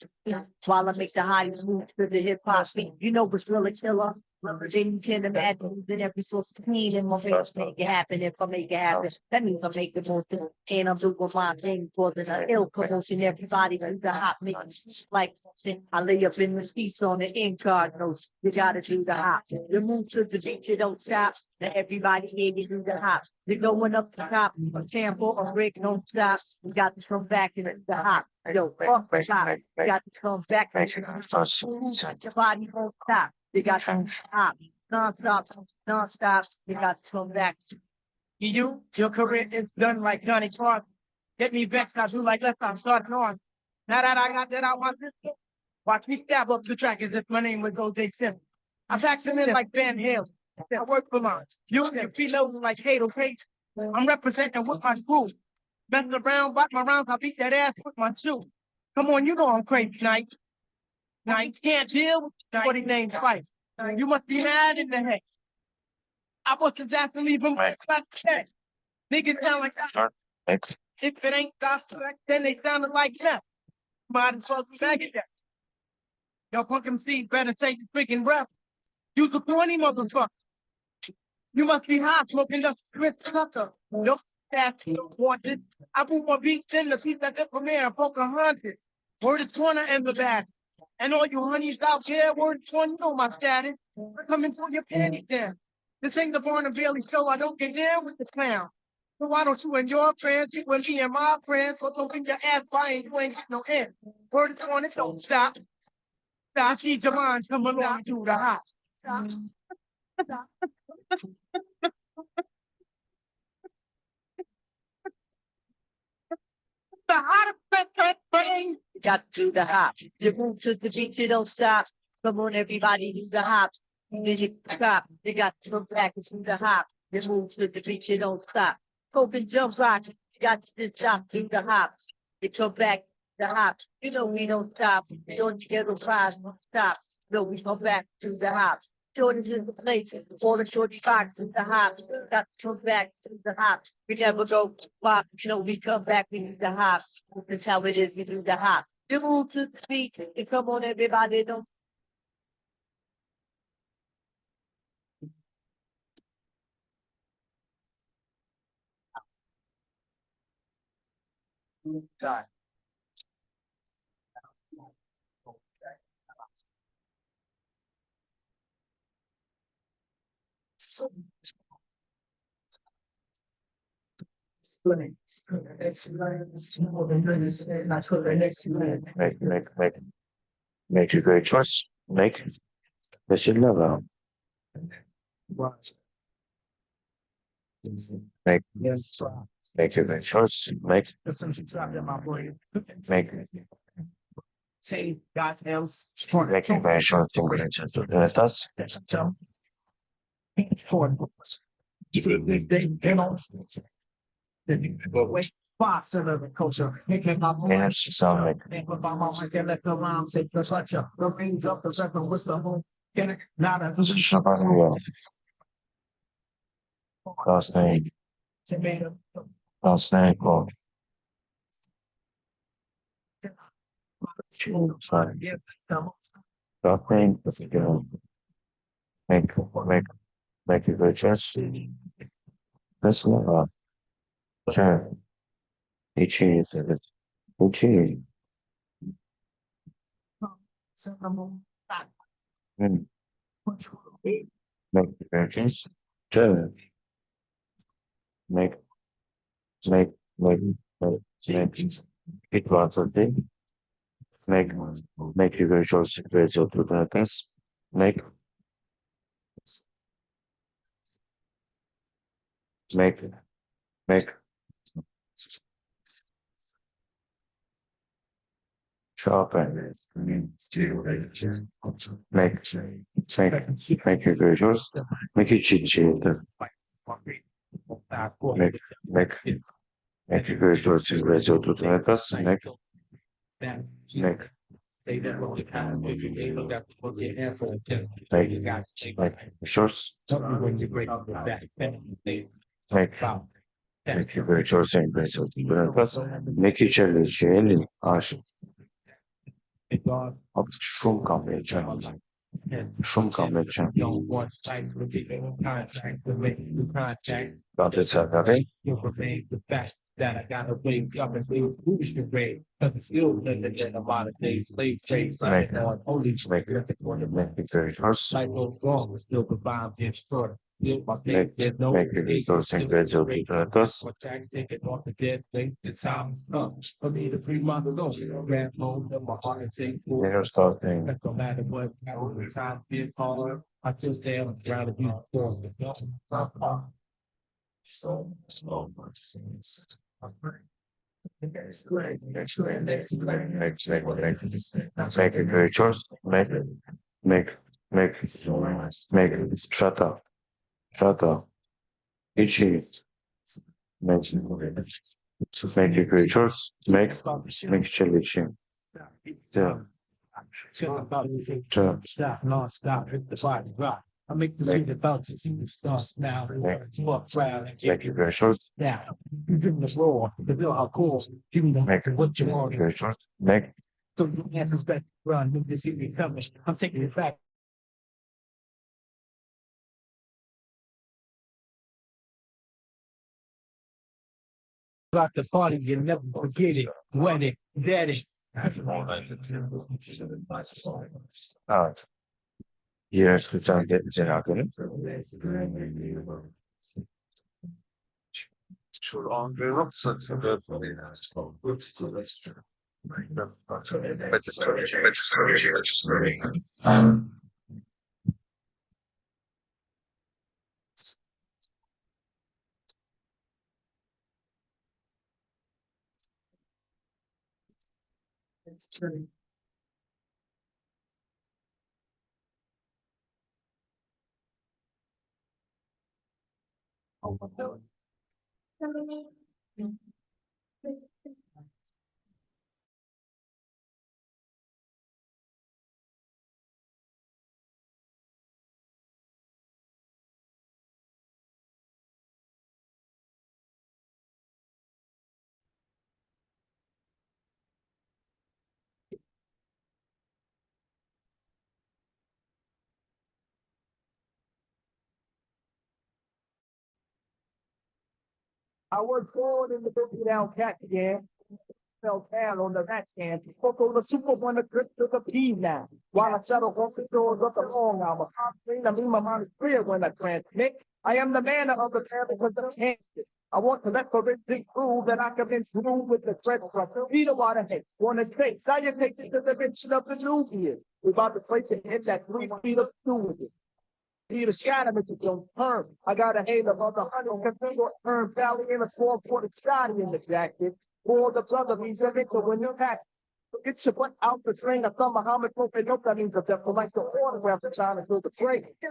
while I make the highest moves to the hip hop beat. You know what's really killer? Then you can imagine that every source of pain in my face make it happen. If I make it happen, that means I make the most of it. And I'm doing my thing for the ill promotion. Everybody do the hot mix. Like I lay up in the piece on the end card notes. You gotta do the hop. You move to the beat, you don't stop. Now everybody here, you do the hop. You're going up the top, a sample, a break, don't stop. You got to come back and do the hop. Yo, fuck the top. You got to come back and do the hop. Your body won't stop. You got to stop, non-stop. You got to come back. Your career is done like Johnny Clark. Get me vexed, I do like left, I'm starting on. Now that I got that out my system, watch me stab up the track as if my name was O.J. Simpson. I'm taxing in like Van Halen. I work for mine. You can freeloading like Hato Page. I'm representing with my crew. Messing around, bite my rounds, I beat that ass with my shoe. Come on, you know I'm crazy, Night. Night can't deal with what he named twice. You must be mad in the head. I wasn't exactly leaving my text. Niggas sound like that. If it ain't gospel, then they sounded like that. Might as well be back at that. Y'all punk MC better take the freaking breath. Use a corny motherfucker. You must be high smoking the Chris Tucker. No fast wanted. I put more beats in the piece that the premiere and Pocahontas. Word is corner in the back. And all you honeys out there, word is one, you know my status. I'm coming for your panties then. This ain't the Barnum Bailey show. I don't get there with the clown. So why don't you and your friends sit with me and my friends? So don't get your ass buying, you ain't get no end. Word is on it, don't stop. I see Javon come along through the house. The hottest thing. You got to do the hop. You move to the beat, you don't stop. Come on, everybody, do the hops. Music stop. They got to come back and do the hops. They move to the beat, you don't stop. Focus jump rocks. You got to stop, do the hops. They come back, the hops. You know we don't stop. We don't get no prize, we don't stop. No, we come back to the hops. Jordan's in the place, all the shorty box to the hops. Got to come back to the hops. We never go pop, you know, we come back, we do the hops. That's how it is, we do the hops. You move to the beat, and come on, everybody, don't die. So make a great choice. Make this your level. Make make a great choice. Make Say, goddamn, make a great choice. Let us. it's hard. Faster than the culture, making my Yes, sound like and with my mom, I can let the rhymes take the structure. The rings up the circle with the whole. Not a Shabbat. Last name. tomato. Last name. Oh, sorry. Last name. Make make a great choice. This one. Sure. Each is it. Each is. Make a great choice. Sure. Make make make it was a thing. Make you very short secrets of the test. Make make make sharpen. Make you very short. Make it cheat sheet. Make make you very short secrets of the test. Make make shorts. Make you very short secrets of the test. Make it challenge. Ash. Shroom combination. Shroom combination. Got this, okay? That I gotta wake up and say who's the grade. Cause it's still living in a lot of days late chase. Make Make it very short. cycle wrong, still provide this short. Make it those secrets of the test. Take it off the dead thing. The time's up for me to free my alone. Grab hold of my heart and take Never starting. no matter what time being hard. I just am rather be forced to go. So slow for scenes. Make it very short. Make shut up. Shut up. Each is make it very short. Make chili chin. Yeah. Stop, non-stop, hit the body rock. I make the lead about to see the stars now. Walk proud and Make it very short. down. You give the roar, the bill how cool. Give me Make what you want. very short. Make So your answers back run, move to see me coming. I'm taking it back. Rock the party, you never forget it. When it, that is. Yes, we can get it in. I was born in the Boogie Down Cat again. Fell down on the rat stand. Spoke on the super one that drips to the P now. While I shuttle off the doors of the long hour. I mean, my mind is clear when I transmit. I am the man of the family with the chance. I want to let forensic prove that I can been smooth with the thread from Peter Waterhead. Want to say, salutations to the mention of the new year. We're about to place it in that 3 feet of two with it. Peter Shadow, Mr. Jones, Herm. I got a hail above the 100 Herm Valley in a small ported shotty in the jacket. For the brother means everything when you're packed. Get your butt out the string. I thought Muhammad broke it up. That means the devil likes the autograph the China to the break. Yo,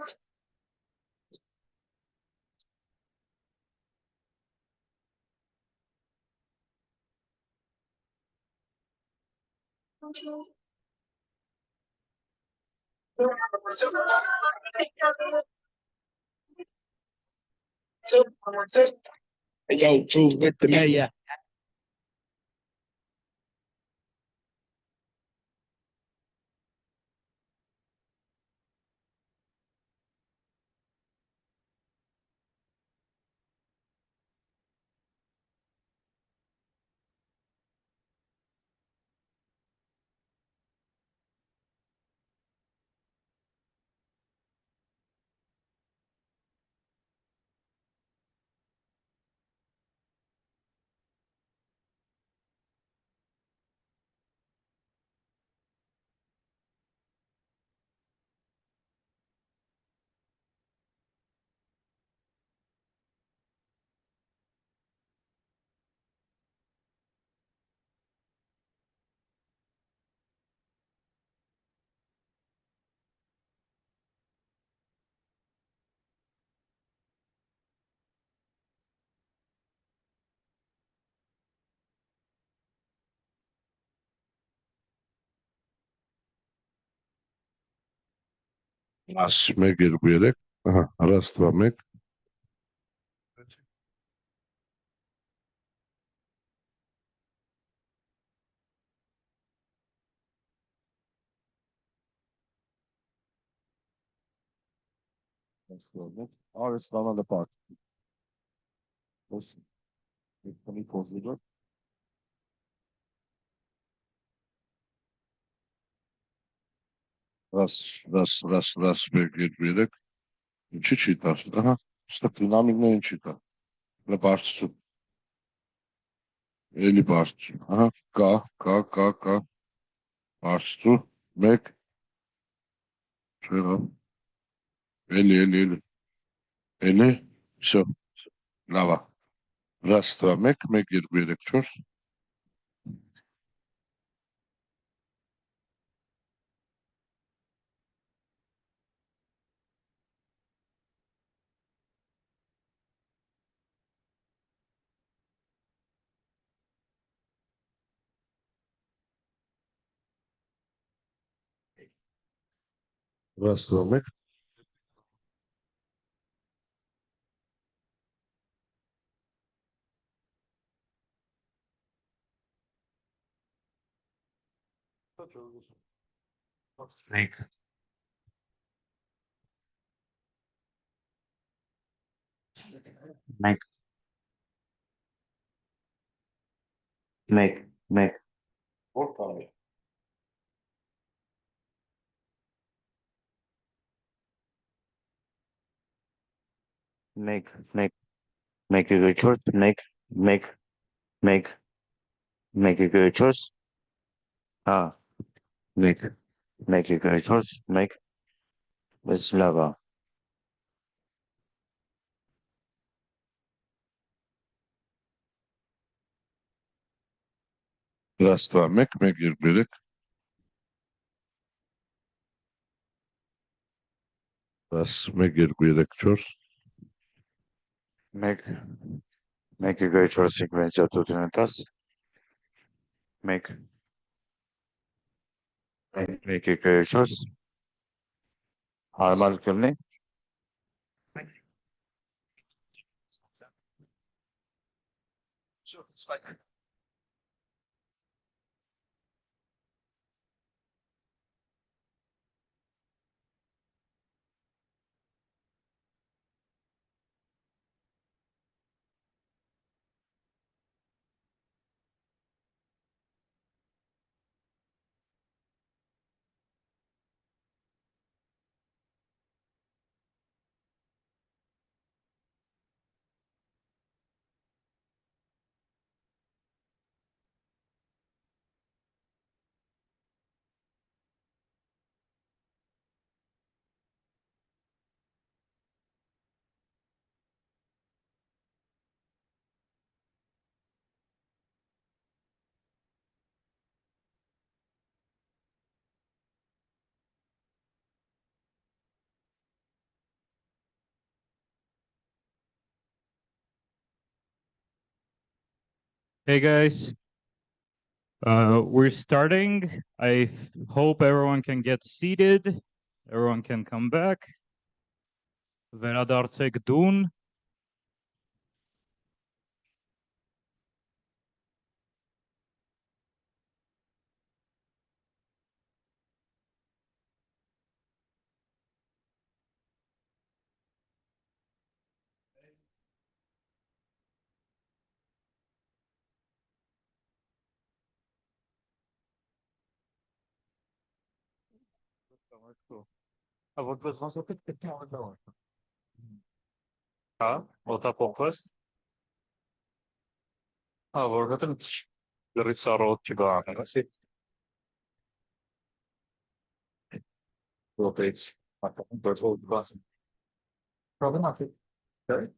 Truth with the mayor. Ας με γυρβίρεκ. Ραστβαμεκ. Arslan on the part. Listen. 24 Раз με γυρβίρεκ. Τι τσίτας. Στα κλινάμι δεν τσίτα. Λεπάστου. Eli pastsu. Ka. Pastsu. Mek. Şöyle. Eli. Eli. Все. Lava. Rastva me girvίρεκ. Çöz. Rastva Make. Make. Make. Ortalık. Make. Make a good choice. Make a good choice. Make a good choice. Make with lava. Rastva me girvírek. Ras me girvírek. Çöz. make a great choice sequence of 2 Make a great choice. Armen Gülne. Hey guys, we're starting. Hope everyone can get seated. Everyone can come back. Venadar Dun. Ha? Ota pokres? Ha, vorgatın dari sarot juga kan sih. Rotates. Maka betul juga. Problem apa? Sorry?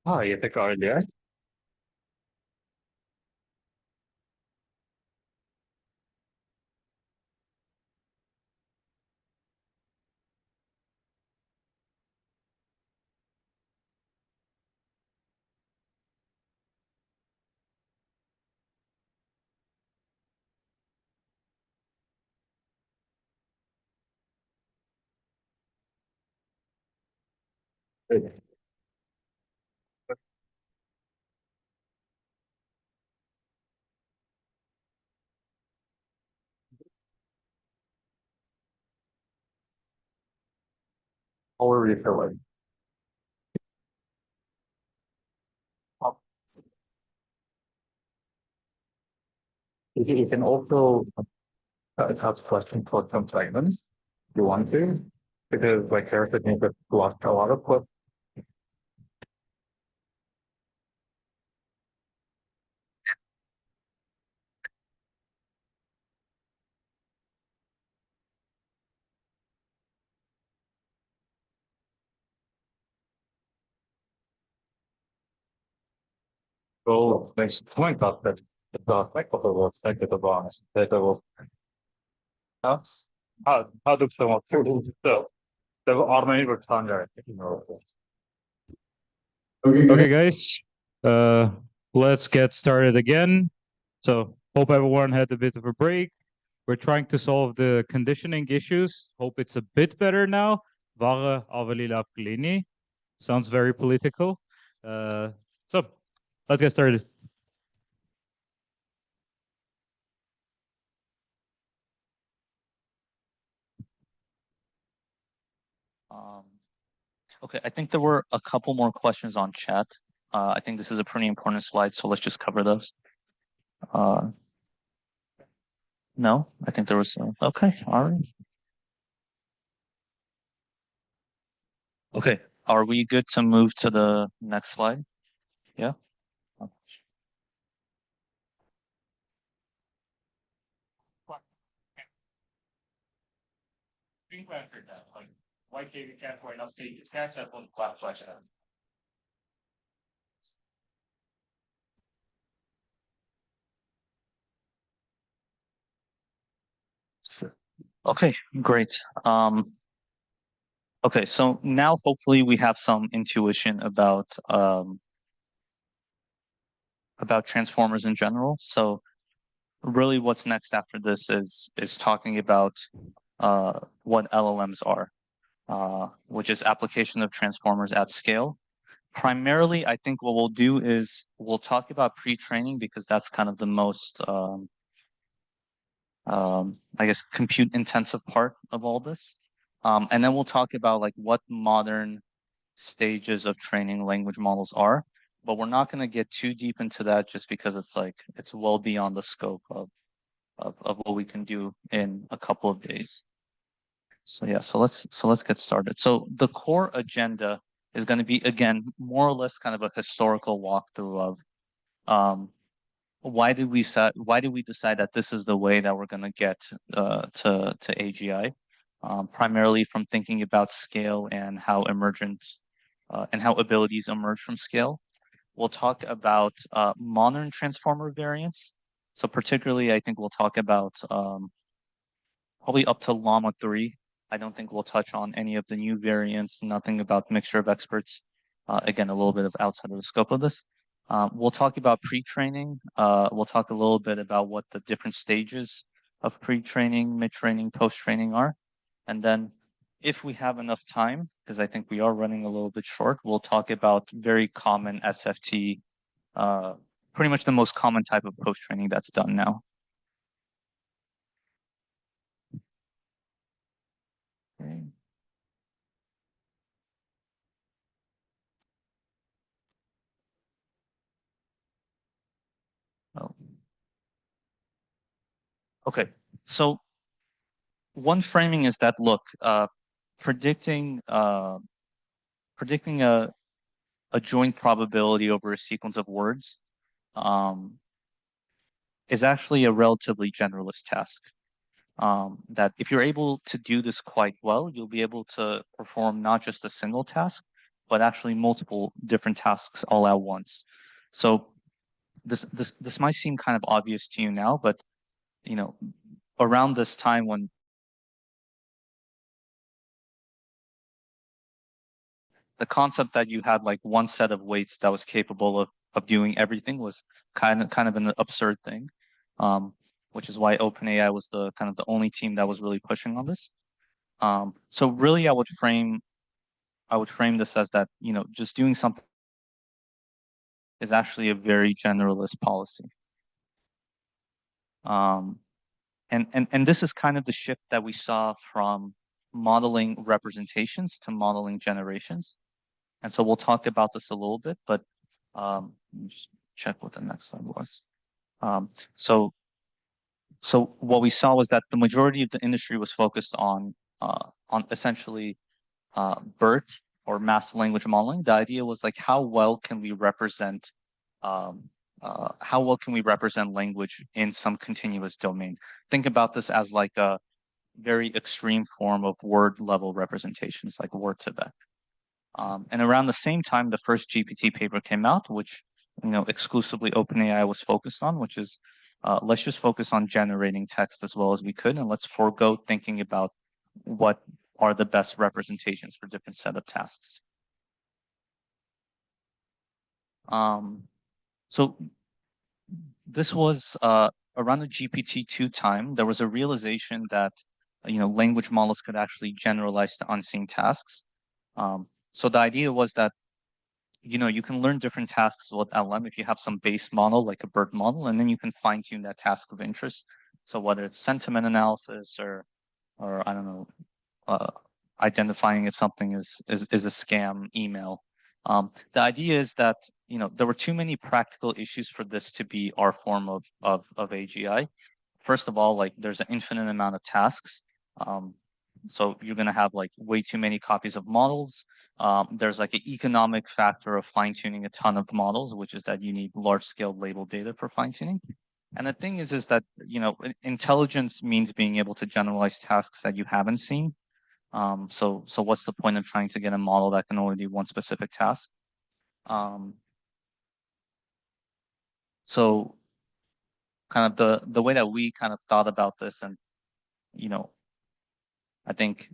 Ha, ya tekrar ya. Already filling. You can also ask questions for some segments if you want to, because like there's a thing that lost a lot of questions. So next point about that the effect of the words like the bonus that will how do someone so the automated return there, you know. Okay, guys, let's get started again. So, hope everyone had a bit of a break. We're trying to solve the conditioning issues. Hope it's a bit better now. Ware avelilaf glini. Sounds very political. So, let's get started. Um, okay, I think there were a couple more questions on chat. I think this is a pretty important slide, so let's just cover those. No, I think there was, okay, all right. Okay, are we good to move to the next slide? Yeah. Okay, great. Okay, so now hopefully we have some intuition about transformers in general. So really what's next after this is talking about what LLMs are, which is application of transformers at scale. Primarily, I think what we'll do is we'll talk about pre-training because that's kind of the most I guess compute intensive part of all this. And then we'll talk about like what modern stages of training language models are, but we're not going to get too deep into that just because it's like it's well beyond the scope of what we can do in a couple of days. So yeah, so let's get started. So the core agenda is going to be again more or less kind of a historical walkthrough of why did we decide that this is the way that we're going to get to AGI, primarily from thinking about scale and how emergent and how abilities emerge from scale. We'll talk about modern transformer variants. So particularly, I think we'll talk about probably up to Llama 3. I don't think we'll touch on any of the new variants, nothing about mixture of experts. Again, a little bit of outside of the scope of this. We'll talk about pre-training. We'll talk a little bit about what the different stages of pre-training, mid-training, post-training are. And then if we have enough time, because I think we are running a little bit short, we'll talk about very common SFT, pretty much the most common type of post-training that's done now. Okay. Oh. Okay, so one framing is that look, predicting a joint probability over a sequence of words is actually a relatively generalist task. That if you're able to do this quite well, you'll be able to perform not just a single task, but actually multiple different tasks all at once. So this might seem kind of obvious to you now, but you know, around this time when the concept that you had like one set of weights that was capable of doing everything was kind of an absurd thing, which is why OpenAI was the kind of the only team that was really pushing on this. So really, I would frame this as that, you know, just doing something is actually a very generalist policy. And this is kind of the shift that we saw from modeling representations to modeling generations. And so we'll talk about this a little bit, but let me just check what the next slide was. So what we saw was that the majority of the industry was focused on essentially BERT or mass language modeling. The idea was like how well can we represent language in some continuous domain? Think about this as like a very extreme form of word level representations, like word to vec. And around the same time, the first GPT paper came out, which exclusively OpenAI was focused on, which is let's just focus on generating text as well as we could, and let's forego thinking about what are the best representations for different set of tasks. So this was around the GPT-2 time. There was a realization that language models could actually generalize to unseen tasks. So the idea was that you can learn different tasks with LLM if you have some base model like a BERT model, and then you can fine tune that task of interest. So whether it's sentiment analysis or I don't know, identifying if something is a scam email. The idea is that there were too many practical issues for this to be our form of AGI. First of all, like there's an infinite amount of tasks. So you're going to have like way too many copies of models. There's like an economic factor of fine tuning a ton of models, which is that you need large scale label data for fine tuning. And the thing is that, intelligence means being able to generalize tasks that you haven't seen. So what's the point of trying to get a model that can only do one specific task? So kind of the way that we kind of thought about this, and I think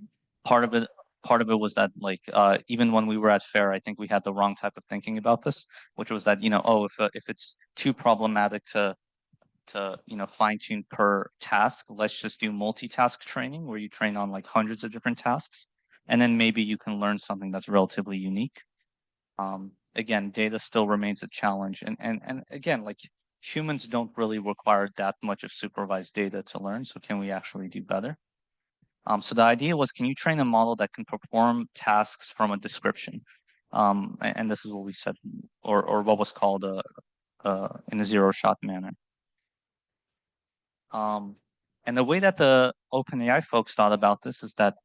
part of it part of it was that like even when we were at FAIR, I think we had the wrong type of thinking about this, which was that, if it's too problematic to fine tune per task, let's just do multitask training where you train on like hundreds of different tasks, and then maybe you can learn something that's relatively unique. Again, data still remains a challenge, and again, like humans don't really require that much of supervised data to learn. So can we actually do better? So the idea was, can you train a model that can perform tasks from a description? And this is what we said, or what was called in a zero-shot manner. And the way that the OpenAI folks thought about this is that,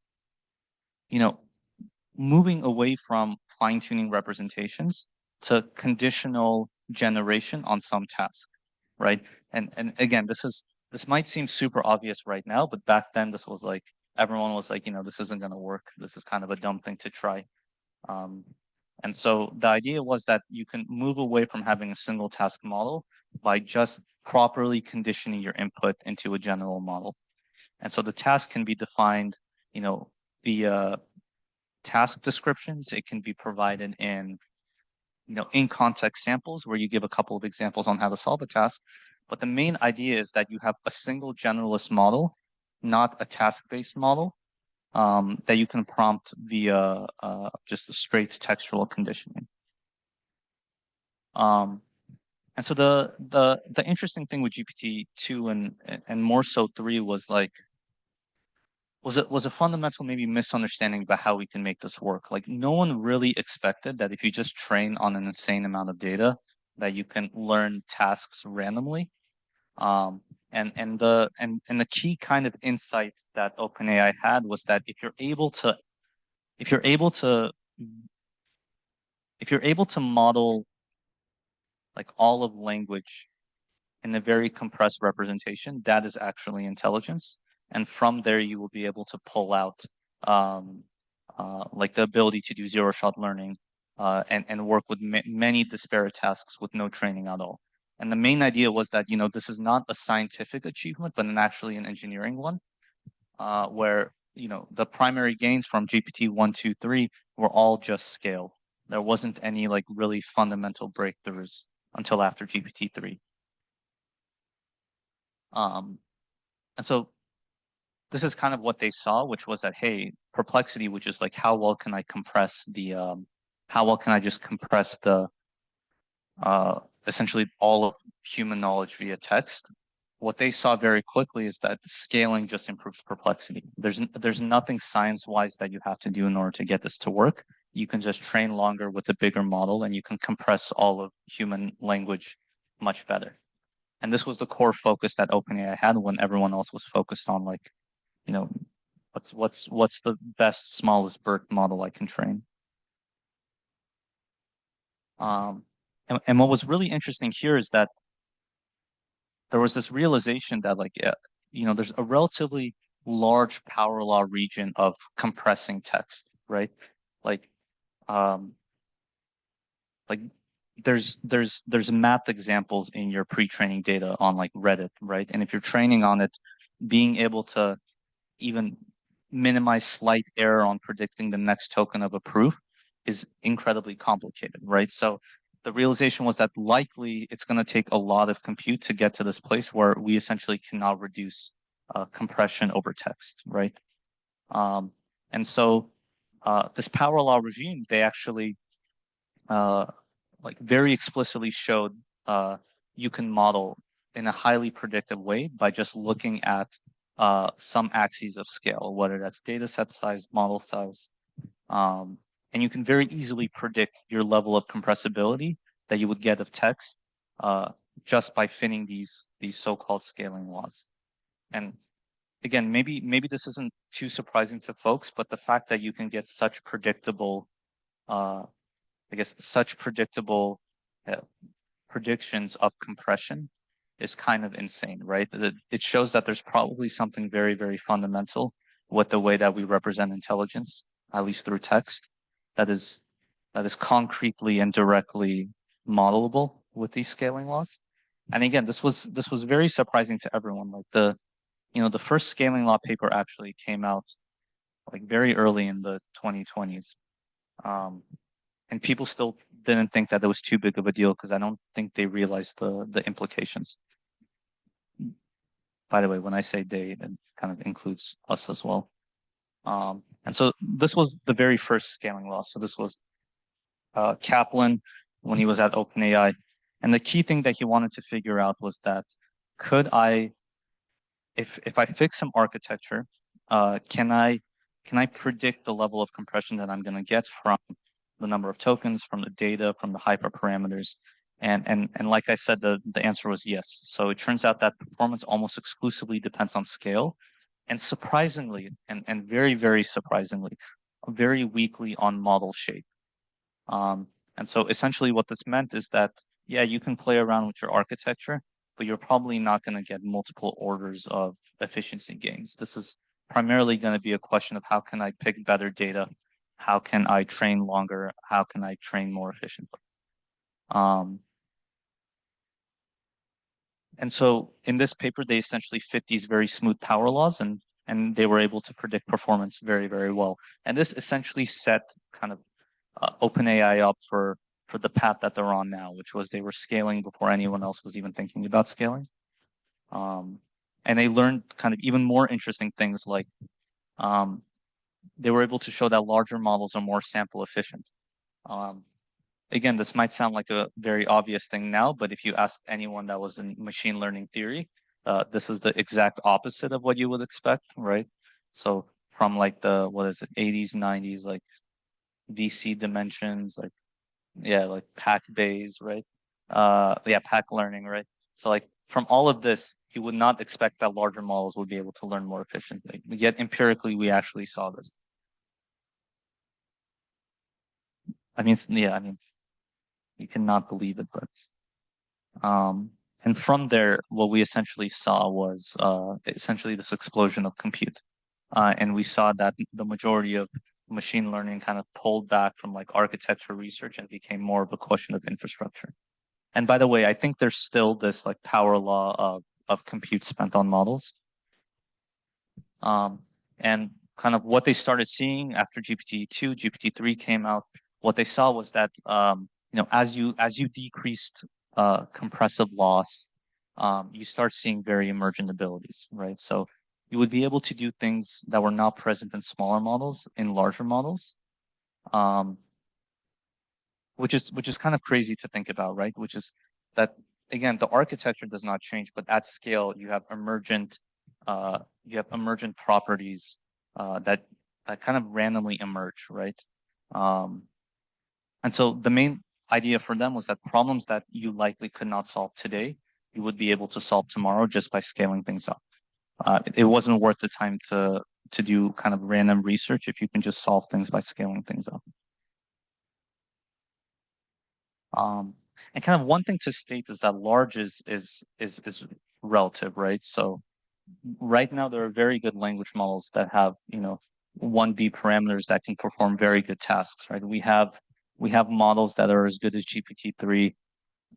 moving away from fine-tuning representations to conditional generation on some task, right? And again, this might seem super obvious right now, but back then this was like, everyone was like, this isn't going to work. This is kind of a dumb thing to try. And so the idea was that you can move away from having a single task model by just properly conditioning your input into a general model. And so the task can be defined, via task descriptions. It can be provided in, in context samples where you give a couple of examples on how to solve a task. But the main idea is that you have a single generalist model, not a task-based model, that you can prompt via just a straight textual conditioning. And so the interesting thing with GPT-2 and more so 3 was like, was a fundamental maybe misunderstanding about how we can make this work. Like no one really expected that if you just train on an insane amount of data, that you can learn tasks randomly. And the key kind of insight that OpenAI had was that if you're able to model like all of language in a very compressed representation, that is actually intelligence. And from there, you will be able to pull out like the ability to do zero-shot learning and work with many disparate tasks with no training at all. And the main idea was that, this is not a scientific achievement, but actually an engineering one, where, the primary gains from GPT 1, 2, 3 were all just scale. There wasn't any like really fundamental breakthroughs until after GPT 3. And so this is kind of what they saw, which was that, hey, perplexity, which is like, how well can I just compress the, essentially all of human knowledge via text. What they saw very quickly is that scaling just improves perplexity. There's nothing science-wise that you have to do in order to get this to work. You can just train longer with a bigger model and you can compress all of human language much better. And this was the core focus that OpenAI had when everyone else was focused on like, what's the best, smallest BERT model I can train. And what was really interesting here is that there was this realization that like, there's a relatively large power law region of compressing text, right? Like there's math examples in your pre-training data on like Reddit, right? And if you're training on it, being able to even minimize slight error on predicting the next token of a proof is incredibly complicated, right? So the realization was that likely it's going to take a lot of compute to get to this place where we essentially cannot reduce compression over text, right? And so this power law regime, they actually like very explicitly showed you can model in a highly predictive way by just looking at some axes of scale, whether that's data set size, model size. And you can very easily predict your level of compressibility that you would get of text just by fitting these so-called scaling laws. And again, maybe this isn't too surprising to folks, but the fact that you can get such predictable, such predictable predictions of compression is kind of insane, right? It shows that there's probably something very, very fundamental with the way that we represent intelligence, at least through text, that is concretely and directly modelable with these scaling laws. And again, this was very surprising to everyone. Like the first scaling law paper actually came out like very early in the 2020s. And people still didn't think that it was too big of a deal because I don't think they realized the implications. By the way, when I say they, it kind of includes us as well. And so this was the very first scaling law. So this was Kaplan when he was at OpenAI. And the key thing that he wanted to figure out was that could I, if I fix some architecture, can I predict the level of compression that I'm going to get from the number of tokens, from the data, from the hyperparameters? And like I said, the answer was yes. So it turns out that performance almost exclusively depends on scale, and surprisingly, and very, very surprisingly, very weakly on model shape. And so essentially what this meant is that, yeah, you can play around with your architecture, but you're probably not going to get multiple orders of efficiency gains. This is primarily going to be a question of how can I pick better data? How can I train longer? How can I train more efficiently? And so in this paper, they essentially fit these very smooth power laws, and they were able to predict performance very, very well. And this essentially set kind of OpenAI up for the path that they're on now, which was they were scaling before anyone else was even thinking about scaling. And they learned kind of even more interesting things like they were able to show that larger models are more sample efficient. Again, this might sound like a very obvious thing now, but if you ask anyone that was in machine learning theory, this is the exact opposite of what you would expect, right? So from like the, what is it, 80s, 90s, like VC dimensions, like, yeah, like pack bays, right? Yeah, pack learning, right? So like from all of this, you would not expect that larger models would be able to learn more efficiently. Yet empirically, we actually saw this. I mean, yeah, I mean, you cannot believe it, but and from there, what we essentially saw was essentially this explosion of compute. And we saw that the majority of machine learning kind of pulled back from like architecture research and became more of a question of infrastructure. And by the way, I think there's still this like power law of compute spent on models. And kind of what they started seeing after GPT-2, GPT-3 came out, what they saw was that you know, as you decreased compressive loss, you start seeing very emergent abilities, right? So you would be able to do things that were not present in smaller models in larger models, which is kind of crazy to think about, right? Which is that again, the architecture does not change, but at scale you have emergent properties that kind of randomly emerge, right? And so the main idea for them was that problems that you likely could not solve today, you would be able to solve tomorrow just by scaling things up. It wasn't worth the time to do kind of random research if you can just solve things by scaling things up. And kind of one thing to state is that large is relative, right? So right now there are very good language models that have, you know, 1B parameters that can perform very good tasks, right? We have models that are as good as GPT-3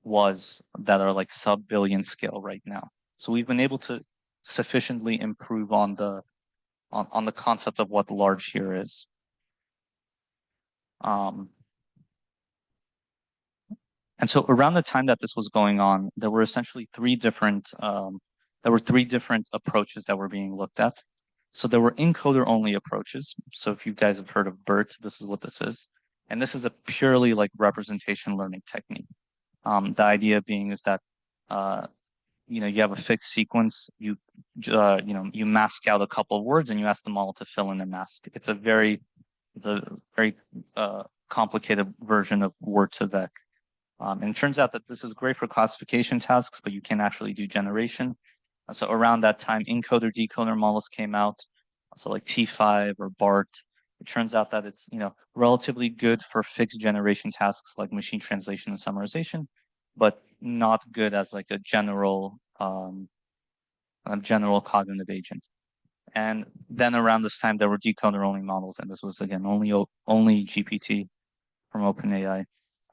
was that are like sub-billion scale right now. So we've been able to sufficiently improve on the concept of what large here is. And so around the time that this was going on, there were essentially three different approaches that were being looked at. So there were encoder-only approaches. So if you guys have heard of BERT, this is what this is. And this is a purely like representation learning technique. The idea being is that you know, you have a fixed sequence, you mask out a couple of words and you ask the model to fill in the mask. It's a very complicated version of word2vec. And it turns out that this is great for classification tasks, but you can't actually do generation. So around that time, encoder-decoder models came out, so like T5 or BART. It turns out that it's, you know, relatively good for fixed generation tasks like machine translation and summarization, but not good as like a general cognitive agent. And then around this time, there were decoder-only models, and this was again only GPT from OpenAI.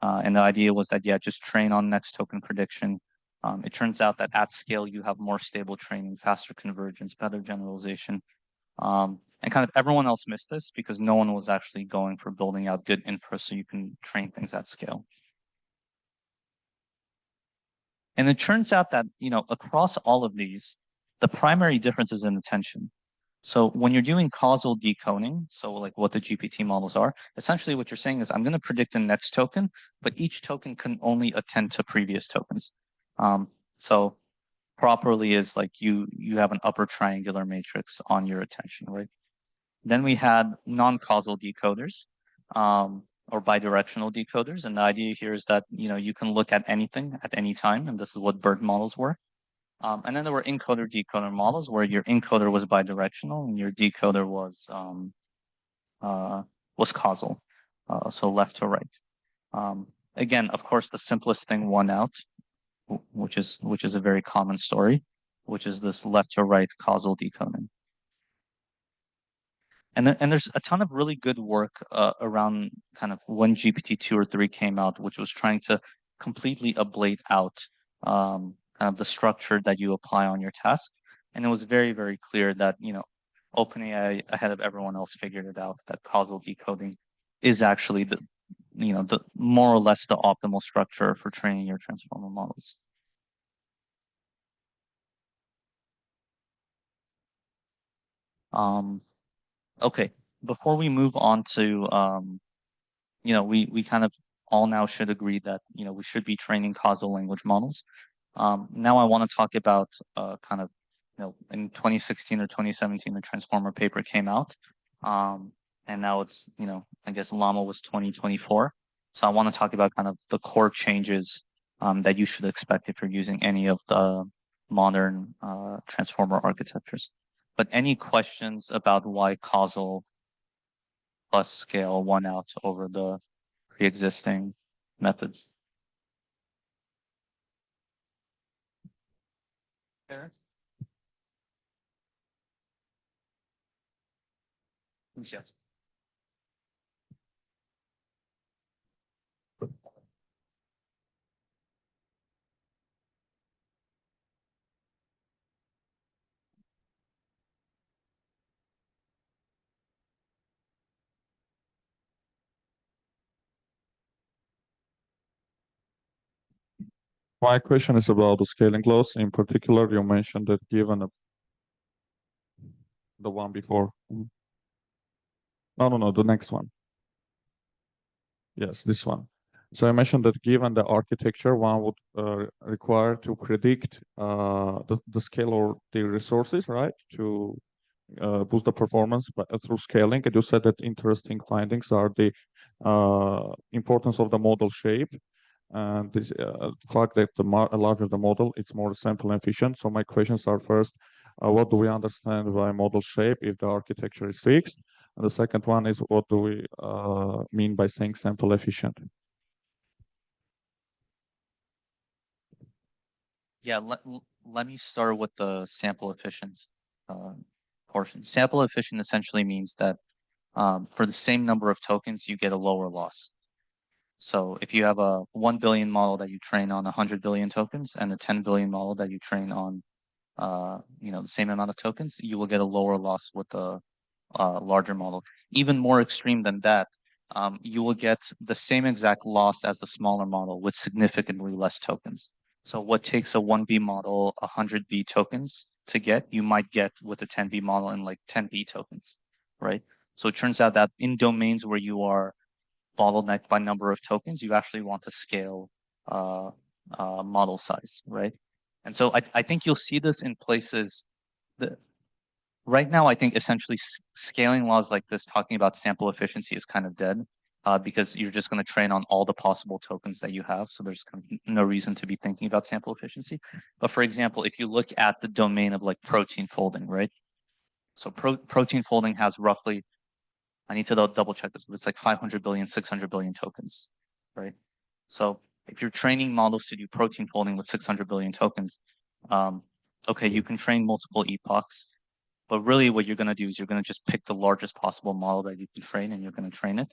And the idea was that, yeah, just train on next token prediction. It turns out that at scale, you have more stable training, faster convergence, better generalization. And kind of everyone else missed this because no one was actually going for building out good infra so you can train things at scale. And it turns out that, across all of these, the primary difference is in attention. So when you're doing causal decoding, so like what the GPT models are, essentially what you're saying is I'm going to predict the next token, but each token can only attend to previous tokens. So properly is like you have an upper triangular matrix on your attention, right? Then we had non-causal decoders, or bidirectional decoders. And the idea here is that, you can look at anything at any time. And this is what BERT models were. And then there were encoder decoder models where your encoder was bidirectional and your decoder was causal. So left to right. Again, of course, the simplest thing won out, which is a very common story, which is this left to right causal decoding. And there's a ton of really good work around kind of when GPT-2 or 3 came out, which was trying to completely ablate out kind of the structure that you apply on your task. And it was very, very clear that, OpenAI ahead of everyone else figured it out that causal decoding is actually the more or less the optimal structure for training your transformer models. Okay, before we move on to, we kind of all now should agree that, we should be training causal language models. Now I want to talk about kind of, in 2016 or 2017, the transformer paper came out. And now it's, I guess Llama was 2024. So I want to talk about kind of the core changes that you should expect if you're using any of the modern transformer architectures. But any questions about why causal plus scale won out over the pre-existing methods? Eric? Yes. My question is about the scaling laws. In particular, you mentioned that given the one before. No, the next one. Yes, this one. So I mentioned that given the architecture, one would require to predict the scale or the resources, right, to boost the performance through scaling. And you said that interesting findings are the importance of the model shape and this fact that the larger the model, it's more sample efficient. So my questions are first, what do we understand by model shape if the architecture is fixed? And the second one is what do we mean by saying sample efficient? Yeah, let me start with the sample efficient portion. Sample efficient essentially means that for the same number of tokens, you get a lower loss. So if you have a 1 billion model that you train on 100 billion tokens and a 10 billion model that you train on, the same amount of tokens, you will get a lower loss with the larger model. Even more extreme than that, you will get the same exact loss as the smaller model with significantly less tokens. So what takes a 1B model 100B tokens to get, you might get with a 10B model in like 10B tokens, right? So it turns out that in domains where you are bottlenecked by number of tokens, you actually want to scale model size, right? And so I think you'll see this in places that right now, I think essentially scaling laws like this, talking about sample efficiency is kind of dead because you're just going to train on all the possible tokens that you have. So there's kind of no reason to be thinking about sample efficiency. But for example, if you look at the domain of like protein folding, right? So protein folding has roughly, I need to double check this, but it's like 500 billion, 600 billion tokens, right? So if you're training models to do protein folding with 600 billion tokens, okay, you can train multiple epochs, but really what you're going to do is you're going to just pick the largest possible model that you can train and you're going to train it.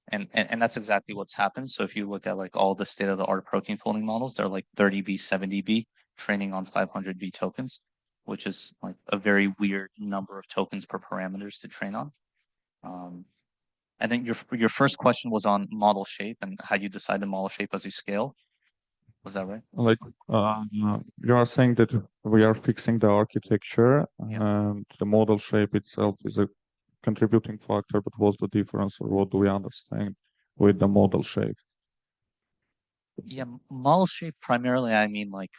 And that's exactly what's happened. So if you look at like all the state-of-the-art protein folding models, they're like 30B, 70B training on 500B tokens. which is like a very weird number of tokens per parameters to train on. I think your first question was on model shape and how you decide the model shape as you scale. Was that right? Like, you are saying that we are fixing the architecture and the model shape itself is a contributing factor, but what's the difference or what do we understand with the model shape? Yeah, model shape primarily, I mean like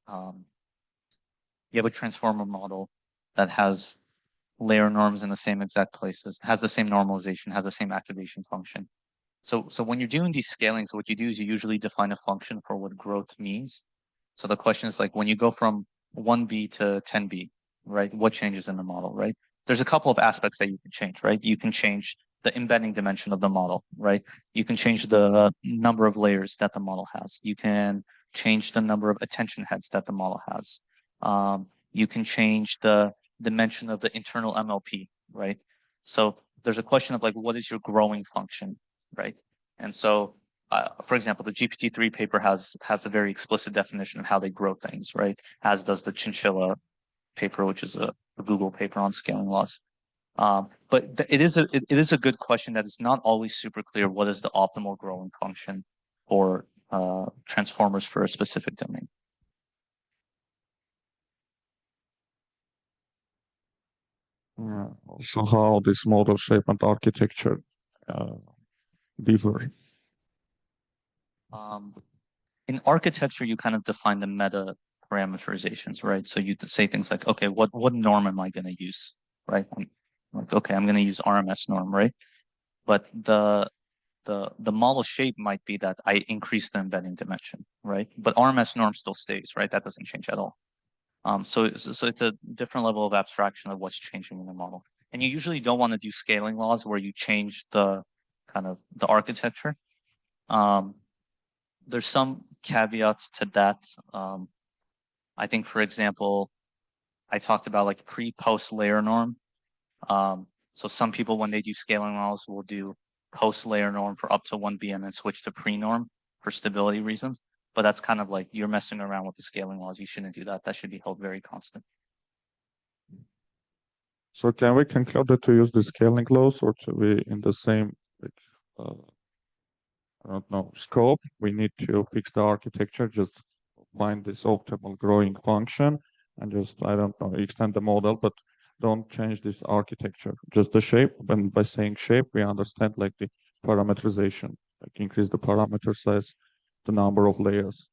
you have a transformer model that has layer norms in the same exact places, has the same normalization, has the same activation function. So when you're doing these scalings, what you do is you usually define a function for what growth means. So the question is like when you go from 1B to 10B, right? What changes in the model, right? There's a couple of aspects that you can change, right? You can change the embedding dimension of the model, right? You can change the number of layers that the model has. You can change the number of attention heads that the model has. You can change the dimension of the internal MLP, right? So there's a question of like, what is your growing function, right? And so, for example, the GPT-3 paper has a very explicit definition of how they grow things, right? As does the Chinchilla paper, which is a Google paper on scaling laws. But it is a good question that is not always super clear what is the optimal growing function for transformers for a specific domain. So how this model shape and architecture differ? In architecture, you kind of define the meta parameterizations, right? So you say things like, okay, what norm am I going to use, right? Like, okay, I'm going to use RMS norm, right? But the model shape might be that I increase the embedding dimension, right? But RMS norm still stays, right? That doesn't change at all. So it's a different level of abstraction of what's changing in the model. And you usually don't want to do scaling laws where you change the kind of the architecture. There's some caveats to that. I think, for example, I talked about like pre-post layer norm. So some people, when they do scaling laws, will do post layer norm for up to 1B and then switch to pre-norm for stability reasons. But that's kind of like you're messing around with the scaling laws. You shouldn't do that. That should be held very constant. So can we conclude that to use the scaling laws or to be in the same, like, I don't know, scope? We need to fix the architecture, just find this optimal growing function and just, I don't know, extend the model, but don't change this architecture, just the shape. And by saying shape, we understand like the parameterization, like increase the parameter size, the number of layers.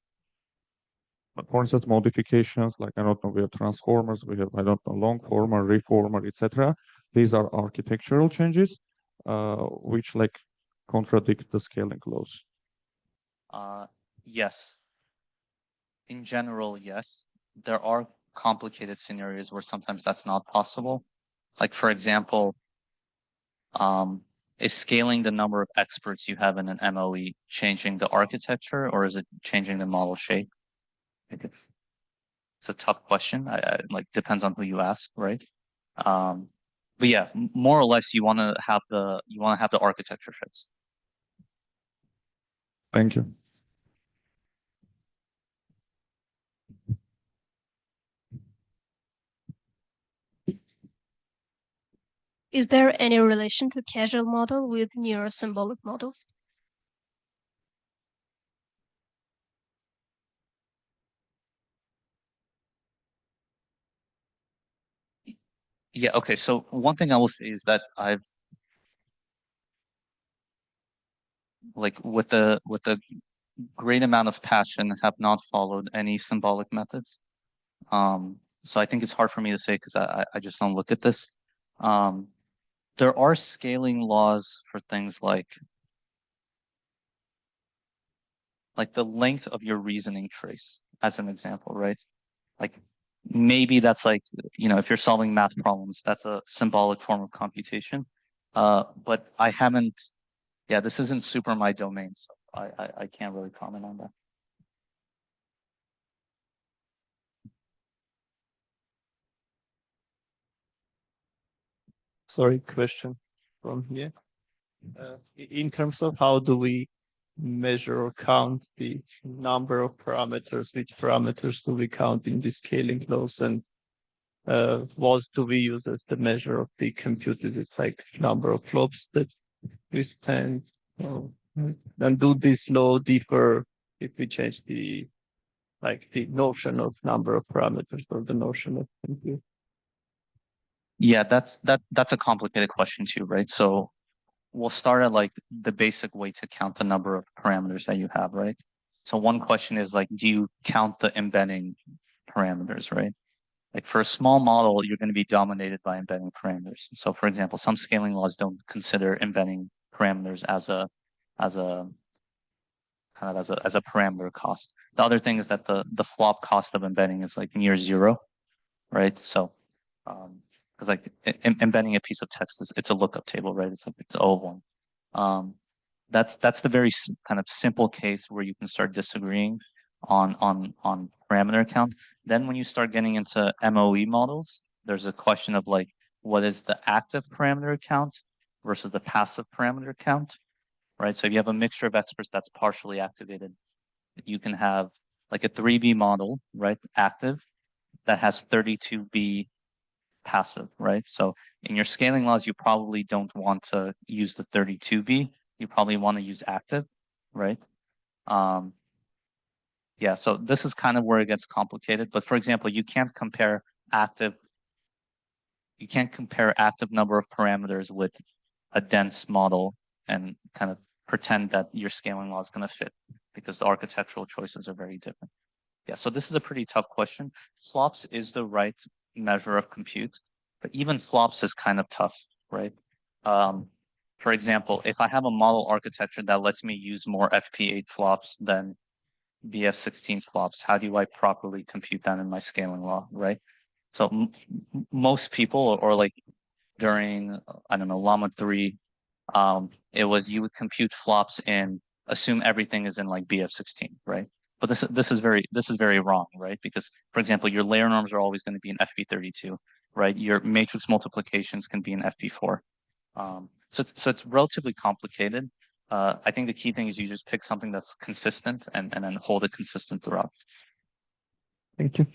But for instance, modifications, like, I don't know, we have transformers, we have, I don't know, long former, reformer, etc. These are architectural changes, which like contradict the scaling laws. Yes. In general, yes. There are complicated scenarios where sometimes that's not possible. Like, for example, is scaling the number of experts you have in an MOE changing the architecture or is it changing the model shape? I think it's a tough question. I like depends on who you ask, right? But yeah, more or less you want to have the architecture fixed. Thank you. Is there any relation to causal model with neurosymbolic models? Yeah, okay. So one thing I will say is that I've like with the great amount of passion have not followed any symbolic methods. So I think it's hard for me to say because I just don't look at this. There are scaling laws for things like the length of your reasoning trace, as an example, right? Like maybe that's like, if you're solving math problems, that's a symbolic form of computation. But I haven't, this isn't super my domain, so I can't really comment on that. Sorry, question from here. In terms of how do we measure or count the number of parameters, which parameters do we count in the scaling laws, and what do we use as the measure of the compute? Is it like number of flops that we spend? And do this law differ if we change the notion of number of parameters or the notion of compute? Yeah, that's a complicated question too, right? So we'll start at like the basic way to count the number of parameters that you have, right? So one question is like, do you count the embedding parameters, right? Like for a small model, you're going to be dominated by embedding parameters. So for example, some scaling laws don't consider embedding parameters as a as a parameter cost. The other thing is that the flop cost of embedding is like near zero, right? So because like embedding a piece of text is it's a lookup table, right? It's like it's O1. That's the very kind of simple case where you can start disagreeing on parameter count. Then when you start getting into MOE models, there's a question of like what is the active parameter count versus the passive parameter count, right? So if you have a mixture of experts that's partially activated, you can have like a 3B model, right? Active that has 32B passive, right? So in your scaling laws, you probably don't want to use the 32B. You probably want to use active, right? Yeah, so this is kind of where it gets complicated. But for example, you can't compare active number of parameters with a dense model and kind of pretend that your scaling law is going to fit because the architectural choices are very different. Yeah, so this is a pretty tough question. Flops is the right measure of compute, but even flops is kind of tough, right? For example, if I have a model architecture that lets me use more FP8 flops than BF16 flops, how do I properly compute that in my scaling law, right? So most people, or like during, I don't know, Llama 3, it was you would compute flops and assume everything is in like BF16, right? But this is very wrong, right? Because for example, your layer norms are always going to be in FP32, right? Your matrix multiplications can be in FP4. So it's relatively complicated. I think the key thing is you just pick something that's consistent and then hold it consistent throughout. Thank you.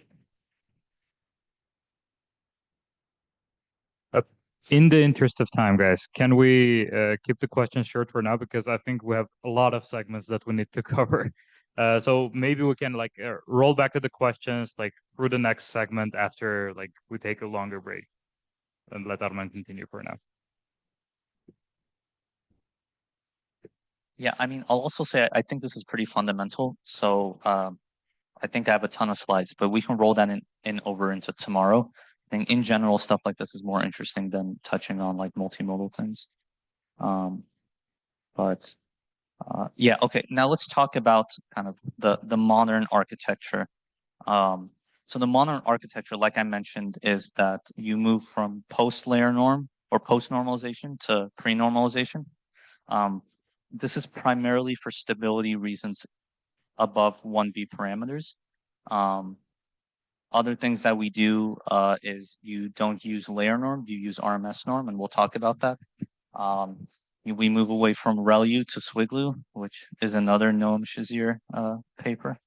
In the interest of time, guys, can we keep the questions short for now? Because I think we have a lot of segments that we need to cover. So maybe we can like roll back to the questions like through the next segment after like we take a longer break and let Armen continue for now. Yeah, I mean, I'll also say I think this is pretty fundamental. So I think I have a ton of slides, but we can roll that in over into tomorrow. I think in general, stuff like this is more interesting than touching on like multimodal things. Yeah, okay. Now let's talk about kind of the modern architecture. So the modern architecture, like I mentioned, is that you move from post-layer norm or post-normalization to pre-normalization. This is primarily for stability reasons above 1B parameters. Other things that we do is you don't use layer norm, you use RMS norm, and we'll talk about that. We move away from ReLU to SWIGLU, which is another Noam Shazier paper.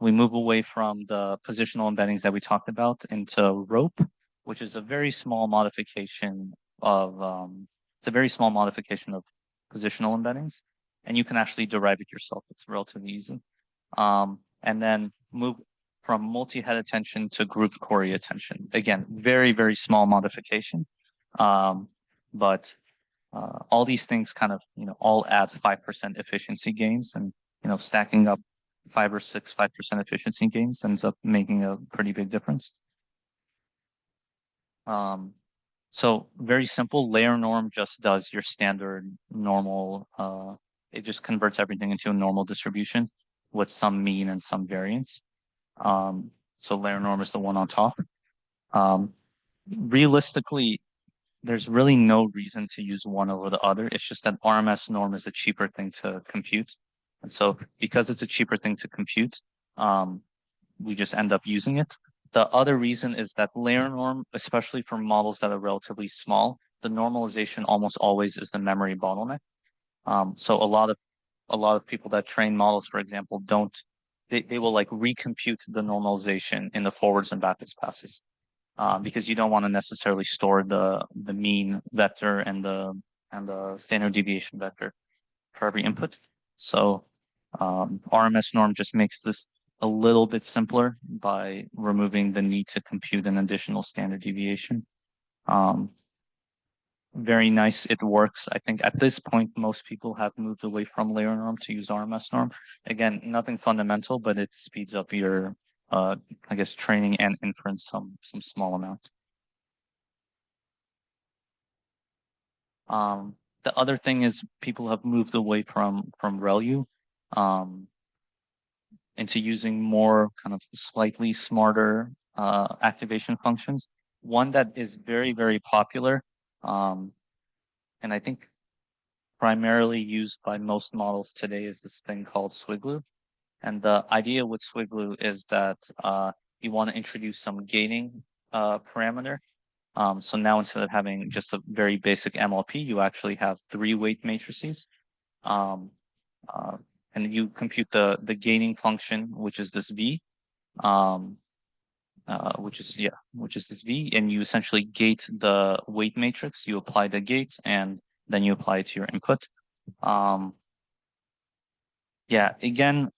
We move away from the positional embeddings that we talked about into ROPE, which is a very small modification of positional embeddings, and you can actually derive it yourself. It's relatively easy. And then move from multi-head attention to group query attention. Again, very, very small modification. But all these things kind of, all add 5% efficiency gains, and, stacking up 5 or 6 5% efficiency gains ends up making a pretty big difference. So very simple, layer norm just does your standard normal, it just converts everything into a normal distribution with some mean and some variance. So layer norm is the one on top. Realistically, there's really no reason to use one over the other. It's just that RMS norm is a cheaper thing to compute. And so because it's a cheaper thing to compute, we just end up using it. The other reason is that layer norm, especially for models that are relatively small, the normalization almost always is the memory bottleneck. So a lot of a lot of people that train models, for example, don't, they will like recompute the normalization in the forwards and backwards passes. Because you don't want to necessarily store the mean vector and the standard deviation vector for every input. So RMS norm just makes this a little bit simpler by removing the need to compute an additional standard deviation. Very nice, it works. I think at this point, most people have moved away from layer norm to use RMS norm. Again, nothing fundamental, but it speeds up your, I guess, training and inference some small amount. The other thing is people have moved away from ReLU into using more kind of slightly smarter activation functions. One that is very, very popular, and I think primarily used by most models today, is this thing called Swiglu. And the idea with Swiglu is that you want to introduce some gating parameter. So now instead of having just a very basic MLP, you actually have 3 weight matrices. And you compute the gaining function, which is this V, which is this V, and you essentially gate the weight matrix. You apply the gate, and then you apply it to your input. Yeah, again,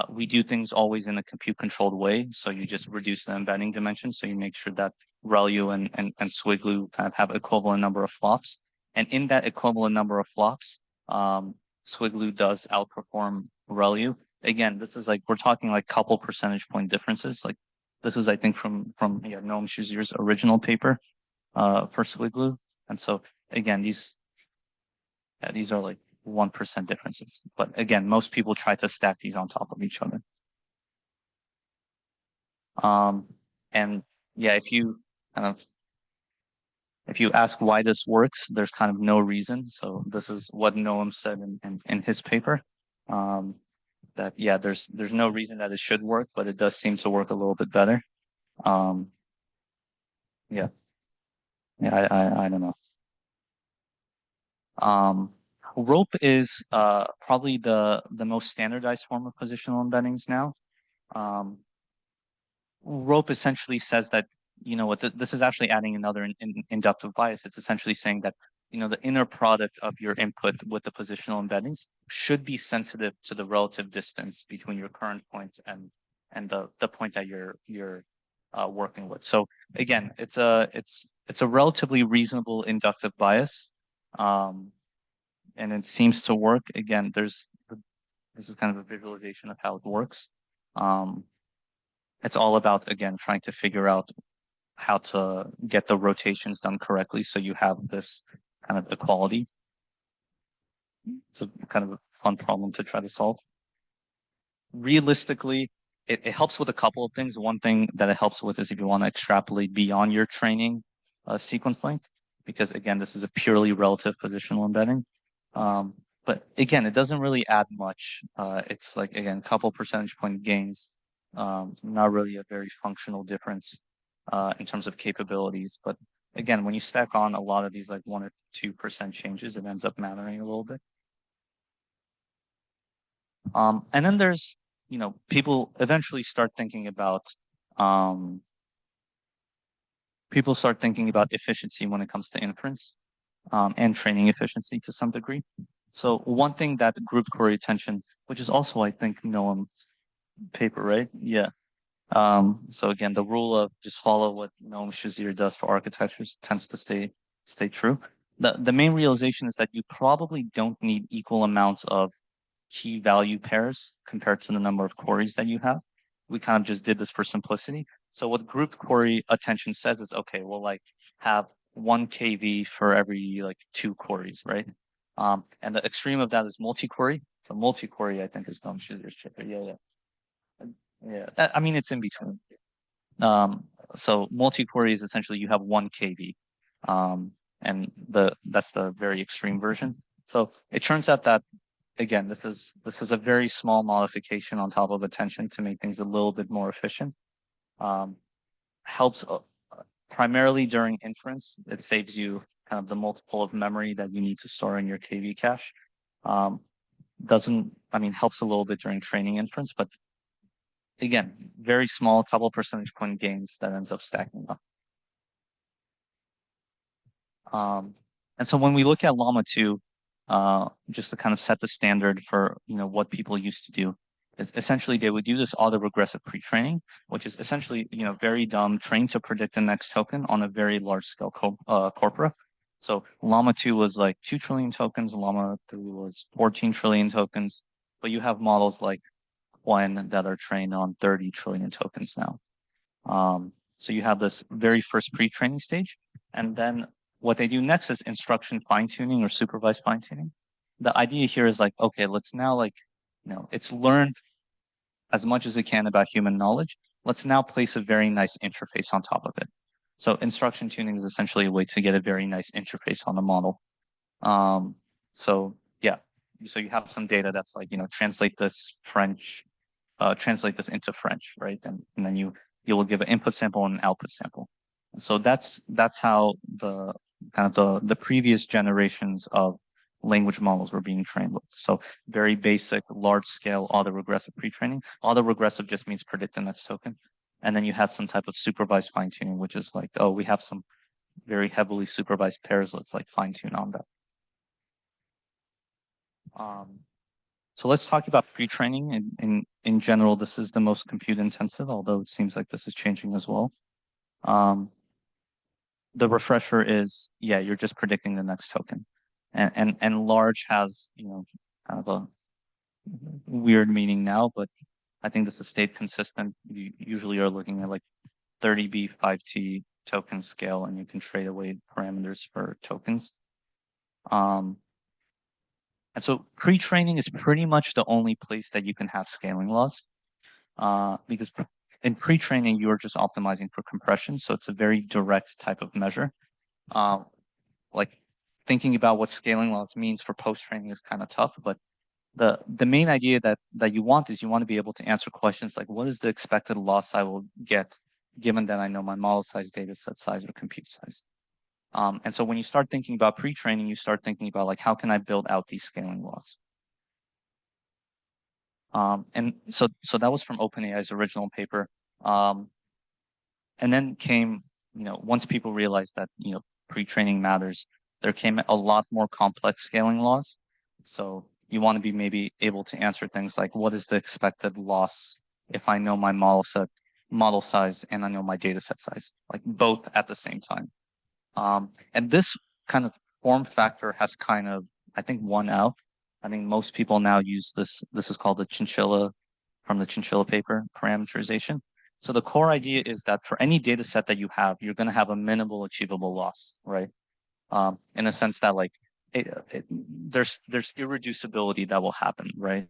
we do things always in a compute controlled way. So you just reduce the embedding dimension. So you make sure that ReLU and Swiglu kind of have equivalent number of flops. And in that equivalent number of flops, Swiglu does outperform ReLU. Again, this is like, we're talking like couple percentage point differences. Like this is, I think, from Noam Shazir's original paper for Swiglu. And so again, these are like 1% differences. But again, most people try to stack these on top of each other. And yeah, if you ask why this works, there's kind of no reason. So this is what Noam said in his paper. That yeah, there's no reason that it should work, but it does seem to work a little bit better. Yeah. I don't know. Rope is probably the most standardized form of positional embeddings now. Rope essentially says that, you know what, this is actually adding another inductive bias. It's essentially saying that, you know, the inner product of your input with the positional embeddings should be sensitive to the relative distance between your current point and the point that you're working with. So again, it's a relatively reasonable inductive bias. And it seems to work. Again, this is kind of a visualization of how it works. It's all about, again, trying to figure out how to get the rotations done correctly so you have this kind of equality. It's a kind of a fun problem to try to solve. Realistically, it helps with a couple of things. One thing that it helps with is if you want to extrapolate beyond your training sequence length, because again, this is a purely relative positional embedding. But again, it doesn't really add much. It's like, again, couple percentage point gains. Not really a very functional difference in terms of capabilities. But again, when you stack on a lot of these like 1 or 2% changes, it ends up mattering a little bit. And then there's, you know, people eventually start thinking about efficiency when it comes to inference and training efficiency to some degree. So one thing that group query attention, which is also, I think, Noam's paper, right? Yeah. So again, the rule of just follow what Noam Shazir does for architectures tends to stay true. The main realization is that you probably don't need equal amounts of key value pairs compared to the number of queries that you have. We kind of just did this for simplicity. So what group query attention says is, okay, we'll like have 1 KV for every like 2 queries, right? And the extreme of that is multi-query. So multi-query, I think, is Noam Shazir's paper. Yeah. I mean, it's in between. So multi-query is essentially you have 1 KV, and that's the very extreme version. So it turns out that, again, this is a very small modification on top of attention to make things a little bit more efficient. Helps primarily during inference. It saves you kind of the multiple of memory that you need to store in your KV cache. helps a little bit during training inference, but again, very small, couple percentage point gains that ends up stacking up. And so when we look at Llama 2, just to kind of set the standard for what people used to do, is essentially they would do this autoregressive pre-training, which is essentially very dumb, trained to predict the next token on a very large scale corpora. So Llama 2 was like 2 trillion tokens, Llama 3 was 14 trillion tokens, but you have models like Qwen that are trained on 30 trillion tokens now. So you have this very first pre-training stage, and then what they do next is instruction fine-tuning or supervised fine-tuning. The idea here is like, okay, let's now it's learned as much as it can about human knowledge. Let's now place a very nice interface on top of it. So instruction tuning is essentially a way to get a very nice interface on the model. So you have some data that's like, translate this into French, right? And then you will give an input sample and an output sample. So that's how the previous generations of language models were being trained with. So very basic, large scale autoregressive pre-training. Autoregressive just means predict the next token. And then you had some type of supervised fine tuning, which is like, oh, we have some very heavily supervised pairs. Let's like fine tune on that. So let's talk about pre-training. In general, this is the most compute intensive, although it seems like this is changing as well. The refresher is, you're just predicting the next token. And large has, kind of a weird meaning now, but I think this has stayed consistent. You usually are looking at like 30B 5T token scale, and you can trade away parameters for tokens. And so pre-training is pretty much the only place that you can have scaling laws, because in pre-training, you're just optimizing for compression. So it's a very direct type of measure. Like thinking about what scaling laws means for post-training is kind of tough, but the main idea that you want is you want to be able to answer questions like, what is the expected loss I will get given that I know my model size, data set size, or compute size? And so when you start thinking about pre-training, you start thinking about like, how can I build out these scaling laws? And so that was from OpenAI's original paper. And then came, once people realized that, pre-training matters, there came a lot more complex scaling laws. So you want to be maybe able to answer things like, what is the expected loss if I know my model size and I know my data set size, like both at the same time. And this kind of form factor has kind of, I think, won out. I think most people now use this. This is called the chinchilla, from the chinchilla paper, parameterization. So the core idea is that for any data set that you have, you're going to have a minimal achievable loss, right? In a sense that like there's irreducibility that will happen, right?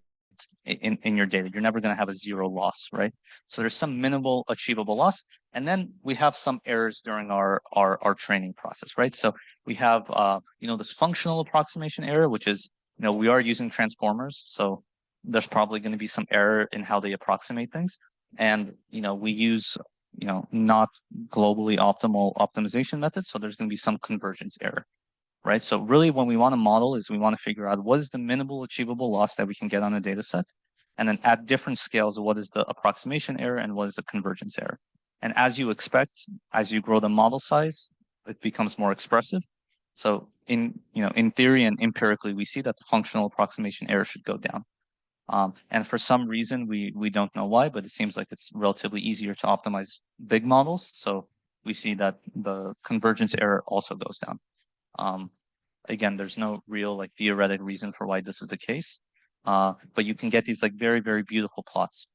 In your data, you're never going to have a zero loss, right? So there's some minimal achievable loss, and then we have some errors during our training process, right? So we have this functional approximation error, which is we are using transformers, so there's probably going to be some error in how they approximate things, and we use not globally optimal optimization methods, so there's going to be some convergence error. Right. So really when we want to model is we want to figure out what is the minimal achievable loss that we can get on a data set. And then at different scales, what is the approximation error and what is the convergence error? And as you expect, as you grow the model size, it becomes more expressive. So in theory and empirically, we see that the functional approximation error should go down. And for some reason, we don't know why, but it seems like it's relatively easier to optimize big models. So we see that the convergence error also goes down. Again, there's no real like theoretic reason for why this is the case, but you can get these like very, very beautiful plots.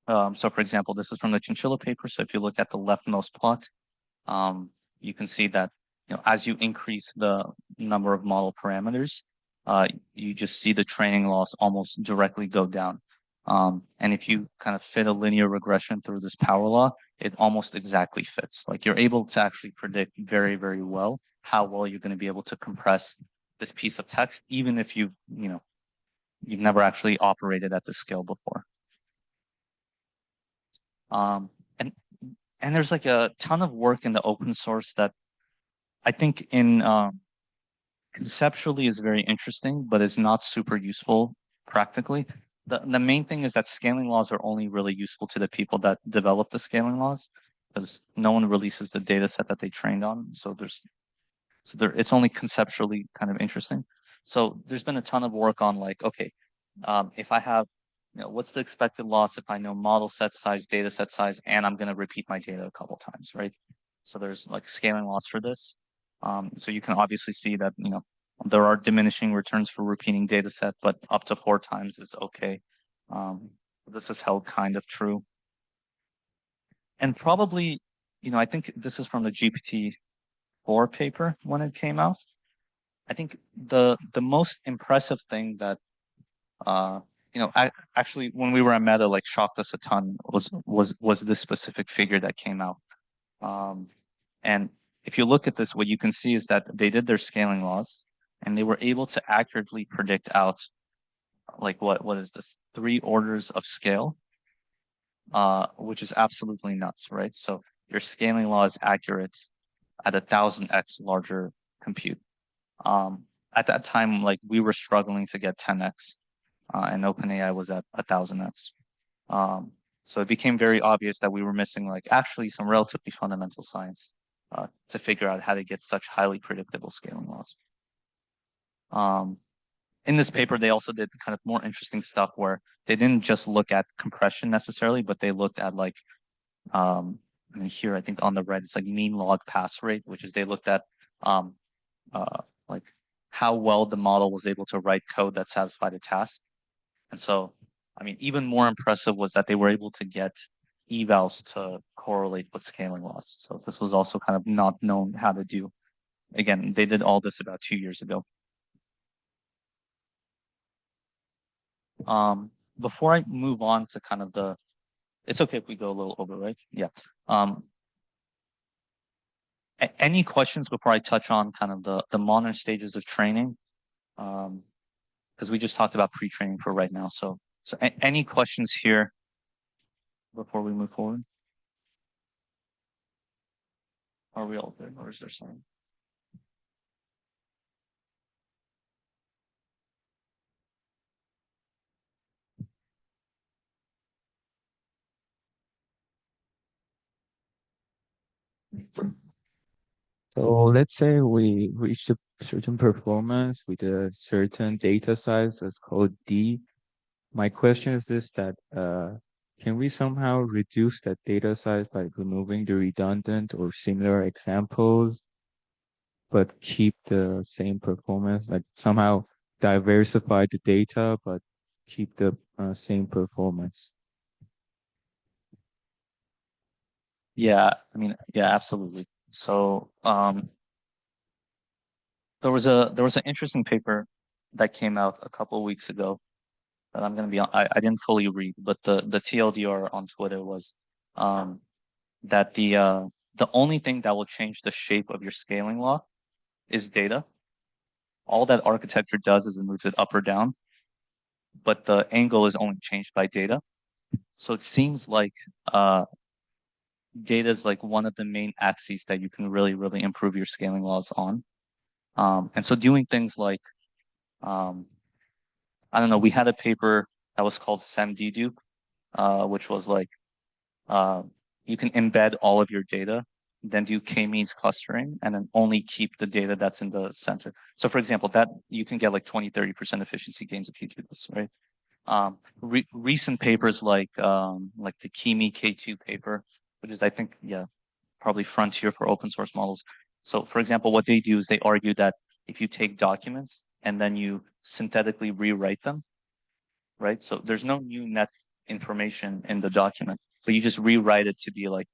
So for example, this is from the chinchilla paper. So if you look at the leftmost plot, you can see that as you increase the number of model parameters, you just see the training loss almost directly go down. And if you kind of fit a linear regression through this power law, it almost exactly fits. Like you're able to actually predict very, very well how well you're going to be able to compress this piece of text, even if you've never actually operated at this scale before. And there's like a ton of work in the open source that I think in conceptually is very interesting, but it's not super useful practically. The main thing is that scaling laws are only really useful to the people that develop the scaling laws, because no one releases the data set that they trained on. So it's only conceptually kind of interesting. So there's been a ton of work on like, okay, if I have, what's the expected loss if I know model set size, data set size, and I'm going to repeat my data a couple times, right? So there's like scaling loss for this. So you can obviously see that, there are diminishing returns for repeating data set, but up to 4 times is okay. This is held kind of true. And probably, I think this is from the GPT-4 paper when it came out. I think the most impressive thing that actually when we were at Meta, like shocked us a ton was this specific figure that came out. And if you look at this, what you can see is that they did their scaling laws and they were able to accurately predict out like what is this 3 orders of scale, which is absolutely nuts, right? So your scaling law is accurate at 1,000x larger compute. At that time, like we were struggling to get 10x, and OpenAI was at 1,000x. So it became very obvious that we were missing like actually some relatively fundamental science to figure out how to get such highly predictable scaling laws. In this paper, they also did kind of more interesting stuff where they didn't just look at compression necessarily, but they looked at like, and here I think on the right, it's like mean log pass rate, which is they looked at like how well the model was able to write code that satisfied a task. And so, I mean, even more impressive was that they were able to get evals to correlate with scaling laws. So this was also kind of not known how to do. Again, they did all this about 2 years ago. Before I move on to kind of it's okay if we go a little over, right? Yeah. Any questions before I touch on kind of the modern stages of training? Because we just talked about pre-training for right now. So any questions here before we move forward? Are we all good, or is there some? So let's say we reach a certain performance with a certain data size that's called D. My question is this, that can we somehow reduce that data size by removing the redundant or similar examples, but keep the same performance, like somehow diversify the data, but keep the same performance? Yeah, I mean, yeah, absolutely. So there was an interesting paper that came out a couple of weeks ago that I'm gonna be on. I didn't fully read, but the TLDR on Twitter was that the only thing that will change the shape of your scaling law is data. All that architecture does is it moves it up or down, but the angle is only changed by data. So it seems like data is like one of the main axes that you can really, really improve your scaling laws on. And so doing things like, I don't know, we had a paper that was called SemDedupe, which was like, you can embed all of your data, then do k-means clustering, and then only keep the data that's in the center. So for example, that you can get like 20-30% efficiency gains if you do this, right? Recent papers like the Kimi K2 paper, which is I think, yeah, probably frontier for open source models. So for example, what they do is they argue that if you take documents and then you synthetically rewrite them, right? So there's no new net information in the document. So you just rewrite it to be like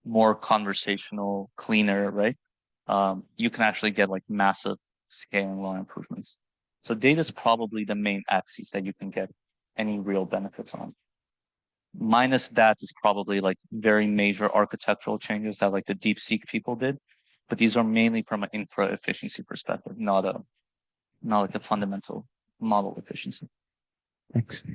more conversational, cleaner, right? You can actually get like massive scaling law improvements. So data is probably the main axis that you can get any real benefits on. Minus that is probably like very major architectural changes that like the DeepSeek people did, but these are mainly from an infra efficiency perspective, not like a fundamental model efficiency. Thanks.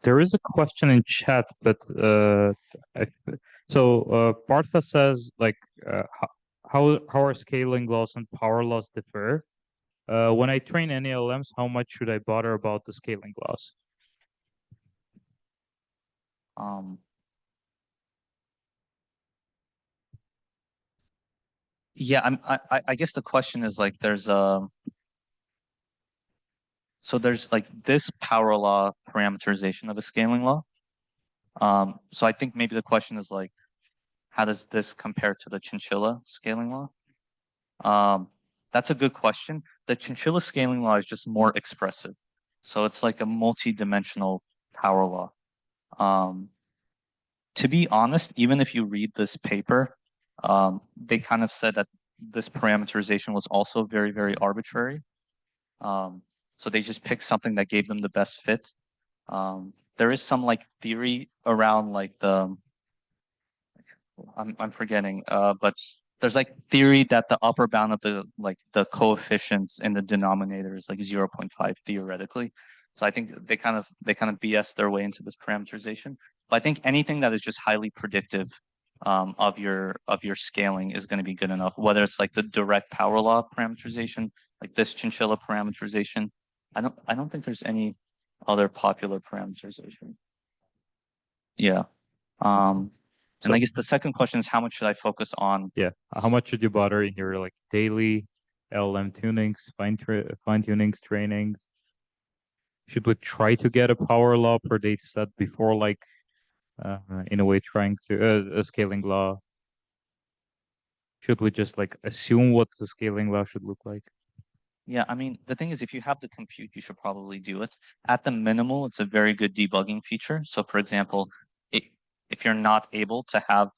There is a question in chat, but Partha says like how are scaling laws and power laws differ? When I train any LLMs, how much should I bother about the scaling laws? Yeah, I guess the question is like there's like this power law parameterization of a scaling law. So I think maybe the question is like, how does this compare to the chinchilla scaling law? That's a good question. The chinchilla scaling law is just more expressive. So it's like a multi-dimensional power law. To be honest, even if you read this paper, they kind of said that this parameterization was also very, very arbitrary. So they just picked something that gave them the best fit. There is some like theory around like I'm forgetting, but there's like theory that the upper bound of the coefficients in the denominator is like 0.5 theoretically. So I think they kind of BS their way into this parameterization. But I think anything that is just highly predictive of your scaling is going to be good enough. Whether it's like the direct power law parameterization, like this chinchilla parameterization. I don't think there's any other popular parameterization. Yeah. And I guess the second question is how much should I focus on? Yeah, how much should you bother in your like daily LLM tunings, fine tunings, trainings? Should we try to get a power law per data set before like in a way trying to a scaling law? Should we just like assume what the scaling law should look like? Yeah, I mean, the thing is, if you have the compute, you should probably do it. At the minimal, it's a very good debugging feature. So for example, if you're not able to have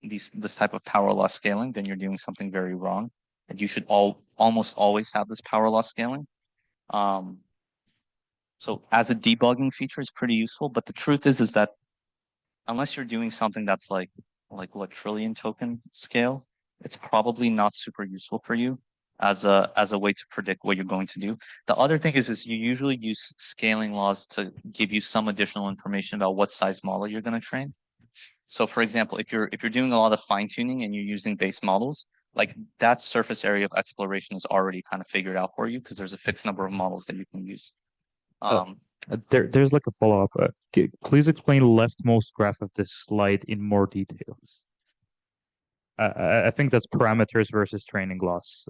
this type of power law scaling, then you're doing something very wrong. And you should almost always have this power law scaling. So as a debugging feature, it's pretty useful. But the truth is that unless you're doing something that's like what trillion token scale, it's probably not super useful for you as a way to predict what you're going to do. The other thing is you usually use scaling laws to give you some additional information about what size model you're going to train. So for example, if you're doing a lot of fine tuning and you're using base models, like that surface area of exploration is already kind of figured out for you because there's a fixed number of models that you can use. There's like a follow-up. Please explain leftmost graph of this slide in more details. I think that's parameters versus training loss.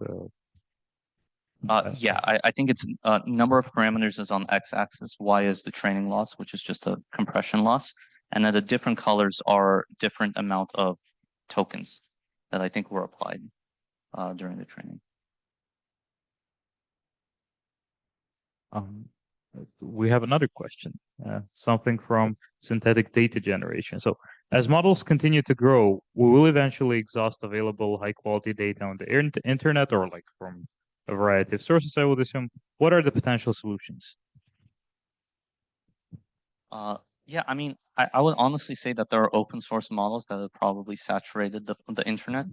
Yeah, I think it's number of parameters is on x-axis, y is the training loss, which is just a compression loss, and then the different colors are different amount of tokens that I think were applied during the training. We have another question, something from synthetic data generation. So as models continue to grow, we will eventually exhaust available high quality data on the internet or like from a variety of sources, I would assume. What are the potential solutions? Yeah, I mean, I would honestly say that there are open source models that have probably saturated the internet.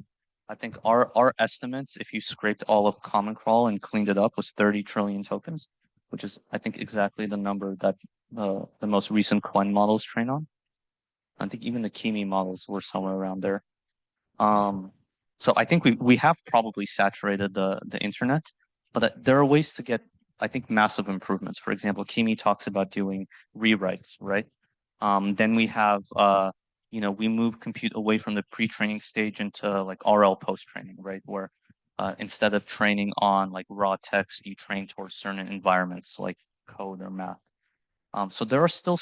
I think our estimates, if you scraped all of Common Crawl and cleaned it up, was 30 trillion tokens, which is, I think, exactly the number that the most recent Quen models train on. I think even the Kimi models were somewhere around there. So I think we have probably saturated the internet, but there are ways to get, I think, massive improvements. For example, Kimi talks about doing rewrites, right? Then we have, we move compute away from the pre-training stage into like RL post-training, right? Where instead of training on like raw text, you train towards certain environments like code or math. So there are still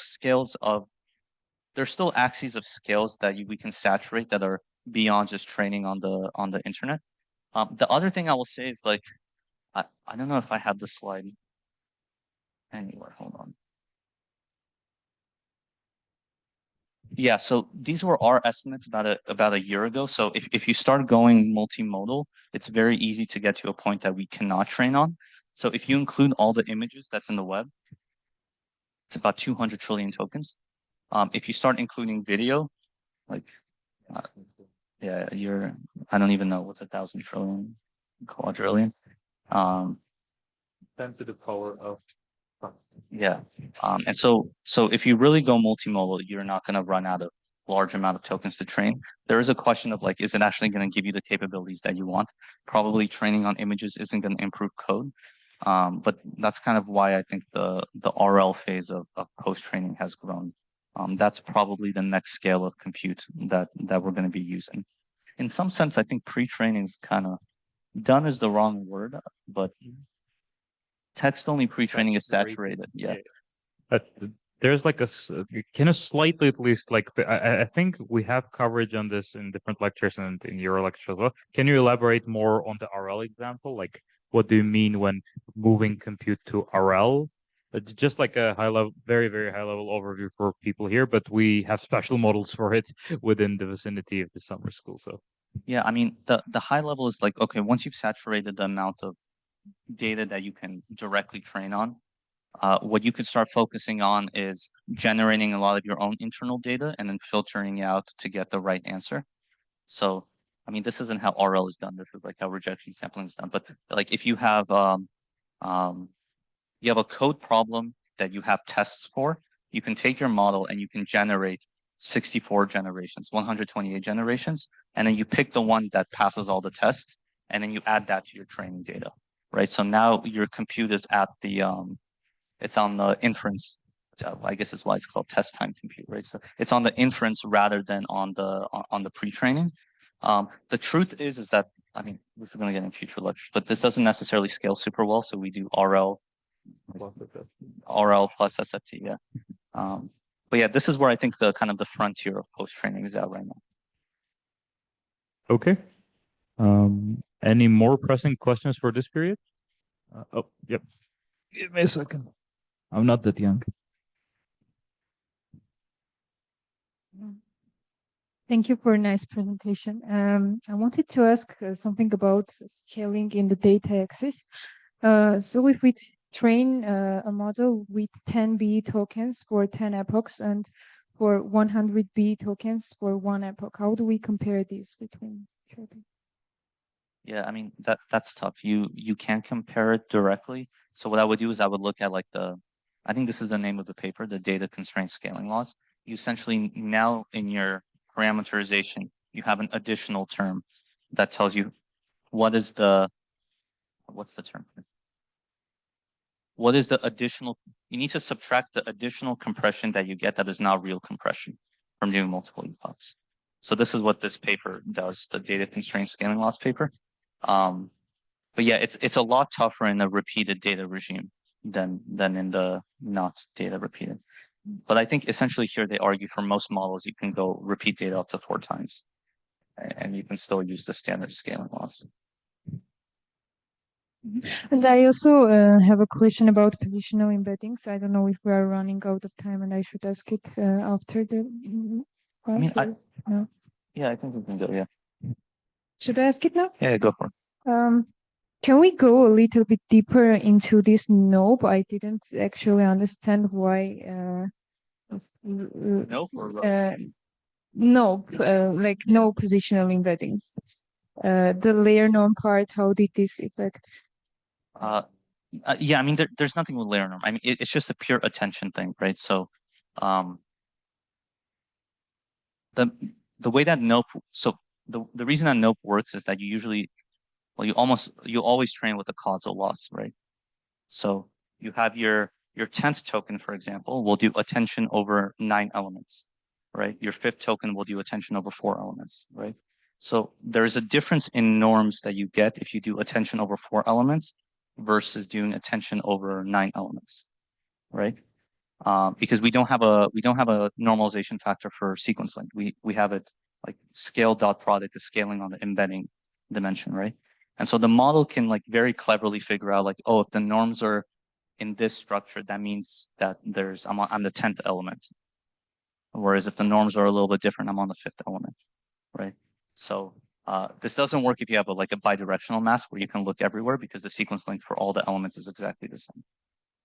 there's still axes of scales that we can saturate that are beyond just training on the internet. The other thing I will say is like, I don't know if I have the slide anywhere. Hold on. Yeah, so these were our estimates about a year ago. So if you start going multimodal, it's very easy to get to a point that we cannot train on. So if you include all the images that's in the web, it's about 200 trillion tokens. If you start including video, Like, yeah, I don't even know what's 1,000 trillion, quadrillion. 10 to the power of. Yeah. And so if you really go multimodal, you're not going to run out of large amount of tokens to train. There is a question of like, is it actually going to give you the capabilities that you want? Probably training on images isn't going to improve code. But that's kind of why I think the RL phase of post-training has grown. That's probably the next scale of compute that we're going to be using. In some sense, I think pre-training is kind of done is the wrong word, but text-only pre-training is saturated. Yeah. But there's like can you slightly at least like I think we have coverage on this in different lectures and in your lecture as well. Can you elaborate more on the RL example? Like, what do you mean when moving compute to RL? Just like a high level, very, very high level overview for people here, but we have special models for it within the vicinity of the summer school. So yeah, I mean, the high level is like, okay, once you've saturated the amount of data that you can directly train on, what you could start focusing on is generating a lot of your own internal data and then filtering out to get the right answer. So, I mean, this isn't how RL is done. This is like how rejection sampling is done. But like, if you have a code problem that you have tests for, you can take your model and you can generate 64 generations, 128 generations, and then you pick the one that passes all the tests, and then you add that to your training data, right? So now your compute is at the it's on the inference. I guess is why it's called test time compute, right? So it's on the inference rather than on the pre-training. The truth is that, I mean, this is going to get in future lectures, but this doesn't necessarily scale super well. So we do RL plus SFT, yeah. But yeah, this is where I think the kind of the frontier of post-training is at right now. okay. Any more pressing questions for this period? Oh, yep. Give me a second. I'm not that young. Thank you for a nice presentation. I wanted to ask something about scaling in the data axis. So if we train a model with 10 B tokens for 10 epochs and for 100 B tokens for one epoch, how do we compare these between each other? Yeah, I mean, that's tough. You can't compare it directly. So what I would do is I would look at like I think this is the name of the paper, the data constraint scaling laws. You essentially now in your parameterization, you have an additional term that tells you what's the term? What is the additional, you need to subtract the additional compression that you get that is not real compression from doing multiple epochs. So this is what this paper does, the data constraint scaling laws paper. But yeah, it's a lot tougher in a repeated data regime than in the not data repeated. But I think essentially here they argue for most models, you can go repeat data up to 4 times and you can still use the standard scaling laws. And I also have a question about positional embeddings. I don't know if we are running out of time and I should ask it after the I mean, no. Yeah, I think we can go, yeah. Should I ask it now? Yeah, go for it. Can we go a little bit deeper into this nope? I didn't actually understand why Nope or nope, like no positional embeddings. The layer norm part, how did this affect? Yeah, I mean, there's nothing with layer norm. I mean, it's just a pure attention thing, right? So, the way that nope, so the reason that nope works is that you usually, well, you always train with a causal loss, right? So you have your 10th token, for example, will do attention over 9 elements, right? Your 5th token will do attention over 4 elements, right? So there's a difference in norms that you get if you do attention over 4 elements versus doing attention over 9 elements, right? Because we don't have a normalization factor for sequence length. We have it like scale dot product is scaling on the embedding dimension, right? And so the model can like very cleverly figure out like, oh, if the norms are in this structure, that means that I'm the 10th element. Whereas if the norms are a little bit different, I'm on the 5th element, right? So this doesn't work if you have a bidirectional mask where you can look everywhere because the sequence length for all the elements is exactly the same.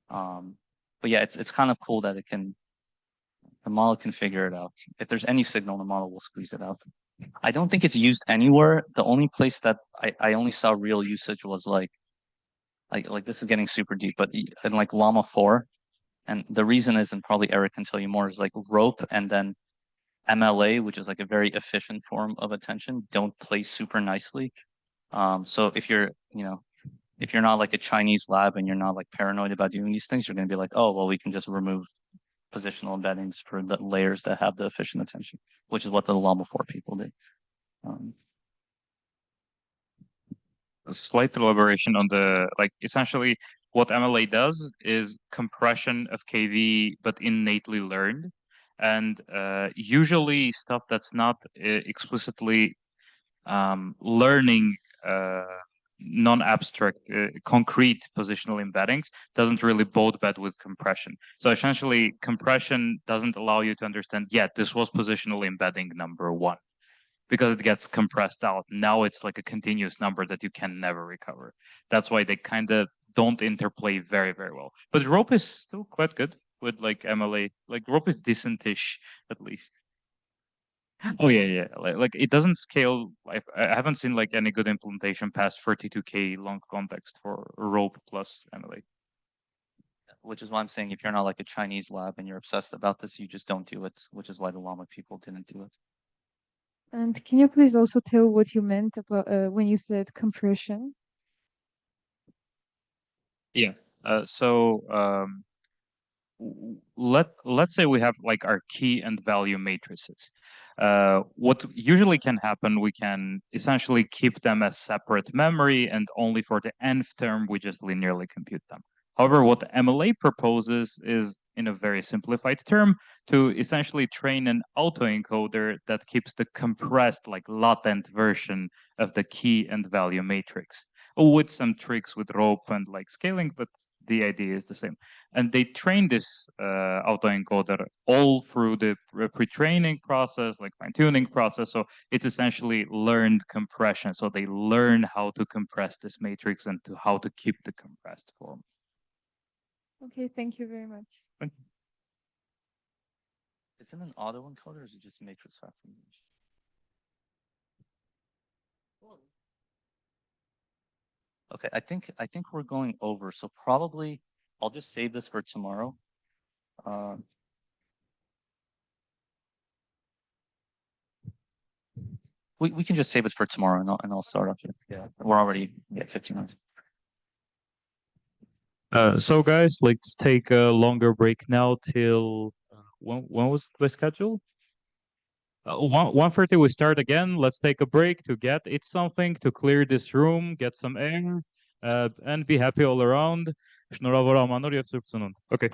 But yeah, it's kind of cool that it can The model can figure it out. If there's any signal, the model will squeeze it out. I don't think it's used anywhere. The only place that I only saw real usage was like this is getting super deep, but in like Llama 4, and the reason is, and probably Eric can tell you more, is like rope and then MLA, which is like a very efficient form of attention, don't play super nicely. So if you're not like a Chinese lab and you're not like paranoid about doing these things, you're going to be like, oh, well, we can just remove positional embeddings for the layers that have the efficient attention, which is what the Llama 4 people did. A slight elaboration on essentially what MLA does is compression of KV, but innately learned. And usually stuff that's not explicitly learning non-abstract, concrete positional embeddings doesn't really bode bad with compression. So essentially, compression doesn't allow you to understand, this was positional embedding number 1, because it gets compressed out. Now it's like a continuous number that you can never recover. That's why they kind of don't interplay very, very well. But rope is still quite good with like MLA. Like rope is decentish at least. Oh yeah. Like it doesn't scale. I haven't seen like any good implementation past 32K long context for rope plus MLA. Which is why I'm saying if you're not like a Chinese lab and you're obsessed about this, you just don't do it, which is why the Llama people didn't do it. And can you please also tell what you meant about when you said compression? Yeah. Let's say we have like our key and value matrices. What usually can happen, we can essentially keep them as separate memory, and only for the nth term we just linearly compute them. However, what MLA proposes is, in a very simplified term, to essentially train an autoencoder that keeps the compressed, like latent version of the key and value matrix, with some tricks with rope and like scaling, but the idea is the same. And they train this autoencoder all through the pre-training process, like fine-tuning process. So it's essentially learned compression. So they learn how to compress this matrix and how to keep the compressed form. Okay, thank you very much. Is it an autoencoder or is it just matrix factorization? Okay, I think we're going over, so probably I'll just save this for tomorrow. We can just save it for tomorrow, and I'll start off here. Yeah, we're already at 15 minutes. So guys, let's take a longer break now till when was the schedule? 1:30 we start again. Let's take a break to eat something, to clear this room, get some air, and be happy all around. Okay.